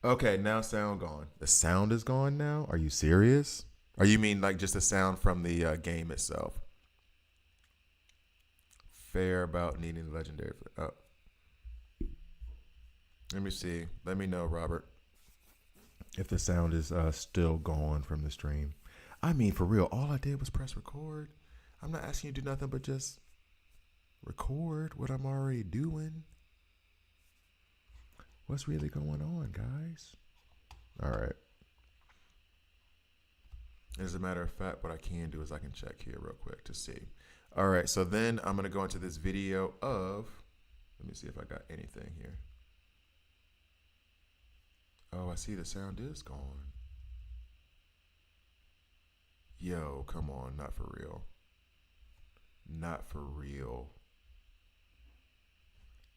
Speaker 1: Okay, now sound gone. The sound is gone now? Are you serious? Or you mean like just the sound from the game itself? Fair about needing the legendary. Oh. Let me see. Let me know, Robert, if the sound is still gone from the stream. I mean, for real, all I did was press record. I'm not asking you to do nothing but just record what I'm already doing. What's really going on, guys? All right. As a matter of fact, what I can do is I can check here real quick to see. All right, so then I'm going to go into this video of, let me see if I got anything here. Oh, I see the sound is gone. Yo, come on, not for real. Not for real.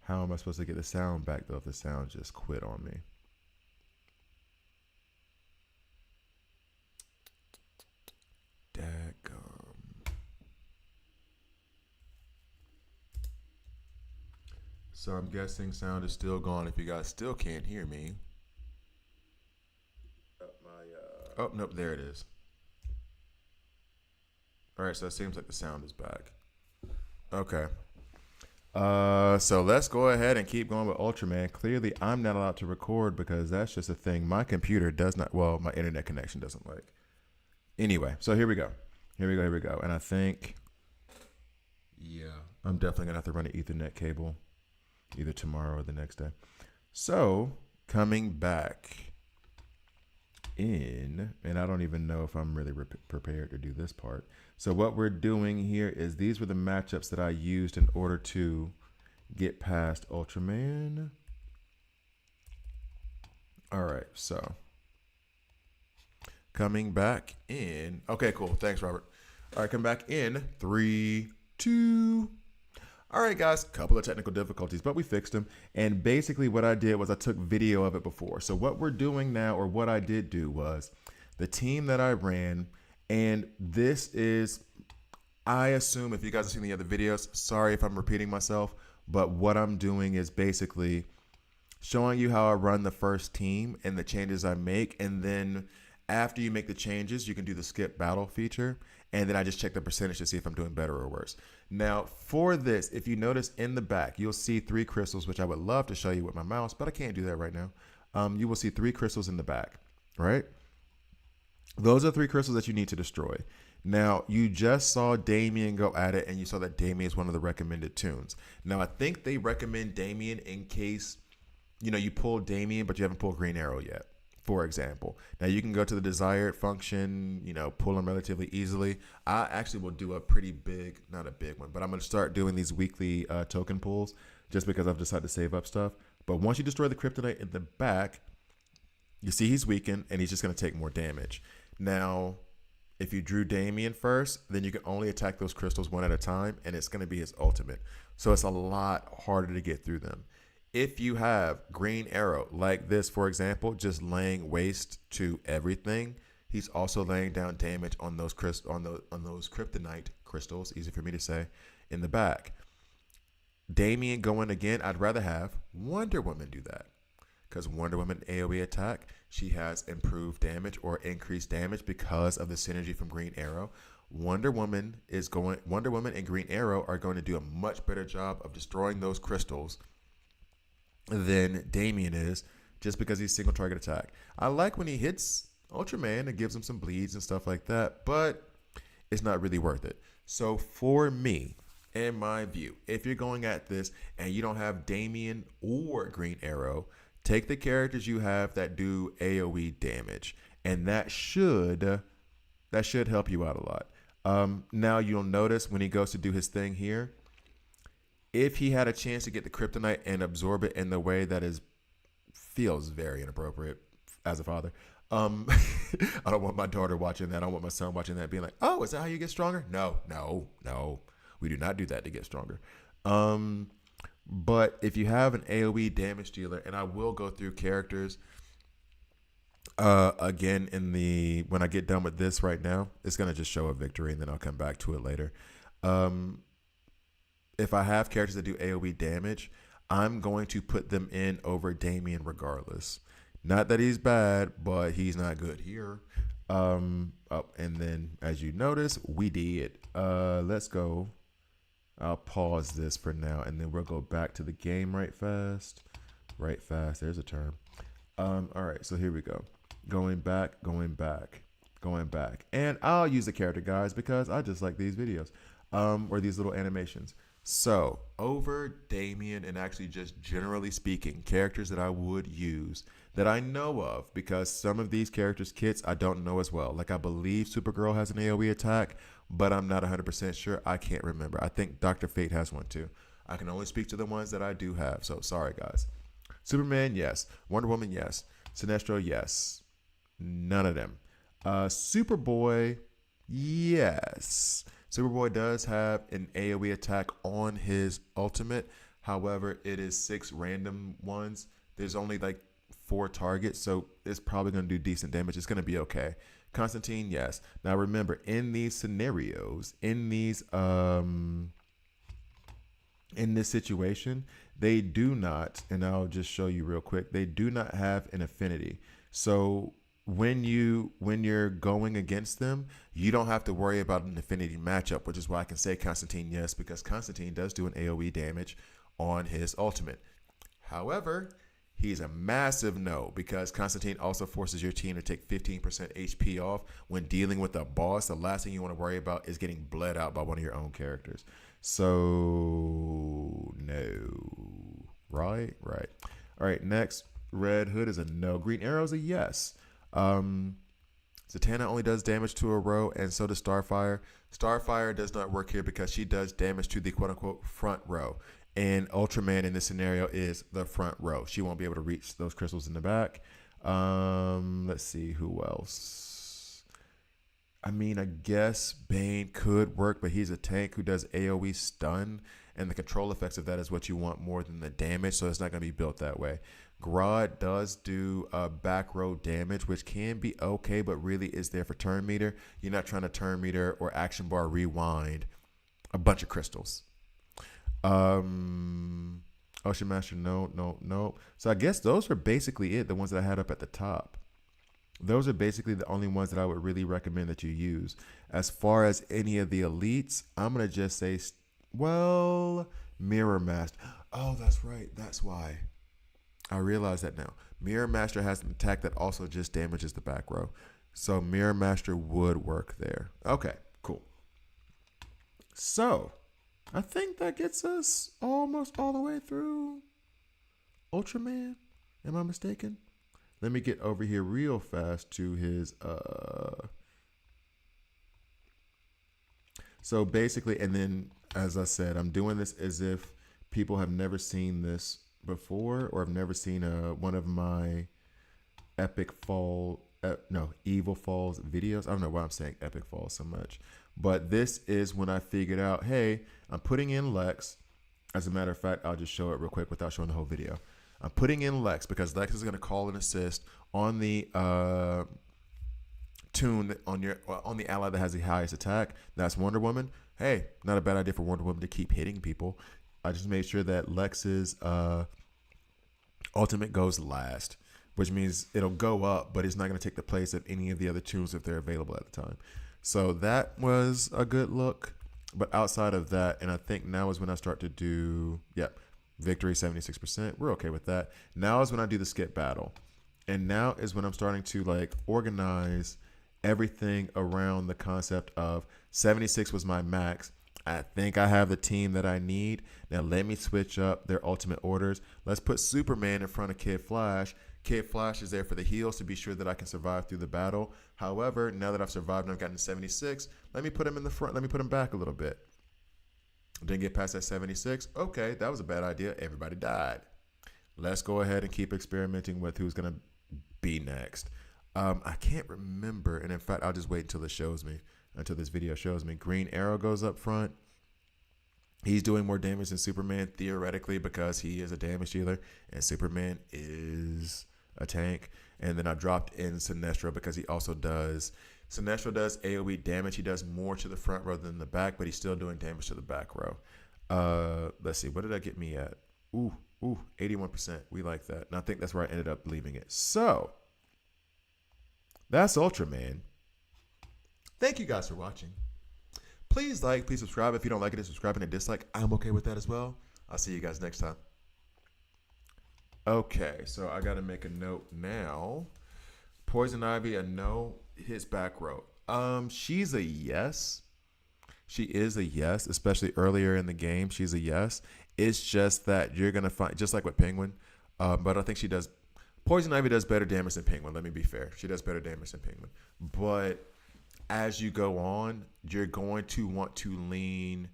Speaker 1: How am I supposed to get the sound back, though, if the sound just quit on me? Dadgum. So I'm guessing sound is still gone if you guys still can't hear me. Oh, nope, there it is. All right, so it seems like the sound is back. Okay. So let's go ahead and keep going with Ultraman. Clearly, I'm not allowed to record because that's just a thing my computer does not, well, my internet connection doesn't like. Anyway, so here we go. Here we go. And I think, yeah, I'm definitely going to have to run an Ethernet cable either tomorrow or the next day. So coming back in, and I don't even know if I'm really prepared to do this part. So what we're doing here is these were the matchups that I used in order to get past Ultraman. All right, so coming back in. Okay, cool. Thanks, Robert. All right, come back in. 3, 2. All right, guys, couple of technical difficulties, but we fixed them. And basically what I did was I took video of it before. So what we're doing now, or what I did do, was the team that I ran, and this is, I assume if you guys have seen the other videos, sorry if I'm repeating myself, but what I'm doing is basically showing you how I run the first team and the changes I make. And then after you make the changes, you can do the skip battle feature. And then I just check the percentage to see if I'm doing better or worse. Now, for this, if you notice in the back, you'll see 3 crystals, which I would love to show you with my mouse, but I can't do that right now. You will see 3 crystals in the back, right? Those are 3 crystals that you need to destroy. Now, you just saw Damien go at it, and you saw that Damien is one of the recommended tunes. Now, I think they recommend Damien in case, you pull Damien, but you haven't pulled Green Arrow yet, for example. Now, you can go to the desired function, pull them relatively easily. I actually will do a pretty big, not a big one, but I'm going to start doing these weekly token pulls just because I've decided to save up stuff. But once you destroy the kryptonite in the back, you see he's weakened, and he's just going to take more damage. Now, if you drew Damien first, then you can only attack those crystals one at a time, and it's going to be his ultimate. So it's a lot harder to get through them. If you have Green Arrow, like this, for example, just laying waste to everything, he's also laying down damage on those kryptonite crystals, easy for me to say, in the back. Damien going again, I'd rather have Wonder Woman do that. Because Wonder Woman AoE attack, she has improved damage or increased damage because of the synergy from Green Arrow. Wonder Woman and Green Arrow are going to do a much better job of destroying those crystals than Damian is, just because he's single target attack. I like when he hits Ultraman and gives him some bleeds and stuff like that, but it's not really worth it. So for me, in my view, if you're going at this and you don't have Damian or Green Arrow, take the characters you have that do AoE damage, and that should help you out a lot. Now you'll notice when he goes to do his thing here, if he had a chance to get the kryptonite and absorb it in the way that feels very inappropriate as a father. I don't want my daughter watching that. I don't want my son watching that being like, oh, is that how you get stronger? No. We do not do that to get stronger. But if you have an AoE damage dealer, and I will go through characters again when I get done with this right now, it's going to just show a victory and then I'll come back to it later. If I have characters that do AoE damage, I'm going to put them in over Damian regardless. Not that he's bad, but he's not good here. And then as you notice, we did. Let's go. I'll pause this for now, and then we'll go back to the game right fast. Right fast. There's a term. All right, so here we go. Going back. And I'll use the character guides because I just like these videos or these little animations. So over Damian, and actually just generally speaking, characters that I would use that I know of, because some of these characters' kits I don't know as well. Like I believe Supergirl has an AoE attack, but I'm not 100% sure. I can't remember. I think Dr. Fate has one too. I can only speak to the ones that I do have. So sorry, guys. Superman, yes. Wonder Woman, yes. Sinestro, yes. None of them. Superboy, yes. Superboy does have an AoE attack on his ultimate. However, it is 6 random ones. There's only like 4 targets, so it's probably going to do decent damage. It's going to be okay. Constantine, yes. Now remember, in these scenarios, in this situation, they do not, and I'll just show you real quick, they do not have an affinity. So when you're going against them, you don't have to worry about an affinity matchup, which is why I can say Constantine yes, because Constantine does do an AoE damage on his ultimate. However, he's a massive no, because Constantine also forces your team to take 15% HP off when dealing with a boss. The last thing you want to worry about is getting bled out by one of your own characters. So no. Right. All right, next. Red Hood is a no. Green Arrow's a yes. Zatanna only does damage to a row, and so does Starfire. Starfire does not work here because she does damage to the quote-unquote front row. And Ultraman in this scenario is the front row. She won't be able to reach those crystals in the back. Let's see, who else? I mean, I guess Bane could work, but he's a tank who does AoE stun, and the control effects of that is what you want more than the damage, so it's not going to be built that way. Grodd does do back row damage, which can be okay, but really is there for turn meter. You're not trying to turn meter or action bar rewind a bunch of crystals. Ocean Master, no. So I guess those are basically it, the ones that I had up at the top. Those are basically the only ones that I would really recommend that you use. As far as any of the elites, I'm going to just say, well, Mirror Master. Oh, that's right. That's why. I realize that now. Mirror Master has an attack that also just damages the back row. So Mirror Master would work there. Okay, cool. So I think that gets us almost all the way through Ultraman. Am I mistaken? Let me get over here real fast to his So basically, and then as I said, I'm doing this as if people have never seen this before, or have never seen one of my Evil Falls videos. I don't know why I'm saying Epic Falls so much, but this is when I figured out, hey, I'm putting in Lex. As a matter of fact, I'll just show it real quick without showing the whole video. I'm putting in Lex because Lex is going to call an assist on the tune on the ally that has the highest attack. That's Wonder Woman. Hey, not a bad idea for Wonder Woman to keep hitting people. I just made sure that Lex's ultimate goes last. which means it'll go up, but it's not going to take the place of any of the other tunes if they're available at the time. So that was a good look. But outside of that, and I think now is when I start to do, victory 76%. We're okay with that. Now is when I do the skip battle. And now is when I'm starting to like organize everything around the concept of 76 was my max. I think I have the team that I need. Now let me switch up their ultimate orders. Let's put Superman in front of Kid Flash. Kid Flash is there for the heals to be sure that I can survive through the battle. However, now that I've survived and I've gotten to 76, let me put him in the front. Let me put him back a little bit. Didn't get past that 76. Okay, that was a bad idea. Everybody died. Let's go ahead and keep experimenting with who's going to be next. I can't remember. And in fact, I'll just wait until this video shows me. Green Arrow goes up front. He's doing more damage than Superman theoretically because he is a damage dealer and Superman is a tank. And then I dropped in Sinestro because Sinestro does AoE damage. He does more to the front row than the back, but he's still doing damage to the back row. Let's see. What did that get me at? Ooh, 81%. We like that. And I think that's where I ended up leaving it. So that's Ultraman. Thank you guys for watching. Please like, please subscribe. If you don't like it, subscribe and a dislike. I'm okay with that as well. I'll see you guys next time. Okay, so I got to make a note now. Poison Ivy, a no. Hits back row. She's a yes. She is a yes, especially earlier in the game. She's a yes. It's just that you're gonna find, just like with Penguin, but I think she does. Poison Ivy does better damage than Penguin. Let me be fair. She does better damage than Penguin. But as you go on, you're going to want to lean.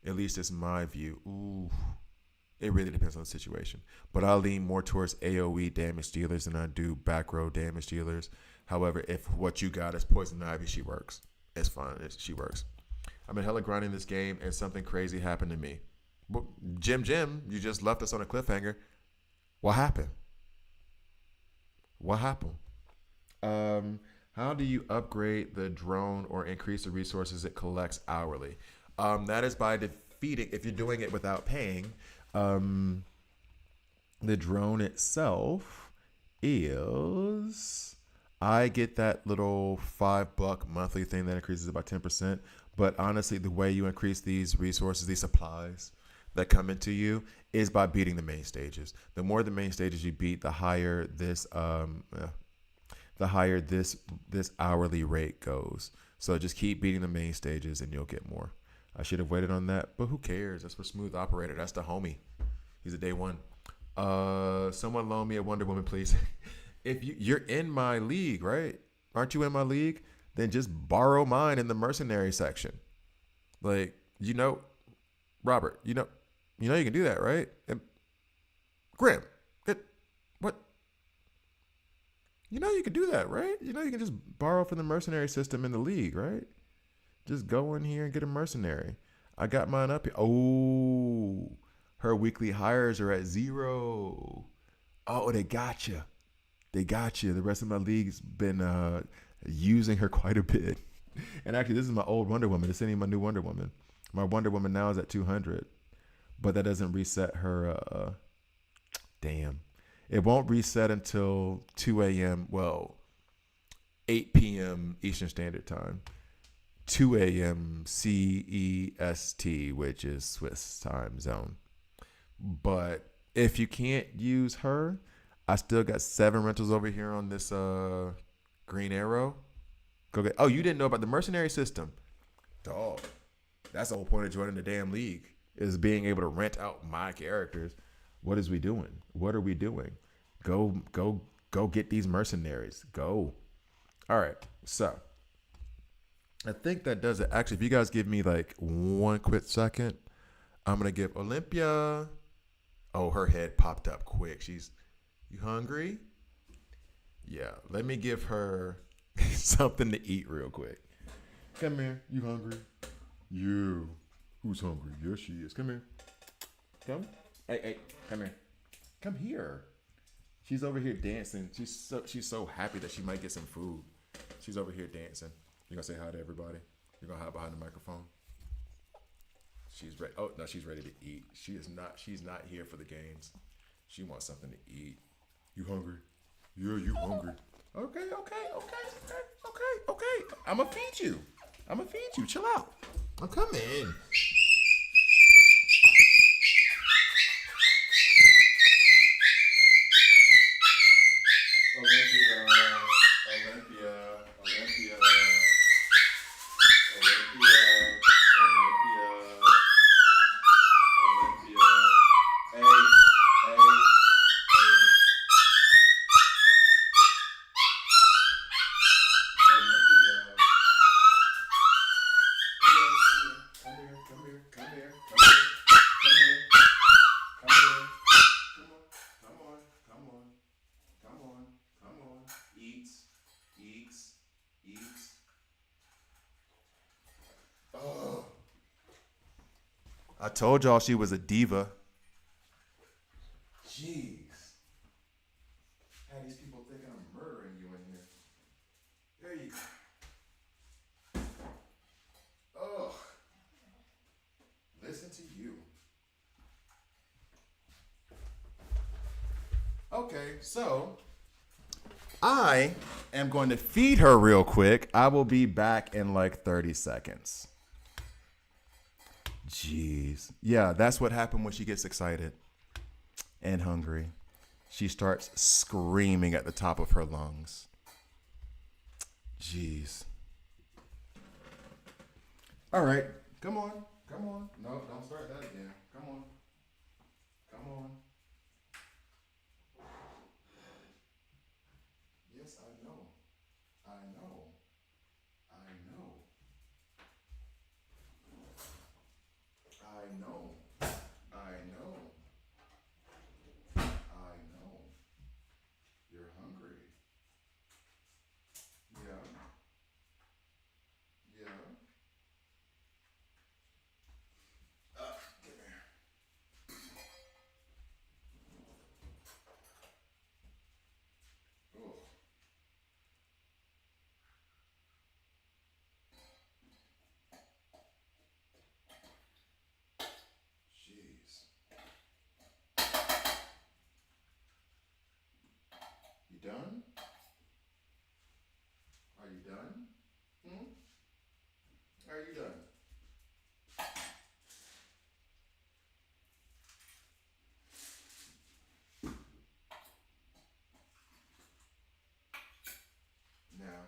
Speaker 1: At least it's my view. Ooh. It really depends on the situation. But I lean more towards AoE damage dealers than I do back row damage dealers. However, if what you got is Poison Ivy, she works. It's fine. She works. I've been hella grinding this game, and something crazy happened to me. Jim, you just left us on a cliffhanger. What happened? How do you upgrade the drone or increase the resources it collects hourly? That is by defeating, if you're doing it without paying, the drone itself is, I get that little $5 monthly thing that increases it by 10%. But honestly, the way you increase these resources, these supplies that come into you, is by beating the main stages. The more the main stages you beat, the higher this this hourly rate goes. So just keep beating the main stages and you'll get more. I should have waited on that, but who cares? That's for Smooth Operator. That's the homie. He's a day one. Someone loan me a Wonder Woman, please. If you're in my league, right? Aren't you in my league? Then just borrow mine in the mercenary section. Like, Robert, you can do that, right? And Grim, what? You can do that, right? You can just borrow from the mercenary system in the league, right? Just go in here and get a mercenary. I got mine up here. Oh, her weekly hires are at 0. Oh, they got you. The rest of my league's been using her quite a bit. And actually, this is my old Wonder Woman. This ain't my new Wonder Woman. My Wonder Woman now is at 200. But that doesn't reset her. Damn. It won't reset until 2 a.m. Well, 8 p.m. Eastern Standard Time. 2 a.m. CEST, which is Swiss time zone. But if you can't use her, I still got 7 rentals over here on this Green Arrow. Go get. Oh, you didn't know about the mercenary system? Dog. That's the whole point of joining the damn league, is being able to rent out my characters. What is we doing? What are we doing? Go get these mercenaries. Go. All right. So I think that does it. Actually, if you guys give me like one quick second, I'm going to give Olympia. Oh, her head popped up quick. You hungry? Yeah. Let me give her something to eat real quick. Come here. You hungry? You. Who's hungry? Yes, she is. Come here. Come. Hey, come here. Come here. She's over here dancing. She's so happy that she might get some food. She's over here dancing. You gonna say hi to everybody? You're gonna hide behind the microphone? She's ready. Oh no, she's ready to eat. She's not here for the games. She wants something to eat. You hungry?
Speaker 2: Yeah, you hungry. Okay, okay, okay, okay, okay, okay. I'ma feed you. I'ma feed you. Chill out. I'm coming. Olympia, Olympia, Olympia, Olympia, Olympia, Olympia. Hey, hey, hey. Olympia. Come here, come here, come here, come here, come here, come here. Come on, come on, come on, come on. Eats, eats, eats. Oh. I told y'all she was a diva. Jeez. Had these people thinking I'm murdering you in here. There you go. Oh. Listen to you. Okay, so I am going to feed her real quick. I will be back in like 30 seconds. Jeez. Yeah, that's what happened when she gets excited and hungry. She starts screaming at the top of her lungs. Jeez. All right. Come on. Come on. No, don't start that again. Come on. Come on. Yes, I know. I know. I know. I know. I know. I know. You're hungry. Yeah. Yeah. Come here. Oh. Jeez. You done? Are you done? Hmm? Are you done? Now.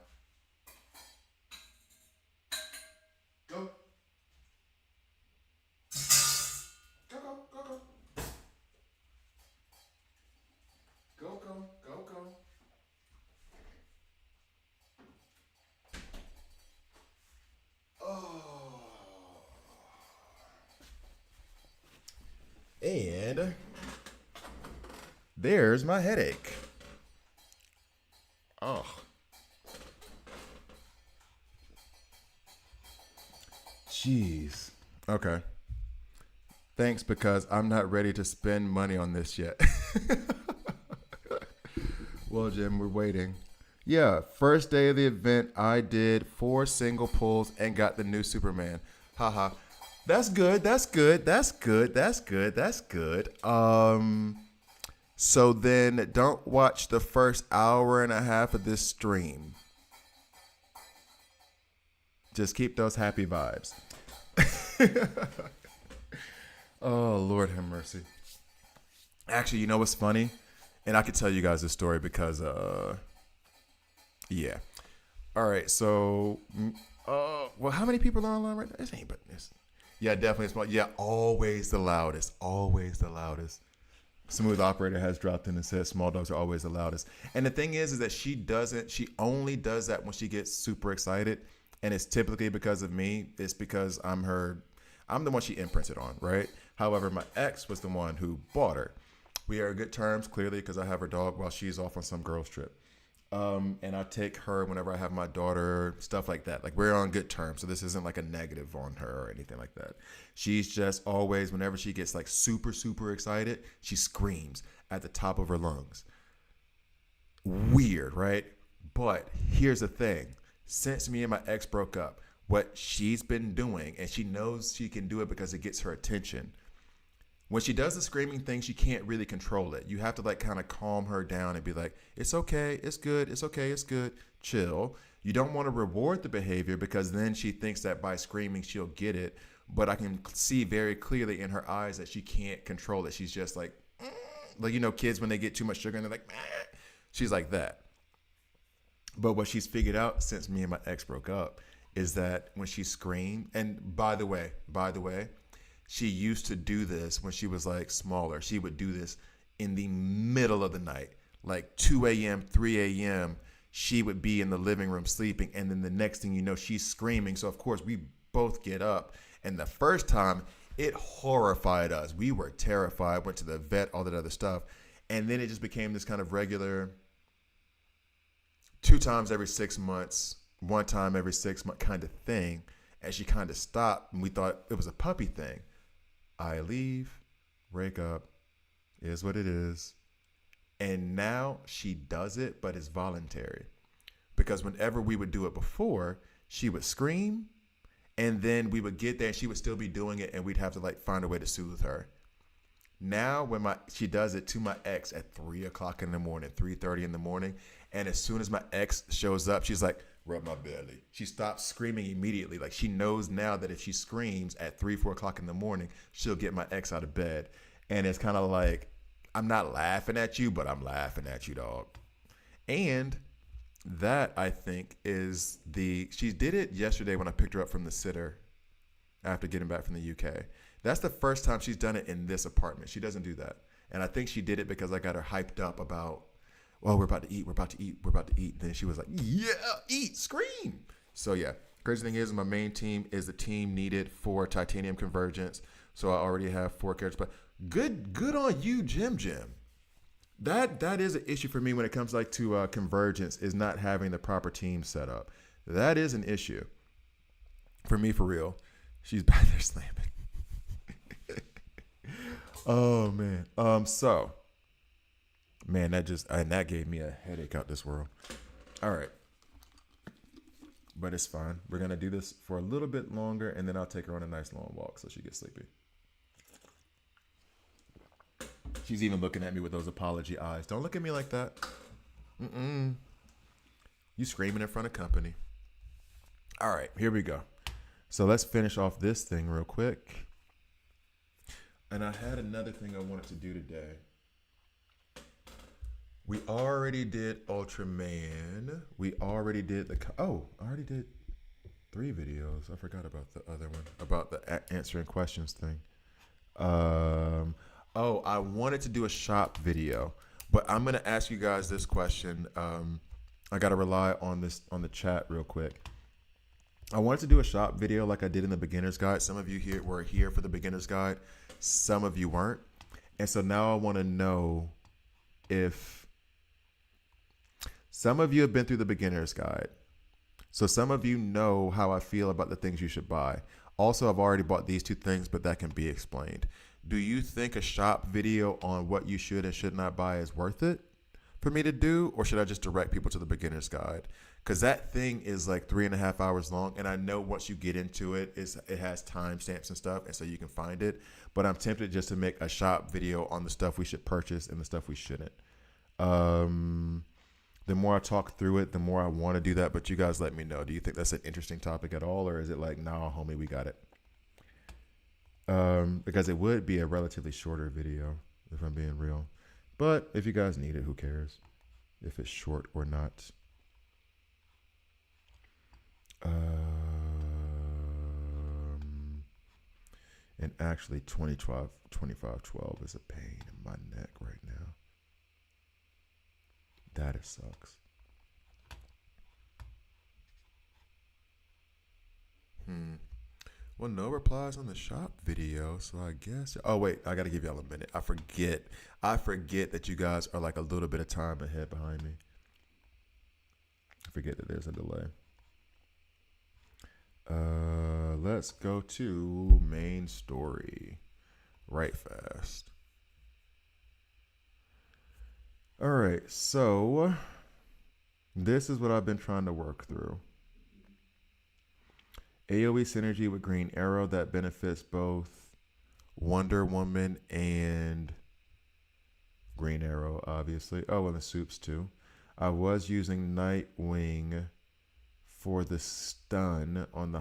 Speaker 2: Go. Go, go, go, go. Go, go, go, go. Oh. And there's my headache. Oh. Jeez. Okay. Thanks, because I'm not ready to spend money on this yet. Well, Jim, we're waiting. Yeah, first day of the event, I did 4 single pulls and got the new Superman. Haha. That's good. That's good. That's good. That's good. That's good. So then don't watch the first hour and a half of this stream. Just keep those happy vibes. Oh, Lord have mercy. Actually, you know what's funny? And I could tell you guys this story because, yeah. All right, so, well, how many people are online right now? This ain't but this. Yeah, definitely small. Yeah, always the loudest. Always the loudest. Smooth Operator has dropped in and said small dogs are always the loudest. And the thing is that she only does that when she gets super excited. And it's typically because of me. It's because I'm the one she imprinted on, right? However, my ex was the one who bought her. We are in good terms, clearly, because I have her dog while she's off on some girls trip. And I take her whenever I have my daughter, stuff like that. Like, we're on good terms. So this isn't like a negative on her or anything like that. She's just always, whenever she gets like super, super excited, she screams at the top of her lungs. Weird, right? But here's the thing. Since me and my ex broke up, what she's been doing, and she knows she can do it because it gets her attention.
Speaker 1: When she does the screaming thing, she can't really control it. You have to like kind of calm her down and be like, it's okay, it's good, it's okay, it's good, chill. You don't want to reward the behavior because then she thinks that by screaming she'll get it. But I can see very clearly in her eyes that she can't control it. She's just like, you know, kids when they get too much sugar and they're like, meh. She's like that. But what she's figured out since me and my ex broke up is that when she screamed, and by the way, she used to do this when she was like smaller. She would do this in the middle of the night, like 2 a.m., 3 a.m. She would be in the living room sleeping. And then the next thing you know, she's screaming. So, of course, we both get up. And the first time, it horrified us. We were terrified, went to the vet, all that other stuff. And then it just became this kind of regular 2 times every 6 months, 1 time every 6 months kind of thing. And she kind of stopped. And we thought it was a puppy thing. I leave, break up, is what it is. And now she does it, but it's voluntary. Because whenever we would do it before, she would scream, and then we would get there and she would still be doing it, and we'd have to like find a way to soothe her. Now when she does it to my ex at 3 o'clock in the morning, 3:30 in the morning, and as soon as my ex shows up, she's like, rub my belly. She stops screaming immediately. Like she knows now that if she screams at 3, 4 o'clock in the morning, she'll get my ex out of bed. And it's kind of like, I'm not laughing at you, but I'm laughing at you, dog. And that, I think, is she did it yesterday when I picked her up from the sitter after getting back from the UK. That's the first time she's done it in this apartment. She doesn't do that. And I think she did it because I got her hyped up about, well, we're about to eat, we're about to eat, we're about to eat. And then she was like, yeah, eat, scream. So yeah, crazy thing is my main team is the team needed for Titanium Convergence. So I already have 4 characters, but good on you, Jim. That is an issue for me when it comes like to Convergence, is not having the proper team set up. That is an issue for me, for real. She's back there slamming. Oh man. So man, that gave me a headache out this world. All right. But it's fine. We're gonna do this for a little bit longer, and then I'll take her on a nice long walk so she gets sleepy. She's even looking at me with those apology eyes. Don't look at me like that. You screaming in front of company. All right, here we go. So let's finish off this thing real quick. And I had another thing I wanted to do today. We already did Ultraman. We already did I already did 3 videos. I forgot about the other one, about the answering questions thing. I wanted to do a shop video, but I'm going to ask you guys this question. I got to rely on the chat real quick. I wanted to do a shop video like I did in the beginner's guide. Some of you were here for the beginner's guide. Some of you weren't. And so now I want to know if some of you have been through the beginner's guide. So some of you know how I feel about the things you should buy. Also, I've already bought these 2 things, but that can be explained. Do you think a shop video on what you should and should not buy is worth it for me to do? Or should I just direct people to the beginner's guide? Because that thing is like 3.5 hours long. And I know once you get into it, it has timestamps and stuff. And so you can find it. But I'm tempted just to make a shop video on the stuff we should purchase and the stuff we shouldn't. The more I talk through it, the more I want to do that. But you guys let me know. Do you think that's an interesting topic at all? Or is it like, nah, homie, we got it? Because it would be a relatively shorter video, if I'm being real. But if you guys need it, who cares if it's short or not? And actually 2512 is a pain in my neck right now. That it sucks. Well, no replies on the shop video, so I guess. Oh wait, I gotta give y'all a minute. I forget that you guys are like a little bit of time ahead behind me. I forget that there's a delay. Let's go to main story right fast. All right, so this is what I've been trying to work through. AoE synergy with Green Arrow that benefits both Wonder Woman and Green Arrow, obviously. Oh, and the Supes too. I was using Nightwing for the stun on the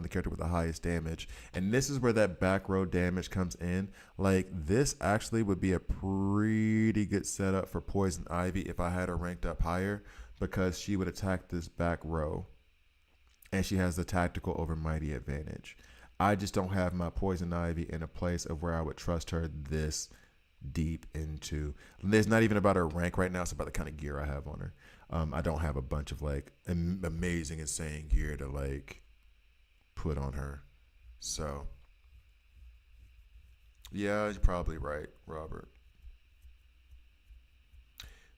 Speaker 1: character with the highest damage, and this is where that back row damage comes in. Like this actually would be a pretty good setup for Poison Ivy if I had her ranked up higher, because she would attack this back row, and she has the tactical over mighty advantage. I just don't have my Poison Ivy in a place of where I would trust her this deep into. It's not even about her rank right now. It's about the kind of gear I have on her. I don't have a bunch of like amazing, insane gear to like put on her. So, yeah, you're probably right, Robert.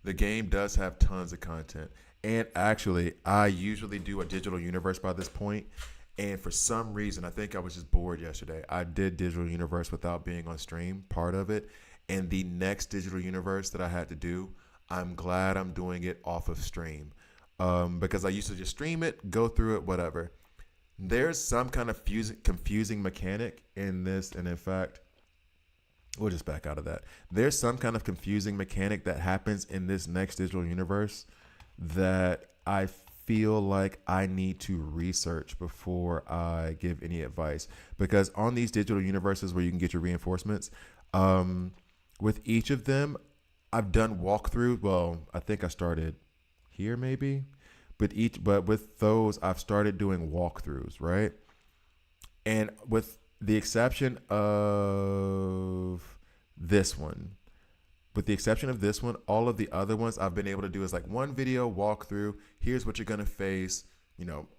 Speaker 1: The game does have tons of content. And actually, I usually do a digital universe by this point. And for some reason, I think I was just bored yesterday. I did digital universe without being on stream, part of it. And the next digital universe that I had to do, I'm glad I'm doing it off of stream. Because I used to just stream it, go through it, whatever. There's some kind of confusing mechanic in this. And in fact, we'll just back out of that. There's some kind of confusing mechanic that happens in this next digital universe that I feel like I need to research before I give any advice. Because on these digital universes where you can get your reinforcements, with each of them, I've done walkthrough. Well, I think I started here maybe, but with those, I've started doing walkthroughs, right? And with the exception of this one, all of the other ones I've been able to do is like one video walkthrough. Here's what you're going to face,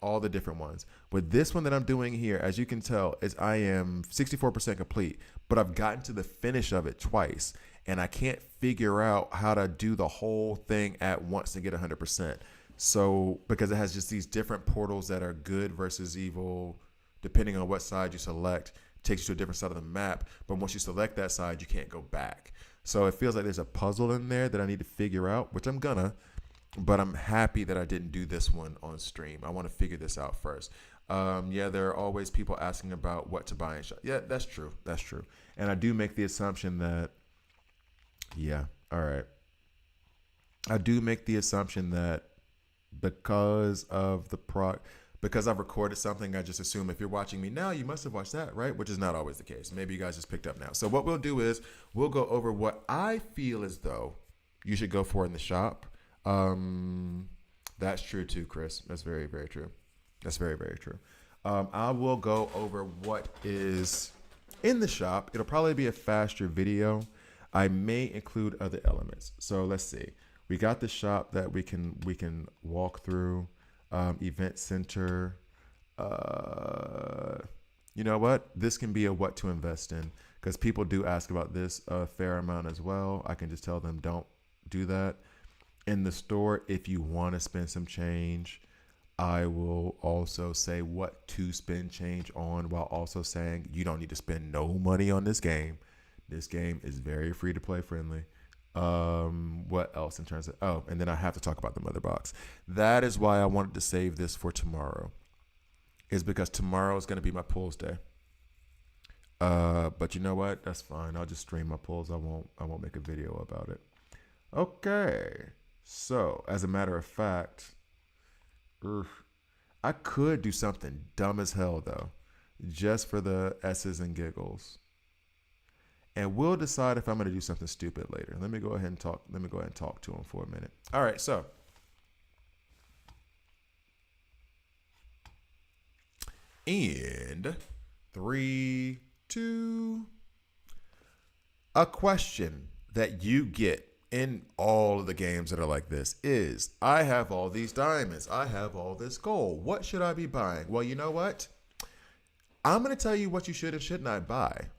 Speaker 1: all the different ones. With this one that I'm doing here, as you can tell, is I am 64% complete, but I've gotten to the finish of it twice, and I can't figure out how to do the whole thing at once to get 100%. So, because it has just these different portals that are good versus evil, depending on what side you select, takes you to a different side of the map. But once you select that side, you can't go back. So it feels like there's a puzzle in there that I need to figure out, which I'm gonna, but I'm happy that I didn't do this one on stream. I want to figure this out first. Yeah, there are always people asking about what to buy and shop. Yeah, that's true. That's true. And I do make the assumption that, yeah, all right. I do make the assumption that because I've recorded something, I just assume if you're watching me now, you must have watched that, right? Which is not always the case. Maybe you guys just picked up now. So what we'll do is we'll go over what I feel as though you should go for in the shop. That's true too, Chris. That's very, very true. That's very, very true. I will go over what is in the shop. It'll probably be a faster video. I may include other elements. So let's see. We got the shop that we can walk through. Event center. You know what? This can be a what to invest in, because people do ask about this a fair amount as well. I can just tell them don't do that. In the store, if you want to spend some change, I will also say what to spend change on, while also saying you don't need to spend no money on this game. This game is very free to play friendly. What else in terms of, and then I have to talk about the mother box. That is why I wanted to save this for tomorrow, is because tomorrow is going to be my pulls day. But you know what? That's fine. I'll just stream my pulls. I won't make a video about it. Okay. So as a matter of fact, I could do something dumb as hell though, just for the S's and giggles. And we'll decide if I'm going to do something stupid later. Let me go ahead and talk to him for a minute. All right, so and 3, 2, a question that you get in all of the games that are like this is, I have all these diamonds. I have all this gold. What should I be buying? Well, you know what? I'm going to tell you what you should and should not buy.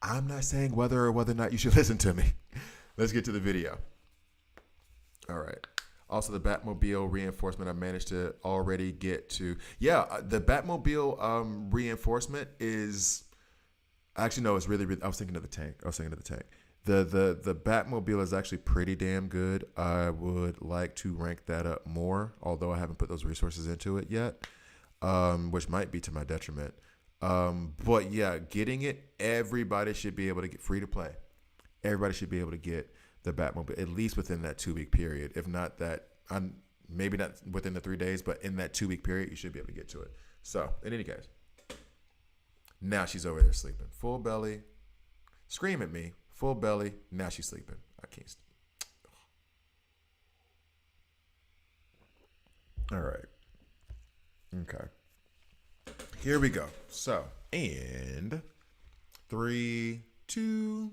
Speaker 1: I'm not saying whether or not you should listen to me. Let's get to the video. All right. Also, the Batmobile reinforcement, I managed to already get to. Yeah, the Batmobile reinforcement is actually, no, it's really, I was thinking of the tank. The Batmobile is actually pretty damn good. I would like to rank that up more, although I haven't put those resources into it yet, which might be to my detriment. But yeah, getting it, everybody should be able to get free to play. Everybody should be able to get the Batmobile at least within that 2 week period. If not that, maybe not within the 3 days, but in that 2 week period, you should be able to get to it. So in any case, now she's over there sleeping, full belly, scream at me, full belly. Now she's sleeping. I can't. All right. Okay. Here we go. So, and 3, 2.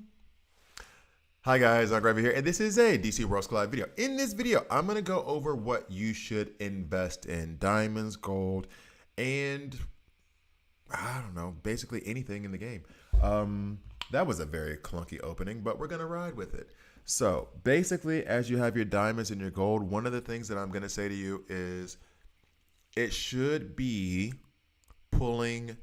Speaker 1: Hi guys, I'm Gravy here, and this is a DC World Collide video. In this video, I'm going to go over what you should invest in: diamonds, gold, and I don't know, basically anything in the game. That was a very clunky opening, but we're going to ride with it. So basically, as you have your diamonds and your gold, one of the things that I'm going to say to you is it should be pulling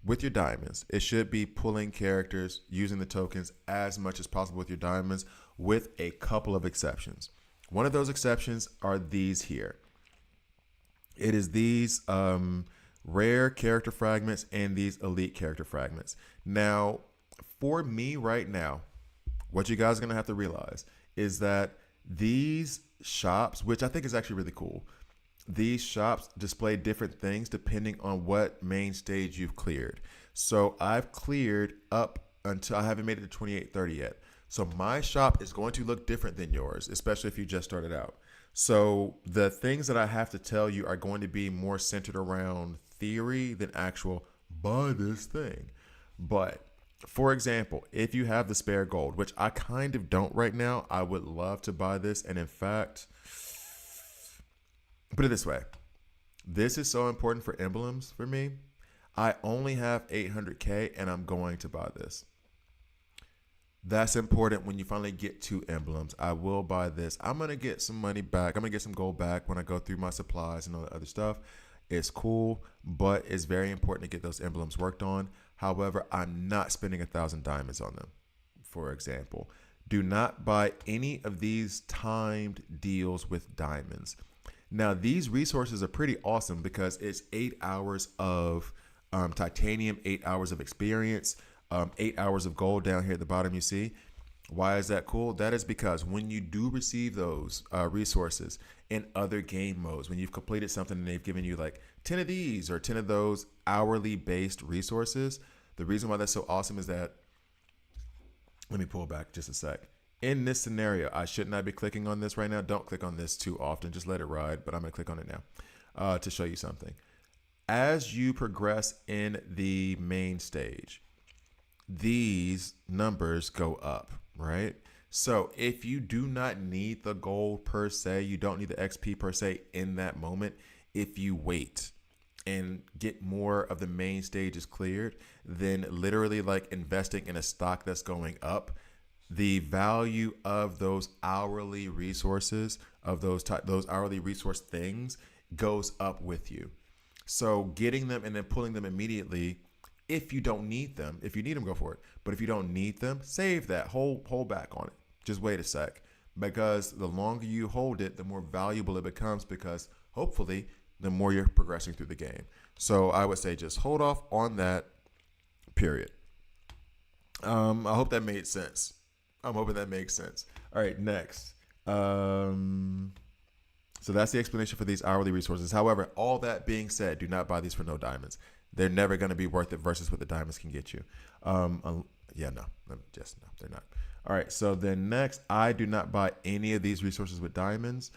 Speaker 1: with your diamonds. It should be pulling characters using the tokens as much as possible with your diamonds, with a couple of exceptions. One of those exceptions are these here. It is these rare character fragments and these elite character fragments. Now, for me right now, what you guys are going to have to realize is that these shops, which I think is actually really cool, these shops display different things depending on what main stage you've cleared. So I've cleared up until I haven't made it to 2830 yet. So my shop is going to look different than yours, especially if you just started out. So the things that I have to tell you are going to be more centered around theory than actual buy this thing. But for example, if you have the spare gold, which I kind of don't right now, I would love to buy this. And in fact, put it this way, this is so important for emblems for me. I only have 800K and I'm going to buy this. That's important when you finally get to emblems. I will buy this. I'm going to get some money back. I'm going to get some gold back when I go through my supplies and all that other stuff. It's cool, but it's very important to get those emblems worked on. However, I'm not spending 1,000 diamonds on them. For example, do not buy any of these timed deals with diamonds. Now, these resources are pretty awesome because it's 8 hours of titanium, 8 hours of experience, 8 hours of gold down here at the bottom you see. Why is that cool? That is because when you do receive those resources in other game modes, when you've completed something and they've given you like 10 of these or 10 of those hourly based resources, the reason why that's so awesome is that, let me pull back just a sec. In this scenario, I should not be clicking on this right now. Don't click on this too often. Just let it ride, but I'm going to click on it now to show you something. As you progress in the main stage, these numbers go up, right? So if you do not need the gold per se, you don't need the XP per se in that moment. If you wait and get more of the main stages cleared, then literally like investing in a stock that's going up, the value of those hourly resources, of those hourly resource things, goes up with you. So getting them and then pulling them immediately, if you don't need them, if you need them, go for it. But if you don't need them, save that. Hold back on it. Just wait a sec, because the longer you hold it, the more valuable it becomes, because hopefully the more you're progressing through the game. So I would say just hold off on that, period. I hope that made sense. I'm hoping that makes sense. All right, next. So that's the explanation for these hourly resources. However, all that being said, do not buy these for no diamonds. They're never going to be worth it versus what the diamonds can get you. No, they're not. All right, so then next, I do not buy any of these resources with diamonds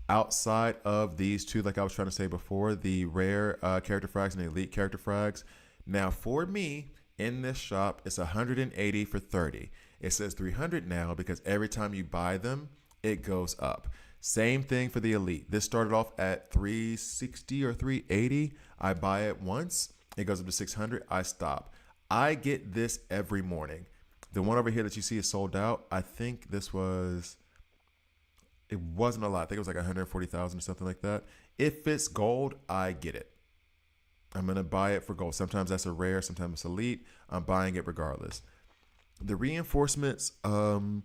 Speaker 1: outside of these two, like I was trying to say before, the rare character frags and the elite character frags. Now, for me, in this shop, it's 180 for 30. It says 300 now because every time you buy them, it goes up. Same thing for the elite. This started off at 360 or 380. I buy it once. It goes up to 600. I stop. I get this every morning. The one over here that you see is sold out. I think it wasn't a lot. I think it was like 140,000 or something like that. If it's gold, I get it. I'm going to buy it for gold. Sometimes that's a rare, sometimes it's elite. I'm buying it regardless. The reinforcements, I'm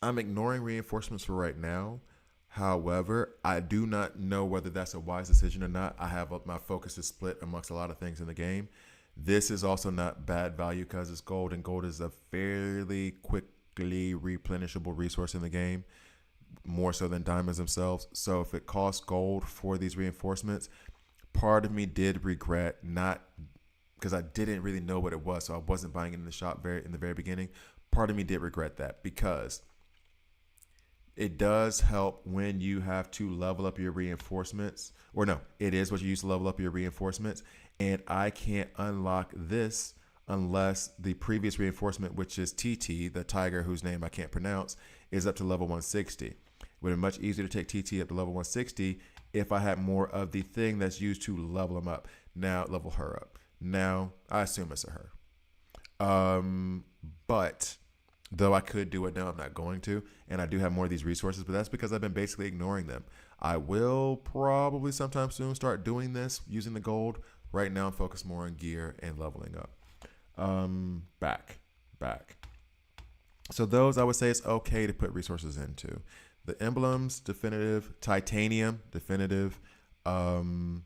Speaker 1: ignoring reinforcements for right now. However, I do not know whether that's a wise decision or not. My focus is split amongst a lot of things in the game. This is also not bad value because it's gold, and gold is a fairly quickly replenishable resource in the game, more so than diamonds themselves. So if it costs gold for these reinforcements, part of me did regret not, because I didn't really know what it was, so I wasn't buying it in the shop in the very beginning. Part of me did regret that because it does help when you have to level up your reinforcements. Or no, it is what you use to level up your reinforcements. And I can't unlock this unless the previous reinforcement, which is TT, the tiger whose name I can't pronounce, is up to level 160. It would be much easier to take TT up to level 160 if I had more of the thing that's used to level him up. Now, level her up. Now, I assume it's a her. But though I could do it now, I'm not going to. And I do have more of these resources, but that's because I've been basically ignoring them. I will probably sometime soon start doing this using the gold. Right now, I'm focused more on gear and leveling up. Back. So those I would say it's okay to put resources into. The emblems, definitive. Titanium, definitive. The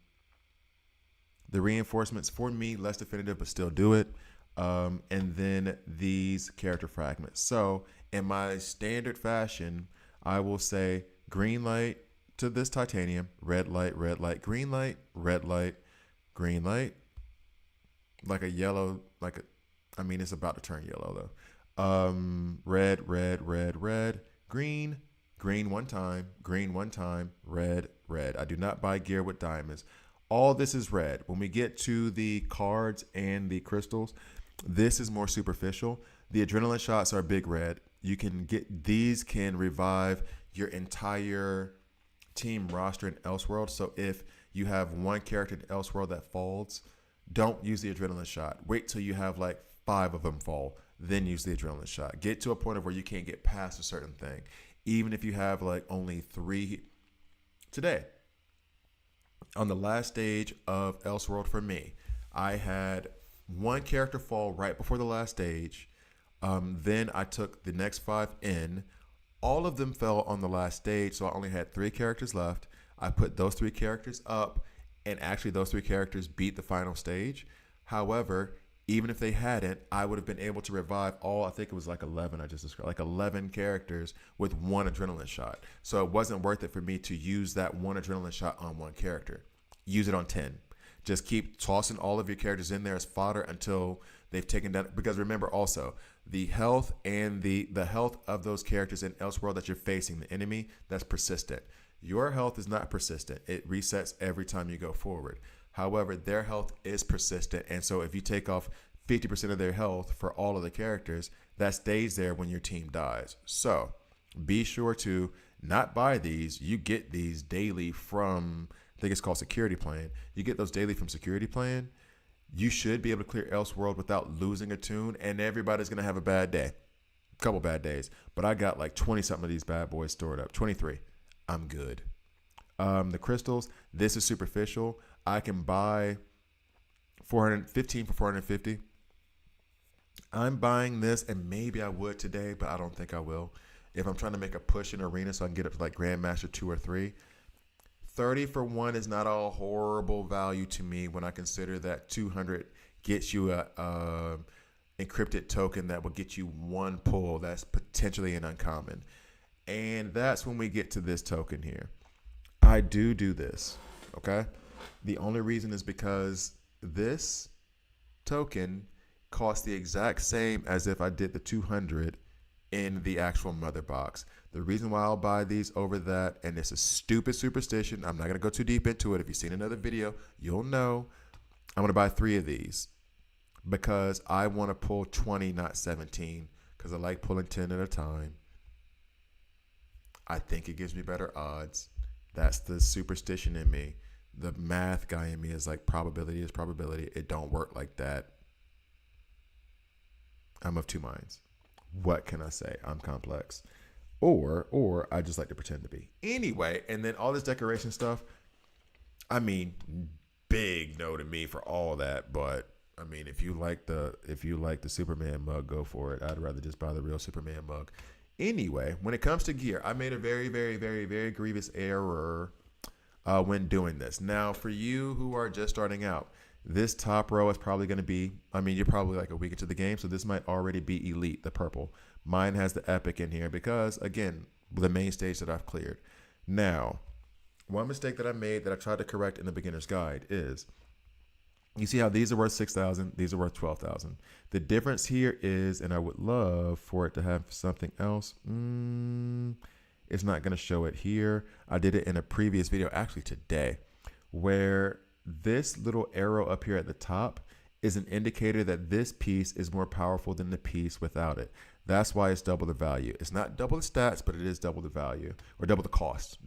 Speaker 1: reinforcements, for me, less definitive, but still do it. And then these character fragments. So in my standard fashion, I will say green light to this titanium, red light, green light, red light, green light, like a yellow, it's about to turn yellow though. Red, green one time, red. I do not buy gear with diamonds. All this is red. When we get to the cards and the crystals, this is more superficial. The adrenaline shots are big red. You can get these, can revive your entire team roster in Elseworld. So if you have one character in Elseworld that falls, don't use the adrenaline shot. Wait till you have like 5 of them fall, then use the adrenaline shot. Get to a point of where you can't get past a certain thing. Even if you have like only 3 today. On the last stage of Elseworld for me, I had 1 character fall right before the last stage. Then I took the next 5 in. All of them fell on the last stage, so I only had 3 characters left. I put those 3 characters up, and actually those 3 characters beat the final stage. However, even if they hadn't, I would have been able to revive all, I think it was like 11 I just described, like 11 characters with 1 adrenaline shot. So it wasn't worth it for me to use that 1 adrenaline shot on 1 character. Use it on 10. Just keep tossing all of your characters in there as fodder until they've taken down. Because remember also, the health and the health of those characters in Elseworld that you're facing, the enemy, that's persistent. Your health is not persistent. It resets every time you go forward. However, their health is persistent. And so if you take off 50% of their health for all of the characters, that stays there when your team dies. So be sure to not buy these. You get these daily from, I think it's called Security Plan. You get those daily from Security Plan. You should be able to clear Elseworld without losing a tune, and everybody's going to have a bad day. A couple bad days. But I got like 20-something of these bad boys stored up. 23. I'm good. The crystals, this is superficial. I can buy 415 for 450. I'm buying this, and maybe I would today, but I don't think I will. If I'm trying to make a push in arena so I can get up to like Grandmaster 2 or 3. 30 for 1 is not a horrible value to me when I consider that 200 gets you a encrypted token that will get you 1 pull. That's potentially an uncommon. And that's when we get to this token here. I do this, okay? The only reason is because this token costs the exact same as if I did the 200 in the actual mother box. The reason why I'll buy these over that, and it's a stupid superstition, I'm not going to go too deep into it. If you've seen another video, you'll know. I'm going to buy 3 of these because I want to pull 20, not 17, because I like pulling 10 at a time. I think it gives me better odds. That's the superstition in me. The math guy in me is like probability is probability. It don't work like that. I'm of 2 minds. What can I say? I'm complex. Or I just like to pretend to be. Anyway, and then all this decoration stuff, I mean, big no to me for all that, but I mean, if you like the Superman mug, go for it. I'd rather just buy the real Superman mug. Anyway, when it comes to gear, I made a very, very, very, very grievous error when doing this. Now, for you who are just starting out, This top row is probably going to be, I mean, you're probably like a week into the game, so this might already be elite, the purple. Mine has the epic in here because, again, the main stage that I've cleared. Now, one mistake that I made that I tried to correct in the beginner's guide is, you see how these are worth 6,000, these are worth 12,000. The difference here is, and I would love for it to have something else. It's not going to show it here. I did it in a previous video, actually today, where this little arrow up here at the top is an indicator that this piece is more powerful than the piece without it. That's why it's double the value. It's not double the stats, but it is double the value, or double the cost,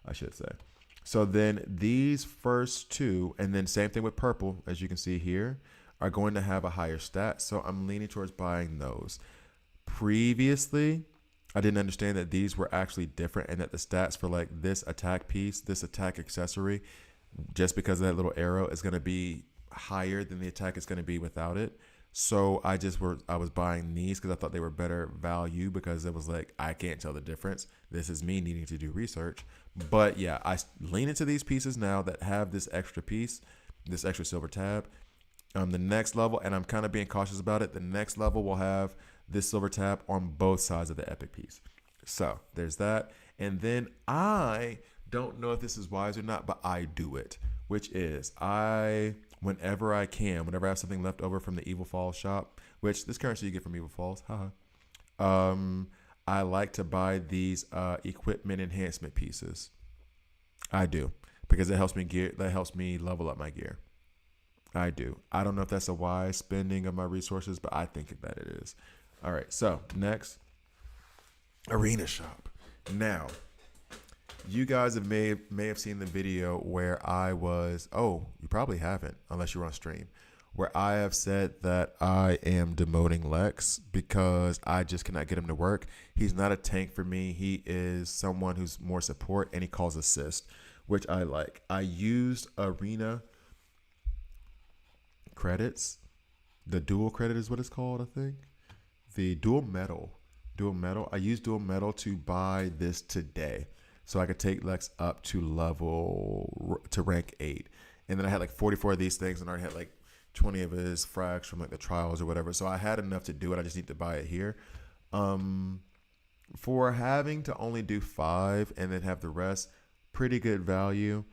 Speaker 1: I should say. So then these first two, and then same thing with purple, as you can see here, are going to have a higher stat. So I'm leaning towards buying those. Previously, I didn't understand that these were actually different and that the stats for like this attack piece, this attack accessory, just because of that little arrow, is going to be higher than the attack is going to be without it. So I was buying these because I thought they were better value, because it was like, I can't tell the difference. This is me needing to do research. But yeah, I lean into these pieces now that have this extra piece, this extra silver tab. The next level, and I'm kind of being cautious about it, the next level will have this silver tab on both sides of the epic piece. So there's that. And then I don't know if this is wise or not, but I do it, which is whenever I can, whenever I have something left over from the Evil Falls shop, which this currency you get from Evil Falls, I like to buy these equipment enhancement pieces. I do, because it helps me level up my gear. I do. I don't know if that's a wise spending of my resources, but I think that it is. All right, so next, arena shop. Now, you guys may have seen the video where I was, you probably haven't unless you're on stream, where I have said that I am demoting Lex because I just cannot get him to work. He's not a tank for me. He is someone who's more support, and he calls assist, which I like. I used arena credits. The dual credit is what it's called, I think. The dual metal. I used dual metal to buy this today, so I could take Lex up to rank 8. And then I had like 44 of these things, and I already had like 20 of his frags from like the trials or whatever. So I had enough to do it. I just need to buy it here. For having to only do 5 and then have the rest, pretty good value.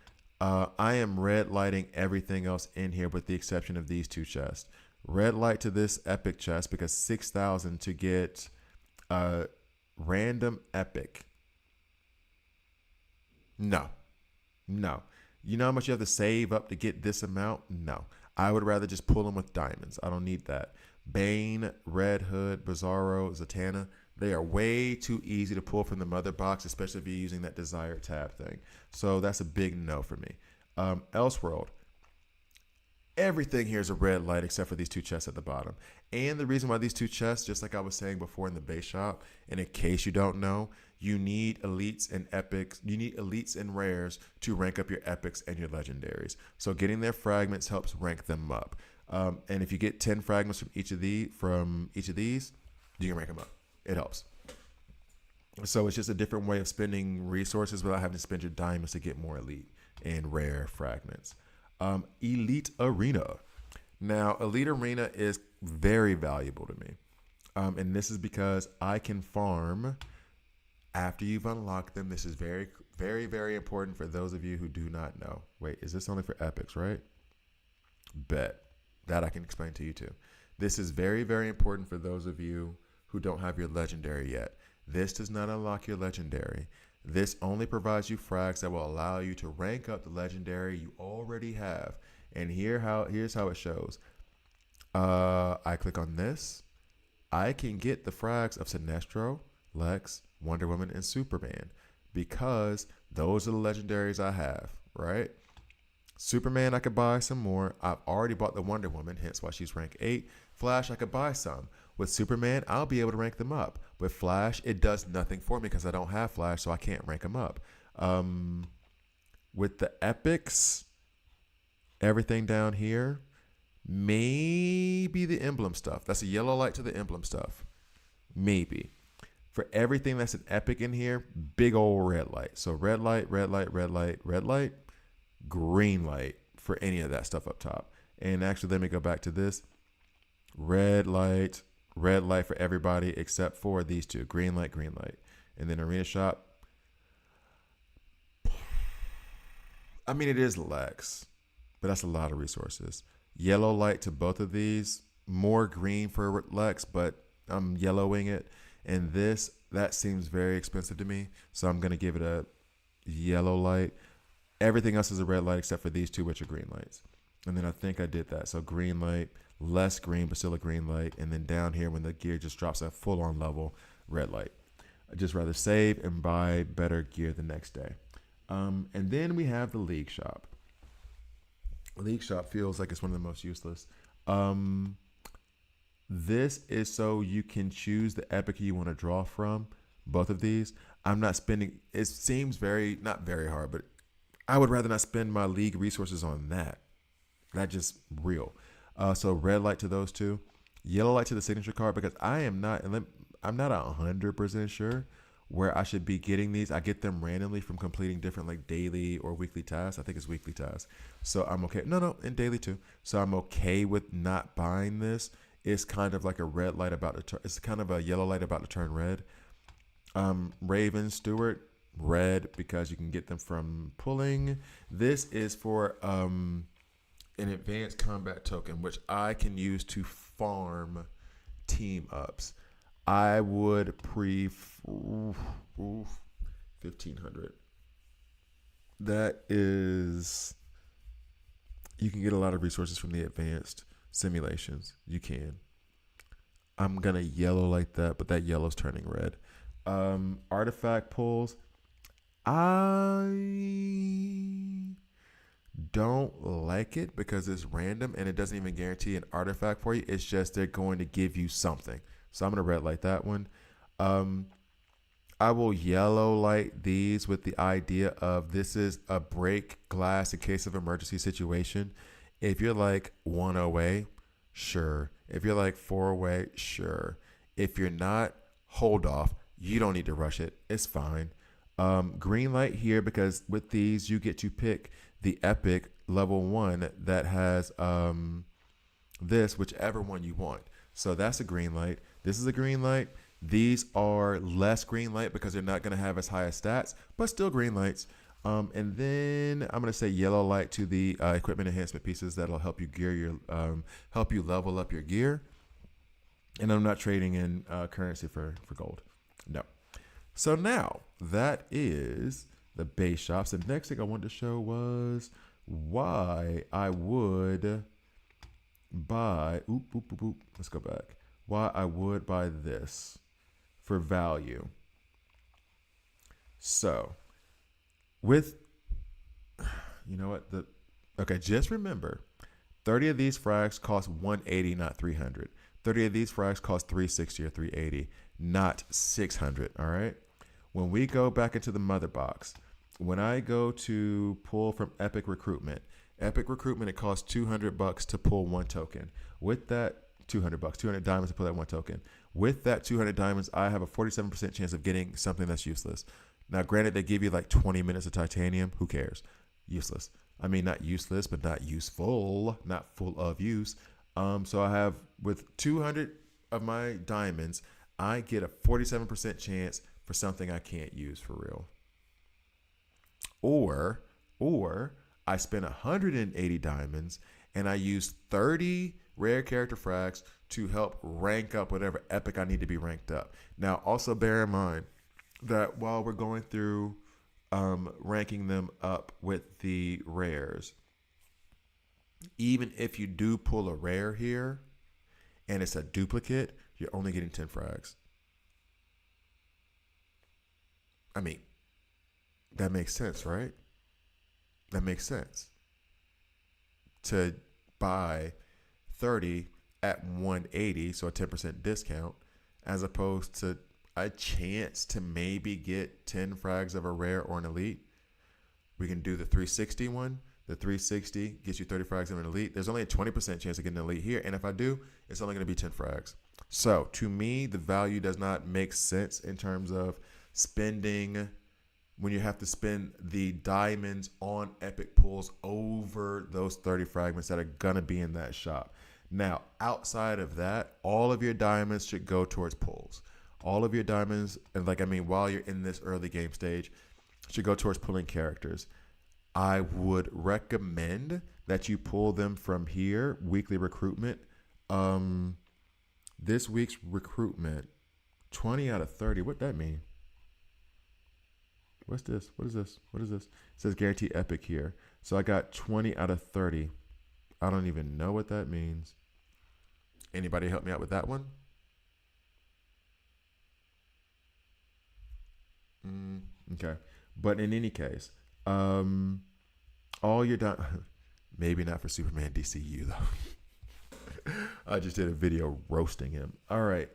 Speaker 1: I am red lighting everything else in here with the exception of these 2 chests. Red light to this epic chest because 6,000 to get random epic. No. You know how much you have to save up to get this amount? No. I would rather just pull them with diamonds. I don't need that. Bane, Red Hood, Bizarro, Zatanna, they are way too easy to pull from the mother box, especially if you're using that desired tab thing. So that's a big no for me. Elseworld. Everything here is a red light except for these 2 chests at the bottom. And the reason why these 2 chests, just like I was saying before in the base shop, and in case you don't know, you need elites and epics. You need elites and rares to rank up your epics and your legendaries. So getting their fragments helps rank them up. And if you get 10 fragments from each of these, you can rank them up. It helps. So it's just a different way of spending resources without having to spend your diamonds to get more elite and rare fragments. Elite Arena. Now, Elite Arena is very valuable to me. And this is because I can farm after you've unlocked them. This is very, very, very important for those of you who do not know. Wait, is this only for epics, right? Bet. That I can explain to you too. This is very, very important for those of you who don't have your legendary yet. This does not unlock your legendary. This only provides you frags that will allow you to rank up the legendary you already have. And here's how it shows. I click on this. I can get the frags of Sinestro, Lex, Wonder Woman, and Superman because those are the legendaries I have, right? Superman, I could buy some more. I've already bought the Wonder Woman, hence why she's rank 8. Flash, I could buy some. With Superman, I'll be able to rank them up. With Flash, it does nothing for me because I don't have Flash, so I can't rank them up. With the epics, everything down here, maybe the emblem stuff. That's a yellow light to the emblem stuff. Maybe. For everything that's an epic in here, big old red light. So red light, red light, red light, red light, green light for any of that stuff up top. And actually, let me go back to this. Red light for everybody except for these two. Green light, green light. And then arena shop. I mean, it is Lex, but that's a lot of resources. Yellow light to both of these. More green for Lex, but I'm yellowing it. And that seems very expensive to me. So I'm going to give it a yellow light. Everything else is a red light except for these two, which are green lights. And then I think I did that. So green light, less green, but still a green light. And then down here, when the gear just drops at full on level, red light. I'd just rather save and buy better gear the next day. And then we have the League Shop. League Shop feels like it's one of the most useless. This is so you can choose the epic you want to draw from. Both of these. I'm not spending, it seems not very hard, but I would rather not spend my League resources on that. That's just real. So red light to those two. Yellow light to the signature card, because I'm not 100% sure where I should be getting these. I get them randomly from completing different like daily or weekly tasks. I think it's weekly tasks. So I'm okay. No, and daily too. So I'm okay with not buying this. It's kind of like a red light about to turn. It's kind of a yellow light about to turn red. Raven Stewart, red, because you can get them from pulling. This is for an advanced combat token, which I can use to farm team ups. I would 1,500. That is, you can get a lot of resources from the advanced simulations. You can. I'm gonna yellow like that, but that yellow's turning red. Artifact pulls. I don't like it because it's random and it doesn't even guarantee an artifact for you. It's just they're going to give you something. So I'm going to red light that one. I will yellow light these with the idea of this is a break glass in case of emergency situation. If you're like 1 away, sure. If you're like 4 away, sure. If you're not, hold off. You don't need to rush it. It's fine. Green light here because with these you get to pick the epic level 1 that has this, whichever one you want. So that's a green light. This is a green light. These are less green light because they're not going to have as high as stats, but still green lights. And then I'm going to say yellow light to the equipment enhancement pieces that'll help you help you level up your gear. And I'm not trading in currency for gold. No. So now that is the base shops. The next thing I wanted to show was why I would buy. Let's go back. Why I would buy this for value. So, with, you know what? Okay, just remember, 30 of these frags cost 180, not 300. 30 of these frags cost 360 or 380, not 600. All right. When we go back into the mother box, when I go to pull from Epic Recruitment, it costs $200 to pull 1 token. With that, $200, 200 diamonds to pull that 1 token. With that 200 diamonds, I have a 47% chance of getting something that's useless. Now, granted, they give you like 20 minutes of titanium. Who cares? Useless. I mean, not useless, but not useful, not full of use. So I have, with 200 of my diamonds, I get a 47% chance for something I can't use for real. Or I spend 180 diamonds and I use 30 rare character frags to help rank up whatever epic I need to be ranked up. Now, also bear in mind that while we're going through ranking them up with the rares, even if you do pull a rare here and it's a duplicate, you're only getting 10 frags. I mean, that makes sense, right? That makes sense. To buy 30 at 180, so a 10% discount, as opposed to a chance to maybe get 10 frags of a rare or an elite. We can do the 360 one. The 360 gets you 30 frags of an elite. There's only a 20% chance of getting an elite here. And if I do, it's only going to be 10 frags. So to me, the value does not make sense in terms of spending when you have to spend the diamonds on epic pulls over those 30 fragments that are going to be in that shop. Now, outside of that, all of your diamonds should go towards pulls. All of your diamonds, and while you're in this early game stage, should go towards pulling characters. I would recommend that you pull them from here, weekly recruitment. This week's recruitment, 20 out of 30. What that mean? What's this? What is this? What is this? It says guarantee epic here. So I got 20 out of 30. I don't even know what that means. Anybody help me out with that one? Okay. But in any case, all your maybe not for Superman DCU though. I just did a video roasting him. All right.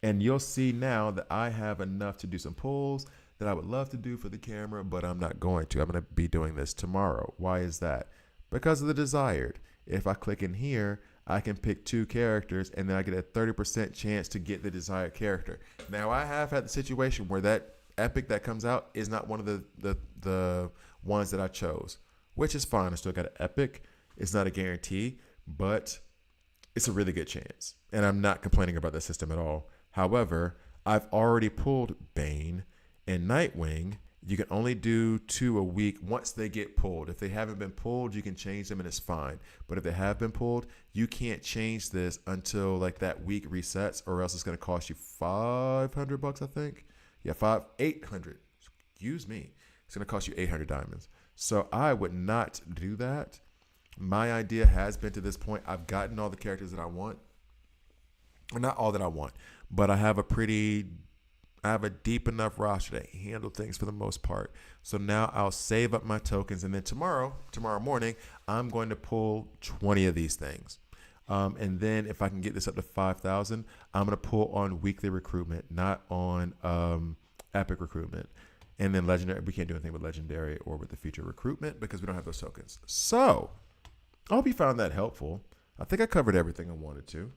Speaker 1: And you'll see now that I have enough to do some pulls that I would love to do for the camera, but I'm not going to. I'm going to be doing this tomorrow. Why is that? Because of the desired. If I click in here, I can pick 2 characters, and then I get a 30% chance to get the desired character. Now, I have had the situation where that epic that comes out is not one of the ones that I chose, which is fine. I still got an epic. It's not a guarantee, but it's a really good chance. And I'm not complaining about the system at all. However, I've already pulled Bane and Nightwing. You can only do 2 a week once they get pulled. If they haven't been pulled, you can change them and it's fine. But if they have been pulled, you can't change this until that week resets, or else it's going to cost you $500, I think. Yeah, 800. Excuse me. It's going to cost you 800 diamonds. So I would not do that. My idea has been to this point, I've gotten all the characters that I want. Well, not all that I want, but I have a deep enough roster to handle things for the most part. So now I'll save up my tokens, and then tomorrow morning, I'm going to pull 20 of these things. And then if I can get this up to 5,000, I'm going to pull on weekly recruitment, not on epic recruitment. And then legendary, we can't do anything with legendary or with the future recruitment because we don't have those tokens. So I hope you found that helpful. I think I covered everything I wanted to,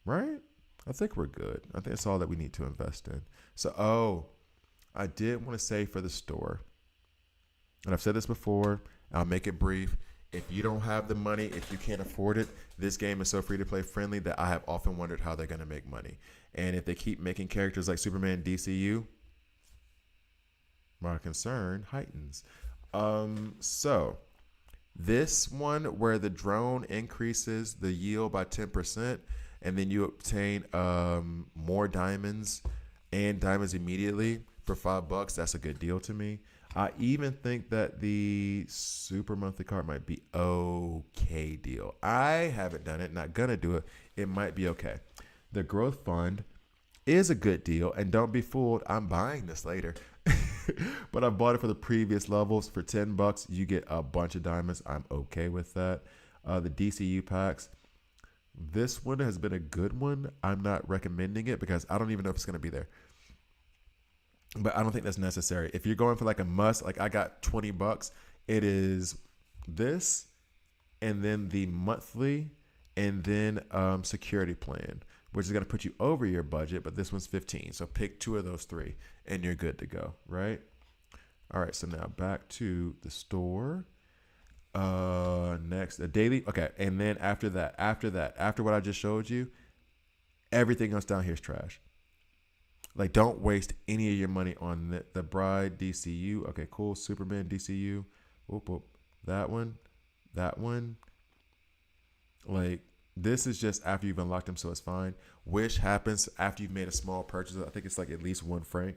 Speaker 1: right? I think we're good. I think that's all that we need to invest in. So, I did want to say for the store, and I've said this before, I'll make it brief. If you don't have the money, if you can't afford it, this game is so free to play friendly that I have often wondered how they're going to make money. And if they keep making characters like Superman DCU, my concern heightens. So this one where the drone increases the yield by 10%, and then you obtain more diamonds and diamonds immediately for $5, that's a good deal to me. I even think that the super monthly card might be okay deal. I haven't done it, not gonna do it. It might be okay. The growth fund is a good deal, and don't be fooled, I'm buying this later. But I bought it for the previous levels for $10. You get a bunch of diamonds. I'm okay with that. The DCU packs. This one has been a good one. I'm not recommending it because I don't even know if it's going to be there. But I don't think that's necessary. If you're going for a must, I got $20, it is this and then the monthly and then security plan, which is going to put you over your budget, but this one's 15. So pick 2 of those 3 and you're good to go, right? All right, so now back to the store. Next, a daily. Okay, and then after what I just showed you, everything else down here is trash. Don't waste any of your money on the Bride DCU. Okay, cool. Superman DCU. Whoop, whoop. That one. This is just after you've unlocked them, so it's fine. Wish happens after you've made a small purchase. I think it's at least $1.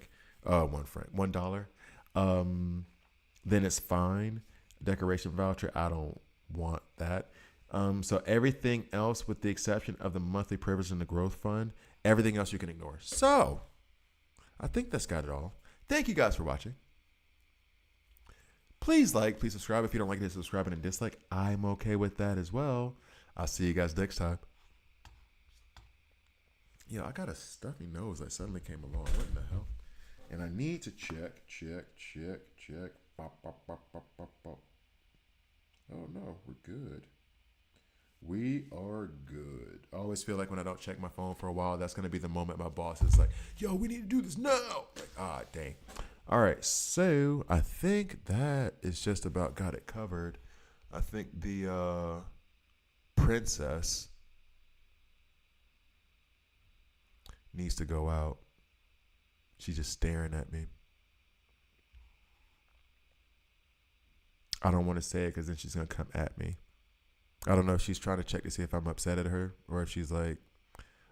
Speaker 1: Then it's fine. Decoration voucher, I don't want that. So everything else, with the exception of the monthly privilege and the growth fund, everything else you can ignore. So I think that's got it all. Thank you guys for watching. Please please subscribe. If you don't like it, subscribe and dislike. I'm okay with that as well. I'll see you guys next time. I got a stuffy nose that suddenly came along. What in the hell? And I need to check. Bop, bop, bop, bop, bop, bop. Oh no, we're good. We are good. I always feel like when I don't check my phone for a while, that's going to be the moment my boss is like, yo, we need to do this now. Like, dang. All right. So I think that is just about got it covered. I think the princess needs to go out. She's just staring at me. I don't want to say it because then she's going to come at me. I don't know if she's trying to check to see if I'm upset at her or if she's like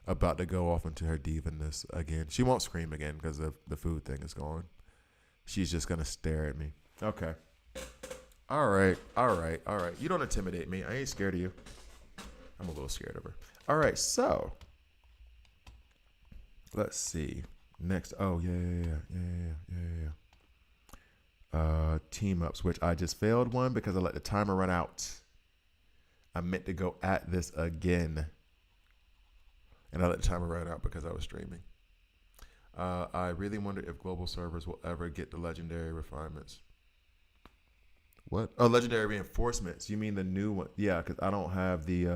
Speaker 1: about to go off into her diva-ness again. She won't scream again because the food thing is gone. She's just going to stare at me. Okay. All right. You don't intimidate me. I ain't scared of you. I'm a little scared of her. All right. So let's see. Next. Oh, yeah. Team ups, which I just failed one because I let the timer run out. I meant to go at this again. And I let the timer run out because I was streaming. I really wonder if global servers will ever get the legendary refinements. What? Oh, legendary reinforcements. You mean the new one? Yeah, because I don't have the